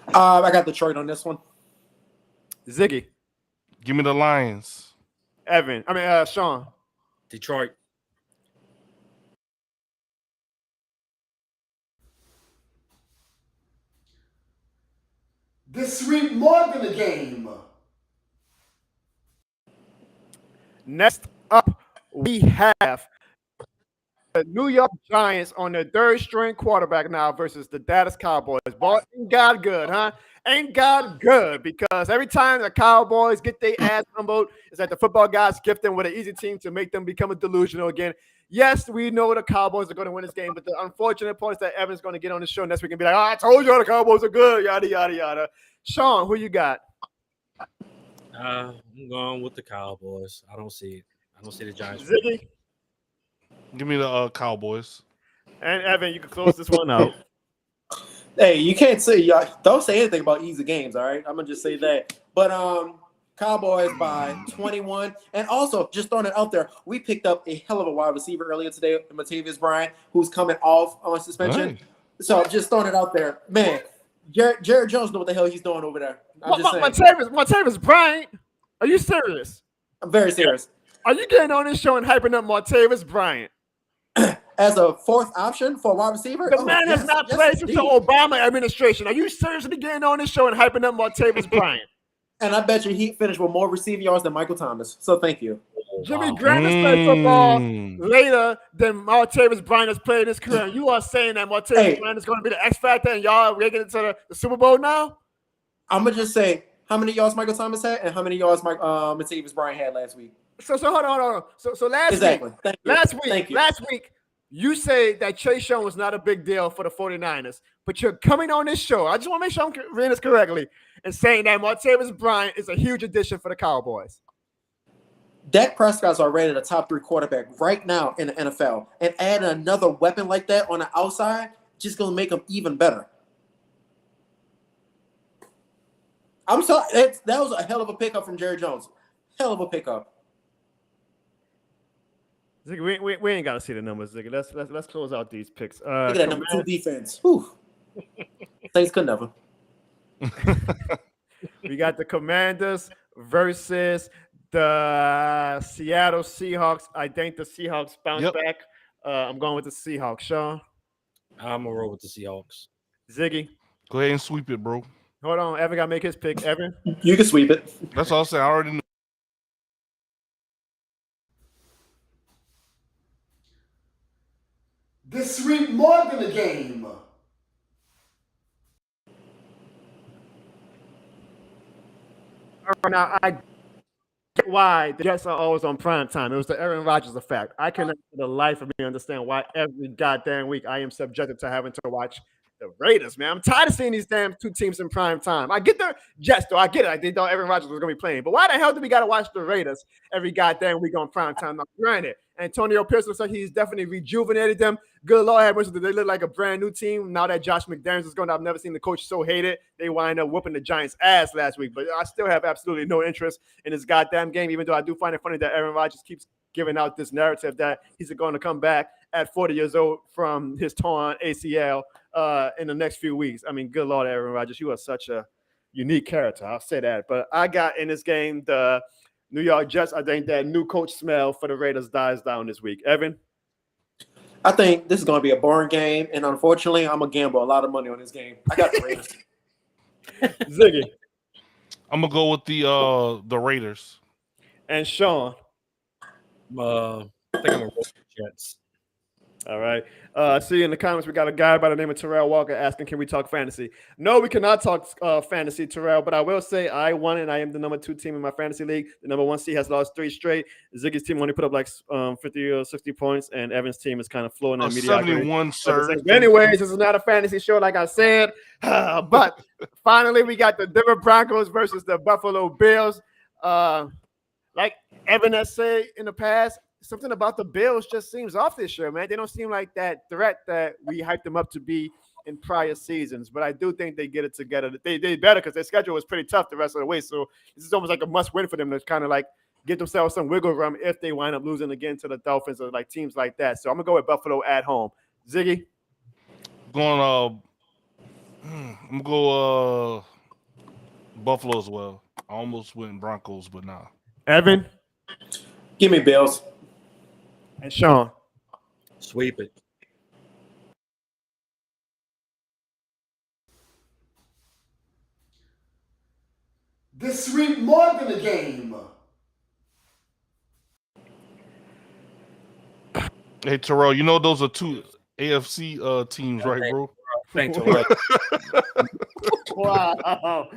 Speaker 8: I got Detroit on this one.
Speaker 1: Ziggy?
Speaker 6: Give me the Lions.
Speaker 1: Sean?
Speaker 7: Detroit.
Speaker 2: This sweet more than a game.
Speaker 1: Next up, we have the New York Giants on their 3rd string quarterback now versus the Dallas Cowboys. Boy, ain't God good, huh? Ain't God good, because every time the Cowboys get their ass humbled, it's like the football guys gift them with an easy team to make them become a delusional again. Yes, we know the Cowboys are going to win this game, but the unfortunate part is that Evan's going to get on the show next week and be like, I told you all the Cowboys are good, yada, yada, yada. Sean, who you got?
Speaker 7: I'm going with the Cowboys. I don't see it. I don't see the Giants.
Speaker 1: Ziggy?
Speaker 6: Give me the Cowboys.
Speaker 1: And Evan, you can close this one out.
Speaker 8: Hey, you can't say don't say anything about easy games, all right? I'm gonna just say that. But Cowboys by 21. And also, just throwing it out there, we picked up a hell of a wide receiver earlier today, Martavis Bryant, who's coming off on suspension.
Speaker 6: Right.
Speaker 8: So just throwing it out there, man. Jared Jones know what the hell he's doing over there. I'm just saying.
Speaker 1: Martavis Bryant? Are you serious?
Speaker 8: I'm very serious.
Speaker 1: Are you getting on this show and hyping up Martavis Bryant?
Speaker 8: As a 4th option for a wide receiver?
Speaker 1: The man has not played since the Obama administration. Are you seriously getting on this show and hyping up Martavis Bryant?
Speaker 8: And I bet you he finished with more receiving yards than Michael Thomas. So thank you.
Speaker 1: Jimmy Graham has played football later than Martavis Bryant has played in his career. You are saying that Martavis Bryant is going to be the X factor and y'all are getting into the Super Bowl now?
Speaker 8: I'm going to just say how many yards Michael Thomas had and how many yards Martavis Bryant had last week.
Speaker 1: So hold on. So last week, you say that Chase Young was not a big deal for the 49ers, but you're coming on this show. I just want to make sure I'm reading this correctly and saying that Martavis Bryant is a huge addition for the Cowboys.
Speaker 8: Dak Prescott's already the top 3 quarterback right now in the NFL, and adding another weapon like that on the outside just going to make him even better. I'm sorry, that was a hell of a pickup from Jerry Jones. Hell of a pickup.
Speaker 1: Ziggy, we ain't gotta see the numbers, Ziggy. Let's close out these picks.
Speaker 8: Look at that number 2 defense. Whew. Saints could never.
Speaker 1: We got the Commanders versus the Seattle Seahawks. I think the Seahawks bounce back. I'm going with the Seahawks. Sean?
Speaker 7: I'm going to roll with the Seahawks.
Speaker 1: Ziggy?
Speaker 6: Go ahead and sweep it, bro.
Speaker 1: Hold on. Evan got to make his pick. Evan?
Speaker 8: You can sweep it.
Speaker 6: That's all I'm saying. I already know.
Speaker 2: This sweep more than a game.
Speaker 1: Now, I get why the Jets are always on prime time. It was the Aaron Rodgers effect. I cannot for the life of me understand why every goddamn week I am subjected to having to watch the Raiders, man. I'm tired of seeing these damn two teams in prime time. I get the Jets, though. I get it. I didn't know Aaron Rodgers was going to be playing. But why the hell do we got to watch the Raiders every goddamn week on prime time? Now, granted, Antonio Pierce looks like he's definitely rejuvenated them. Good Lord have mercy. They look like a brand new team. Now that Josh McDaniels is going, I've never seen the coach so hated. They wind up whooping the Giants' ass last week. But I still have absolutely no interest in this goddamn game, even though I do find it funny that Aaron Rodgers keeps giving out this narrative that he's going to come back at 40 years old from his torn ACL in the next few weeks. I mean, good Lord, Aaron Rodgers, you are such a unique character. I'll say that. But I got in this game the New York Jets. I think that new coach smell for the Raiders dies down this week. Evan?
Speaker 8: I think this is going to be a boring game, and unfortunately, I'm going to gamble a lot of money on this game. I got the Raiders.
Speaker 1: Ziggy?
Speaker 6: I'm going to go with the Raiders.
Speaker 1: And Sean?
Speaker 7: I think I'm going to roll with the Jets.
Speaker 1: All right. See in the comments, we got a guy by the name of Terrell Walker asking, can we talk fantasy? No, we cannot talk fantasy, Terrell, but I will say I won and I am the number 2 team in my fantasy league. The number 1 seed has lost 3 straight. Ziggy's team only put up like 50 or 60 points, and Evan's team is kind of flowing in mediocrity.
Speaker 6: 71, sir.
Speaker 1: But anyways, this is not a fantasy show, like I said. But finally, we got the Denver Broncos versus the Buffalo Bills. Like Evan has said in the past, something about the Bills just seems off this year, man. They don't seem like that threat that we hyped them up to be in prior seasons. But I do think they get it together. They better because their schedule was pretty tough the rest of the way. So this is almost like a must-win for them to kind of like get themselves some wiggle room if they wind up losing again to the Dolphins or like teams like that. So I'm going to go with Buffalo at home. Ziggy?
Speaker 6: I'm going to go Buffalo as well. I almost went Broncos, but nah.
Speaker 1: Evan?
Speaker 8: Give me Bills.
Speaker 1: And Sean?
Speaker 7: Sweep it.
Speaker 2: This sweep more than a game.
Speaker 6: Hey, Terrell, you know those are 2 AFC teams, right, bro?
Speaker 7: Thanks, Terrell.
Speaker 1: Wow.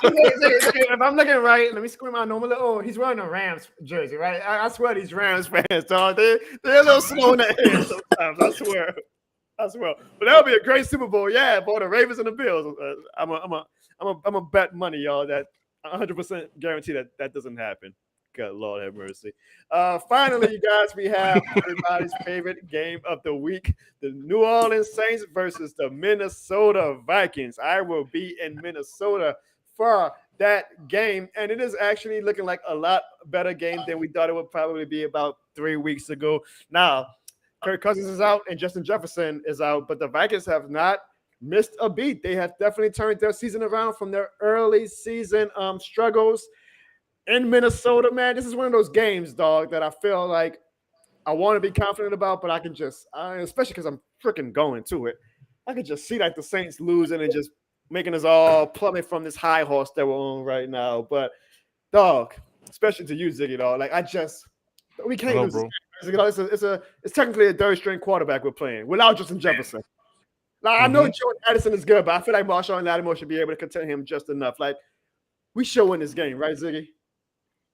Speaker 1: If I'm looking right, let me squint my normal. Oh, he's wearing a Rams jersey, right? I swear these Rams fans, dog. They're a little slow in the head sometimes. I swear. But that'll be a great Super Bowl. Yeah, boy, the Ravens and the Bills. I'm a bet money, y'all, that 100% guarantee that doesn't happen. God, Lord have mercy. Finally, you guys, we have everybody's favorite game of the week, the New Orleans Saints versus the Minnesota Vikings. I will be in Minnesota for that game, and it is actually looking like a lot better game than we thought it would probably be about 3 weeks ago. Now, Kirk Cousins is out and Justin Jefferson is out, but the Vikings have not missed a beat. They have definitely turned their season around from their early season struggles. In Minnesota, man, this is one of those games, dog, that I feel like I want to be confident about, but I can just, especially because I'm freaking going to it, I can just see like the Saints losing and just making us all plummet from this high horse that we're on right now. But, dog, especially to you, Ziggy, dog, like we can't lose.
Speaker 6: Bro.
Speaker 1: It's technically a third-string quarterback we're playing without Justin Jefferson. Like, I know Jordan Addison is good, but I feel like Marshawn Lattimore should be able to contain him just enough. Like, we should win this game, right, Ziggy?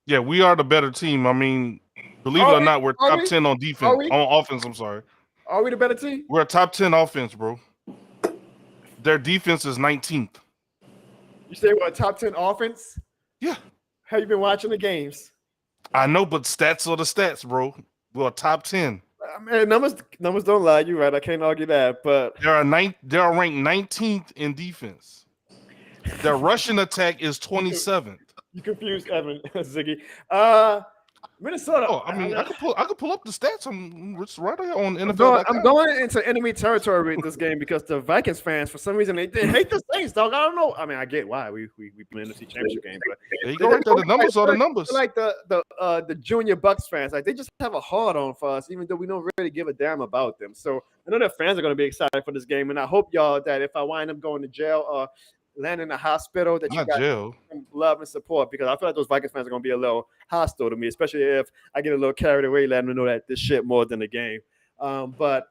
Speaker 6: Yeah, we are the better team. I mean, believe it or not, we're top 10 on defense. On offense, I'm sorry.
Speaker 1: Are we the better team?
Speaker 6: We're a top 10 offense, bro. Their defense is 19th.
Speaker 1: You say we're a top 10 offense?
Speaker 6: Yeah.
Speaker 1: Have you been watching the games?
Speaker 6: I know, but stats are the stats, bro. We're a top 10.
Speaker 1: Man, numbers don't lie. You're right. I can't argue that. But
Speaker 6: they are ranked 19th in defense. Their rushing attack is 27th.
Speaker 1: You confused Evan, Ziggy. Minnesota.
Speaker 6: Oh, I mean, I could pull up the stats. It's right here on
Speaker 1: I'm
Speaker 6: NFL.com.
Speaker 1: going into enemy territory with this game because the Vikings fans, for some reason, they hate the Saints, dog. I don't know. I mean, I get why we play NFC Championship game, but
Speaker 6: There you go, right there. The numbers are the numbers.
Speaker 1: Like the junior Bucks fans, like they just have a hard on for us, even though we don't really give a damn about them. So I know that fans are going to be excited for this game, and I hope y'all that if I wind up going to jail or land in the hospital, that you
Speaker 6: Not
Speaker 1: got
Speaker 6: jail.
Speaker 1: some love and support, because I feel like those Vikings fans are going to be a little hostile to me, especially if I get a little carried away, letting them know that this shit more than the game. But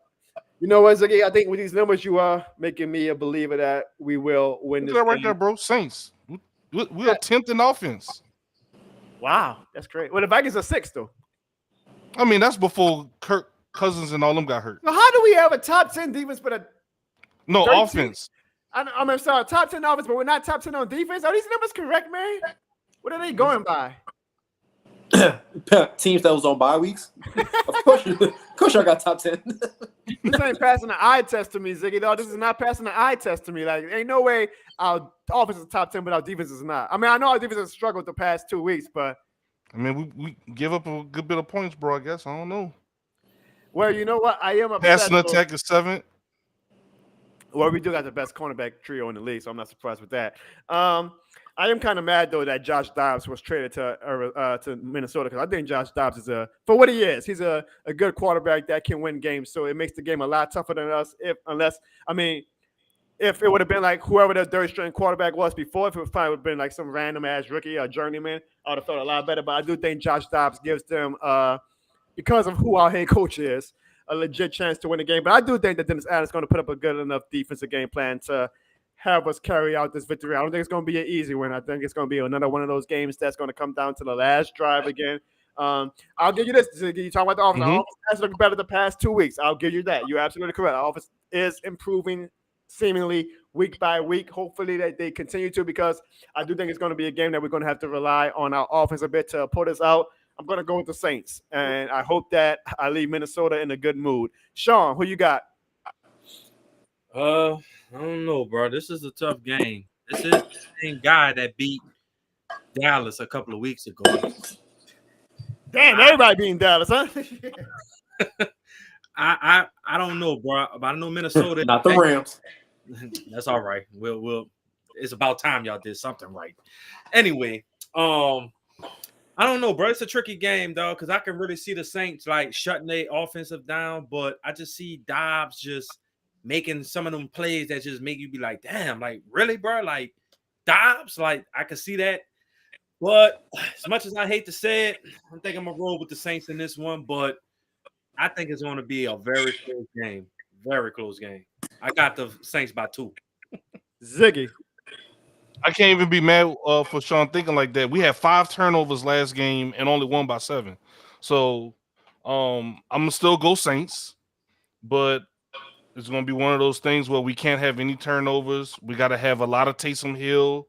Speaker 1: you know what, Ziggy? I think with these numbers, you are making me a believer that we will win this
Speaker 6: Look at that right
Speaker 1: game.
Speaker 6: there, bro. Saints. We are 10th in offense.
Speaker 1: Wow, that's great. Well, the Vikings are 6th, though.
Speaker 6: I mean, that's before Kirk Cousins and all them got hurt.
Speaker 1: Now, how do we have a top 10 defense but a
Speaker 6: No
Speaker 1: 13?
Speaker 6: offense.
Speaker 1: I'm sorry, top 10 offense, but we're not top 10 on defense? Are these numbers correct, man? What are they going by?
Speaker 8: Teams that was on bye weeks. Of course, y'all got top 10.
Speaker 1: This ain't passing the eye test to me, Ziggy, though. This is not passing the eye test to me. Like, ain't no way our offense is top 10, but our defense is not. I mean, I know our defense has struggled the past 2 weeks, but
Speaker 6: I mean, we give up a good bit of points, bro. I guess I don't know.
Speaker 1: well, you know what? I am upset.
Speaker 6: Passing attack is 7th.
Speaker 1: Well, we do got the best cornerback trio in the league, so I'm not surprised with that. I am kind of mad though that Josh Dobbs was traded to Minnesota, because I think Josh Dobbs is for what he is. He's a good quarterback that can win games. So it makes the game a lot tougher than us. If it would have been like whoever the third string quarterback was before, if it would have been like some random ass rookie or journeyman, I would have felt a lot better. But I do think Josh Dobbs gives them, because of who our head coach is, a legit chance to win the game. But I do think that Dennis Allen's going to put up a good enough defensive game plan to have us carry out this victory. I don't think it's going to be an easy win. I think it's going to be another one of those games that's going to come down to the last drive again. I'll give you this. You talk about the offense. Our offense has looked better the past 2 weeks. I'll give you that. You're absolutely correct. Our offense is improving seemingly week by week. Hopefully that they continue to, because I do think it's going to be a game that we're going to have to rely on our offense a bit to put us out. I'm going to go with the Saints, and I hope that I leave Minnesota in a good mood. Sean, who you got?
Speaker 7: I don't know, bro. This is a tough game. This is the same guy that beat Dallas a couple of weeks ago.
Speaker 1: Damn, everybody beating Dallas, huh?
Speaker 7: I don't know, bro. But I know Minnesota.
Speaker 8: Not the Rams.
Speaker 7: That's all right. We'll. It's about time y'all did something right. Anyway, I don't know, bro. It's a tricky game, though, because I can really see the Saints like shutting their offensive down, but I just see Dobbs just making some of them plays that just make you be like, damn, like really, bro? Like Dobbs, like I can see that. But as much as I hate to say it, I think I'm gonna roll with the Saints in this one, but I think it's gonna be a very close game. Very close game. I got the Saints by 2.
Speaker 1: Ziggy.
Speaker 6: I can't even be mad for Sean thinking like that. We had 5 turnovers last game and only won by 7. So I'm gonna still go Saints, but it's gonna be one of those things where we can't have any turnovers. We got to have a lot of Taysom Hill.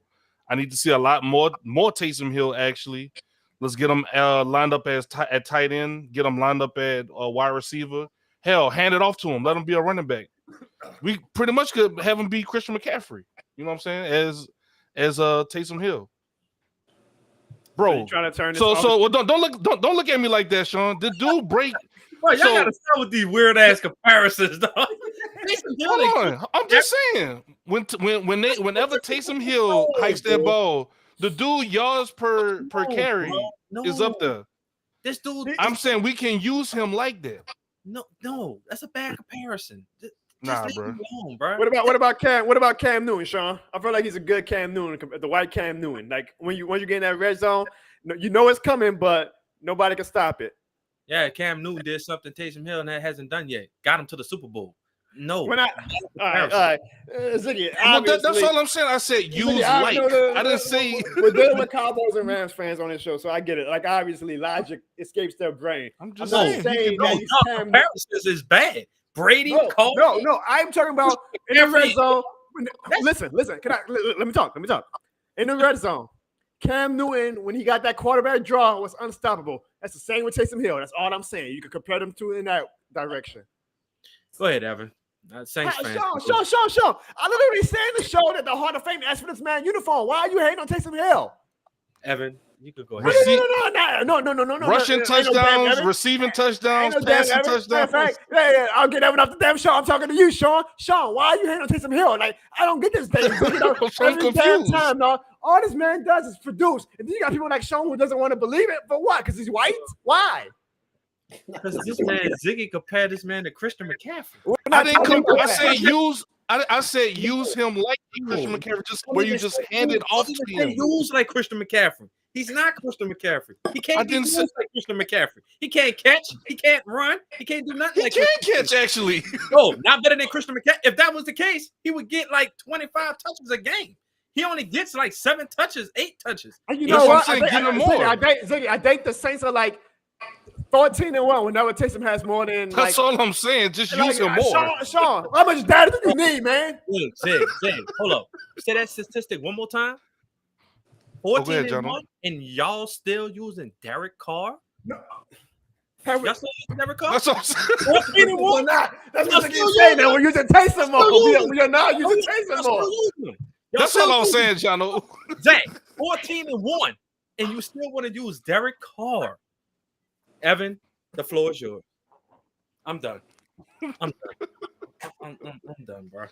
Speaker 6: I need to see a lot more Taysom Hill actually. Let's get them lined up at tight end. Get them lined up at wide receiver. Hell, hand it off to him. Let him be a running back. We pretty much could have him be Christian McCaffrey. You know what I'm saying? As Taysom Hill, bro.
Speaker 1: So trying to turn this
Speaker 6: well, don't look at me like that, Sean. The dude break.
Speaker 7: Bro, y'all gotta start with these weird ass comparisons, dog.
Speaker 6: Hold on, I'm just saying. Whenever Taysom Hill hikes that ball, the dude yards per carry is up there.
Speaker 7: This dude.
Speaker 6: I'm saying we can use him like that.
Speaker 7: No, that's a bad comparison.
Speaker 6: Nah, bro.
Speaker 7: Alone, bro.
Speaker 1: What about Cam Newton, Sean? I feel like he's a good Cam Newton, the white Cam Newton. Like when you get in that red zone, you know it's coming, but nobody can stop it.
Speaker 7: Yeah, Cam Newton did something Taysom Hill hasn't done yet. Got him to the Super Bowl. No.
Speaker 1: All right. Ziggy,
Speaker 6: that's all I'm saying. I said use like. I didn't say.
Speaker 1: We're dealing with Cowboys and Rams fans on this show, so I get it. Like obviously, logic escapes their brain.
Speaker 6: I'm just
Speaker 1: saying that
Speaker 7: comparisons is bad. Brady, Cole.
Speaker 1: No. I'm talking about in the red zone. Listen. Let me talk. In the red zone, Cam Newton, when he got that quarterback draw, was unstoppable. That's the same with Taysom Hill. That's all I'm saying. You can compare them two in that direction.
Speaker 7: Go ahead, Evan. Saints fan.
Speaker 1: Sean. I literally said in the show that the Hall of Fame asked for this man uniform. Why are you hating on Taysom Hill?
Speaker 7: Evan, You could go ahead.
Speaker 1: No.
Speaker 6: Rushing
Speaker 1: Ain't no damn
Speaker 6: touchdowns,
Speaker 1: Evan.
Speaker 6: receiving
Speaker 1: Ain't
Speaker 6: touchdowns,
Speaker 1: no damn
Speaker 6: passing
Speaker 1: Evan. Matter of
Speaker 6: touchdowns.
Speaker 1: fact, yeah, I'll get Evan off the damn show. I'm talking to you, Sean. Sean, why are you hating on Taysom Hill? Like, I don't get this thing. Every damn time, dog. All this man does is produce. And then you got people like Sean who doesn't want to believe it. For what? Because he's white? Why?
Speaker 7: Because this man Ziggy compared this man to Christian McCaffrey.
Speaker 6: I said use him like Christian McCaffrey, just where you just hand it off to him.
Speaker 7: Use like Christian McCaffrey. He's not Christian McCaffrey. He can't be used like Christian McCaffrey. He can't catch. He can't run. He can't do nothing.
Speaker 6: He can catch, actually.
Speaker 7: No, not better than Christian McCaffrey. If that was the case, he would get like 25 touches a game. He only gets like 7 touches, 8 touches.
Speaker 1: And you know what? I think the Saints are like 14-1 whenever Taysom has more than.
Speaker 6: That's all I'm saying. Just use him more.
Speaker 1: Sean, how much data do you need, man?
Speaker 7: Look, Zig, hold up. Say that statistic one more time. 14-1, and y'all still using Derek Carr?
Speaker 1: No.
Speaker 7: Y'all still using Derek Carr?
Speaker 6: That's what I'm saying.
Speaker 1: 14-1. That's what you're saying. That we're using Taysom more. We are not using Taysom more.
Speaker 6: That's all I'm saying, Jono.
Speaker 7: Zach, 14-1, and you still want to use Derek Carr. Evan, the floor is yours. I'm done. I'm done, bro.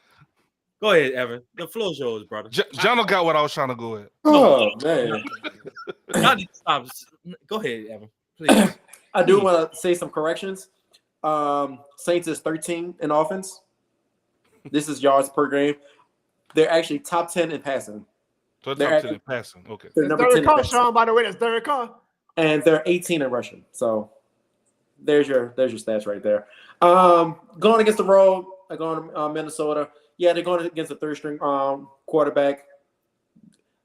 Speaker 7: Go ahead, Evan. The floor is yours, brother.
Speaker 6: Jono got what I was trying to go at.
Speaker 8: Oh, man.
Speaker 7: Y'all need to stop. Go ahead, Evan. Please.
Speaker 8: I do want to say some corrections. Saints is 13 in offense. This is yards per game. They're actually top 10 in passing.
Speaker 6: So they're top 10 in passing. Okay.
Speaker 8: They're number 10 in passing.
Speaker 1: Sean, by the way, that's Derek Carr.
Speaker 8: And they're 18 in rushing. So there's your stats right there. Going against the road, going Minnesota. Yeah, they're going against the third string quarterback.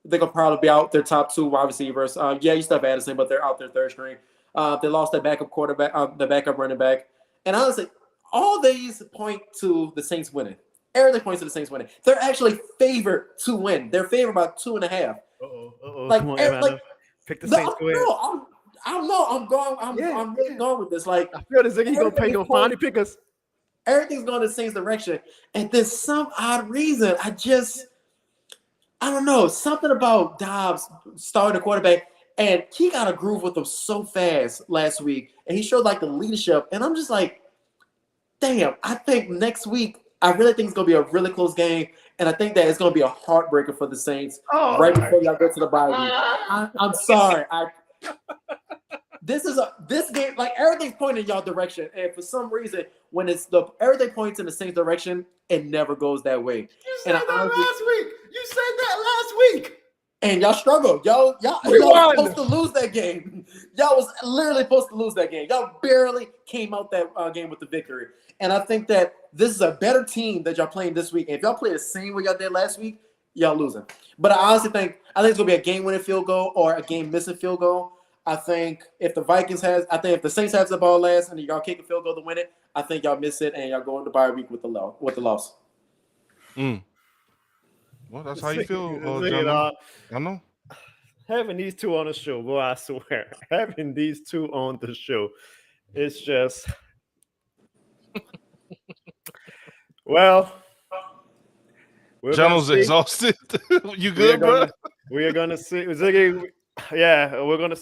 Speaker 8: They're gonna probably be out their top 2 wide receivers. You still have Addison, but they're out their third string. They lost their backup quarterback, the backup running back. And honestly, all these point to the Saints winning. Everything points to the Saints winning. They're actually favored to win. They're favored by 2.5. Like,
Speaker 1: come on, pick the Saints to win.
Speaker 8: I'm really going with this. Like,
Speaker 1: I feel the Ziggy gonna finally pick us.
Speaker 8: Everything's going the Saints direction, and there's some odd reason. I don't know, something about Dobbs starting the quarterback, and he got a groove with them so fast last week, and he showed like the leadership, and I'm just like, damn. I think next week, I really think it's gonna be a really close game, and I think that it's gonna be a heartbreaker for the Saints right before y'all go to the bye week. I'm sorry. This game, like, everything's pointing in y'all direction, and for some reason, when everything points in the Saints direction, it never goes that way.
Speaker 2: You said that last week. You said that last week.
Speaker 8: And y'all struggled. Y'all was supposed to lose that game. Y'all was literally supposed to lose that game. Y'all barely came out that game with the victory. And I think that this is a better team that y'all playing this week. And if y'all play the same way y'all did last week, y'all losing. But I honestly think it's gonna be a game-winning field goal or a game-missing field goal. I think if the Saints has the ball last and y'all kick a field goal to win it, I think y'all miss it and y'all go into bye week with the loss.
Speaker 6: Well, that's how you feel, I know.
Speaker 1: Having these two on the show, boy, I swear. Having these two on the show, it's just well.
Speaker 6: Jono's exhausted. You good, bro?
Speaker 1: We are gonna see Ziggy. Yeah, we're gonna.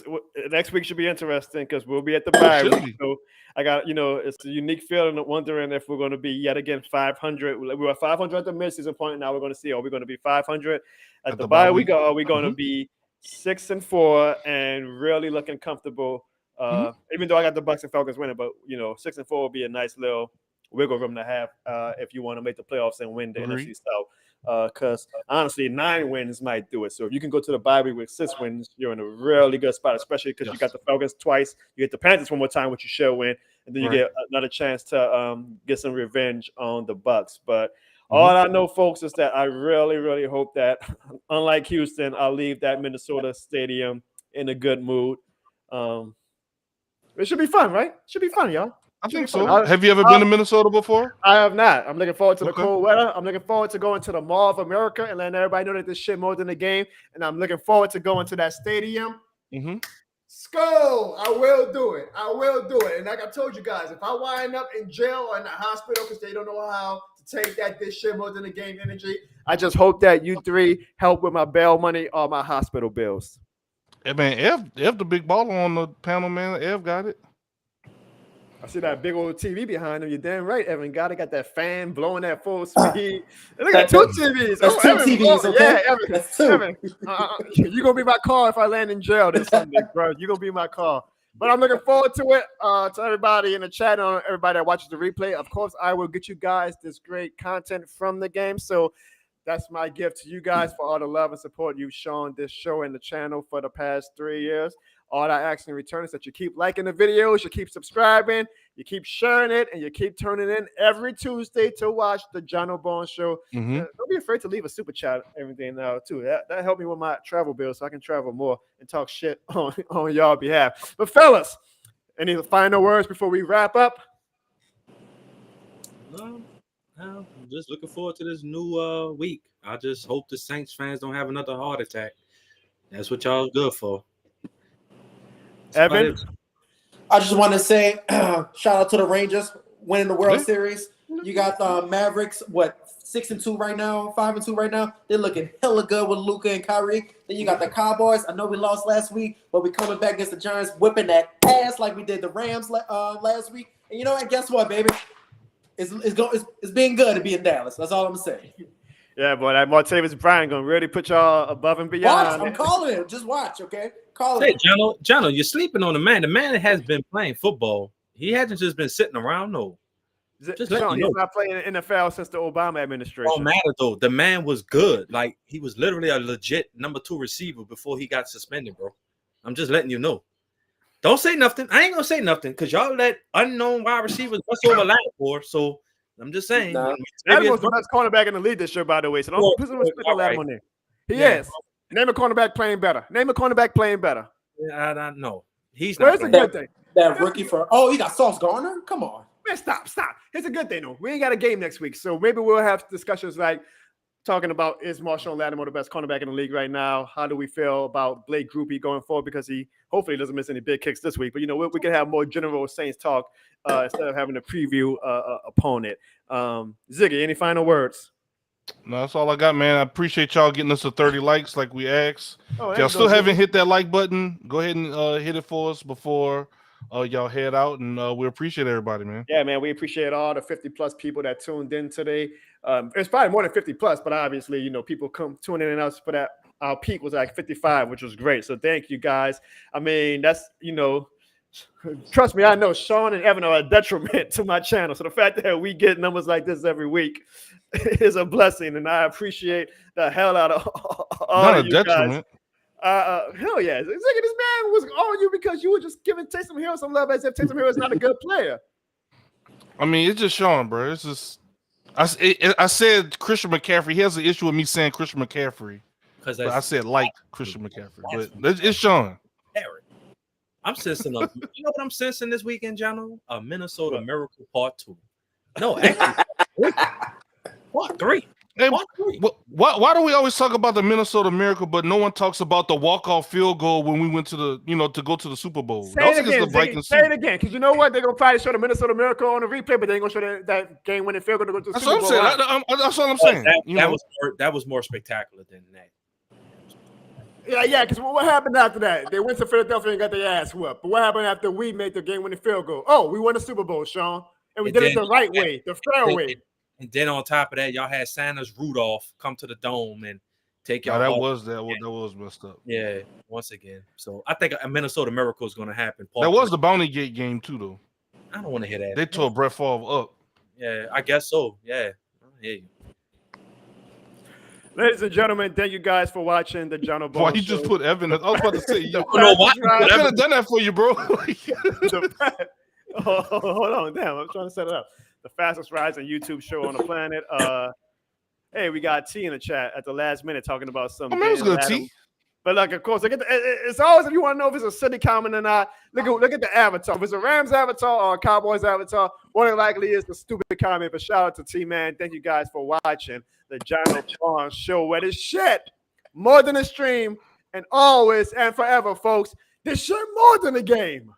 Speaker 1: Next week should be interesting because we'll be at the bye week. So I got, it's a unique feeling of wondering if we're going to be yet again 500. We were 500 at the midseason point. Now we're going to see, are we going to be 500 at the bye week? Or are we going to be 6-4 and really looking comfortable? Even though I got the Bucs and Falcons winning, but 6-4 will be a nice little wiggle room to have if you want to make the playoffs and win the NFC South. Because honestly, 9 wins might do it. So if you can go to the bye week with 6 wins, you're in a really good spot, especially because you got the Falcons twice. You get the Panthers one more time, which you should win, and then you get another chance to get some revenge on the Bucs. But all I know, folks, is that I really, really hope that, unlike Houston, I'll leave that Minnesota stadium in a good mood. It should be fun, right? Should be fun, y'all.
Speaker 6: I think so. Have you ever been to Minnesota before?
Speaker 1: I have not. I'm looking forward to the cold weather. I'm looking forward to going to the Mall of America and letting everybody know that this shit more than the game. And I'm looking forward to going to that stadium.
Speaker 2: Skull, I will do it. I will do it. And like I told you guys, if I wind up in jail or in the hospital because they don't know how to take this shit more than the game energy,
Speaker 1: I just hope that you 3 help with my bail money or my hospital bills.
Speaker 6: Hey, man, F the big baller on the panel, man. F got it.
Speaker 1: I see that big old TV behind him. You're damn right, Evan. Got that fan blowing at full speed. Look at two TVs.
Speaker 8: That's two
Speaker 1: Evan.
Speaker 8: TVs, okay?
Speaker 1: Yeah, Evan.
Speaker 8: That's two.
Speaker 1: Evan. You're going to be my call if I land in jail this Sunday, bro. You're going to be my call. But I'm looking forward to it. To everybody in the chat and everybody that watches the replay. Of course, I will get you guys this great content from the game. So that's my gift to you guys for all the love and support you've shown this show and the channel for the past 3 years. All I ask in return is that you keep liking the videos, you keep subscribing, you keep sharing it, and you keep turning in every Tuesday to watch the John O'Bone Show. Don't be afraid to leave a super chat every day now, too. That helped me with my travel bill so I can travel more and talk shit on y'all behalf. But, fellas, any final words before we wrap up?
Speaker 7: No, I'm just looking forward to this new week. I just hope the Saints fans don't have another heart attack. That's what y'all good for.
Speaker 1: Evan?
Speaker 8: I just want to say shout out to the Rangers winning the World Series. You got the Mavericks, 6-2 right now, 5-2 right now. They're looking hella good with Luka and Kyrie. Then you got the Cowboys. I know we lost last week, but we're coming back against the Giants, whipping that ass like we did the Rams last week. And you know what? Guess what, baby? It's being good to be in Dallas. That's all I'm saying.
Speaker 1: Yeah, boy, that Martavis Bryant gonna really put y'all above and beyond.
Speaker 8: Watch, I'm calling him. Just watch, okay? Call
Speaker 7: Hey,
Speaker 8: him.
Speaker 7: Jono, you're sleeping on the man. The man has been playing football. He hasn't just been sitting around. No, just let
Speaker 1: Sean,
Speaker 7: you know.
Speaker 1: he's not playing in the NFL since the Obama administration.
Speaker 7: Don't matter though. The man was good. Like he was literally a legit number 2 receiver before he got suspended, bro. I'm just letting you know. Don't say nothing. I ain't gonna say nothing because y'all let unknown wide receivers bust over line for. So I'm just saying.
Speaker 1: That was the best cornerback in the league this year, by the way. So don't put some spit on that on there. He is. Name a cornerback playing better. Name a cornerback playing better.
Speaker 7: I don't know. He's
Speaker 1: Where's
Speaker 7: not
Speaker 1: the good thing?
Speaker 8: That rookie for you got Sauce Gardner? Come on.
Speaker 1: Man, stop. Here's a good thing, though. We ain't got a game next week. So maybe we'll have discussions like talking about is Marshawn Lattimore the best cornerback in the league right now? How do we feel about Blake Groupie going forward? Because he hopefully doesn't miss any big kicks this week. But, we can have more general Saints talk instead of having to preview opponent. Ziggy, any final words?
Speaker 6: No, that's all I got, man. I appreciate y'all getting us to 30 likes like we asked. If y'all still
Speaker 1: goes,
Speaker 6: haven't hit that like button, go ahead and hit it for us before y'all head out, and we appreciate everybody, man.
Speaker 1: Yeah, man, we appreciate all the 50+ people that tuned in today. It's probably more than 50+, but obviously, people come tuning in and us, but our peak was like 55, which was great. So thank you, guys. I mean, that's, trust me, I know Sean and Evan are a detriment to my channel. So the fact that we get numbers like this every week is a blessing, and I appreciate the hell out of all of you guys. Hell yeah. It's like this man was on you because you were just giving Taysom Hill some love as if Taysom Hill is not a good player.
Speaker 6: I mean, it's just Sean, bro. It's just I said Christian McCaffrey. He has an issue with me saying Christian McCaffrey because I said Christian McCaffrey, but it's Sean.
Speaker 7: Eric, I'm sensing you know what I'm sensing this weekend, John? A Minnesota Miracle Part 2. No, actually, Part 3.
Speaker 6: Hey, why do we always talk about the Minnesota Miracle, but no one talks about the walk-off field goal when we went to the, to go to the Super Bowl?
Speaker 1: Say it again, because you know what? They're gonna probably show the Minnesota Miracle on the replay, but they ain't gonna show that game-winning field goal to go to the Super Bowl.
Speaker 6: That's what I'm saying.
Speaker 7: That was more spectacular than that.
Speaker 1: Yeah, because what happened after that? They went to Philadelphia and got their ass whooped. But what happened after we made the game-winning field goal? Oh, we won the Super Bowl, Sean, and we did it the right way, the fair way.
Speaker 7: And then on top of that, y'all had Santa's Rudolph come to the dome and take y'all.
Speaker 6: That was messed up.
Speaker 7: Yeah, once again. So I think a Minnesota Miracle is going to happen.
Speaker 6: That was the Bounty Gate game too, though.
Speaker 7: I don't want to hear that.
Speaker 6: They tore Brett Favre up.
Speaker 7: Yeah, I guess so. Yeah, I hear you.
Speaker 1: Ladies and gentlemen, thank you guys for watching the John O'Bone
Speaker 6: Why
Speaker 1: Show.
Speaker 6: you just put Evan? I was about to say,
Speaker 1: I
Speaker 6: could have done that for you, bro.
Speaker 1: Hold on, damn! I'm trying to set it up. The fastest rising YouTube show on the planet. Hey, we got T in the chat at the last minute talking about some.
Speaker 6: That was good, T.
Speaker 1: But like, of course, it's always, if you want to know if it's a city comment or not, look at the avatar. If it's a Rams avatar or a Cowboys avatar, more than likely is the stupid comment. But shout out to T, man. Thank you guys for watching the John O'Bone Show, where this shit more than a stream, and always and forever, folks. This shit more than a game.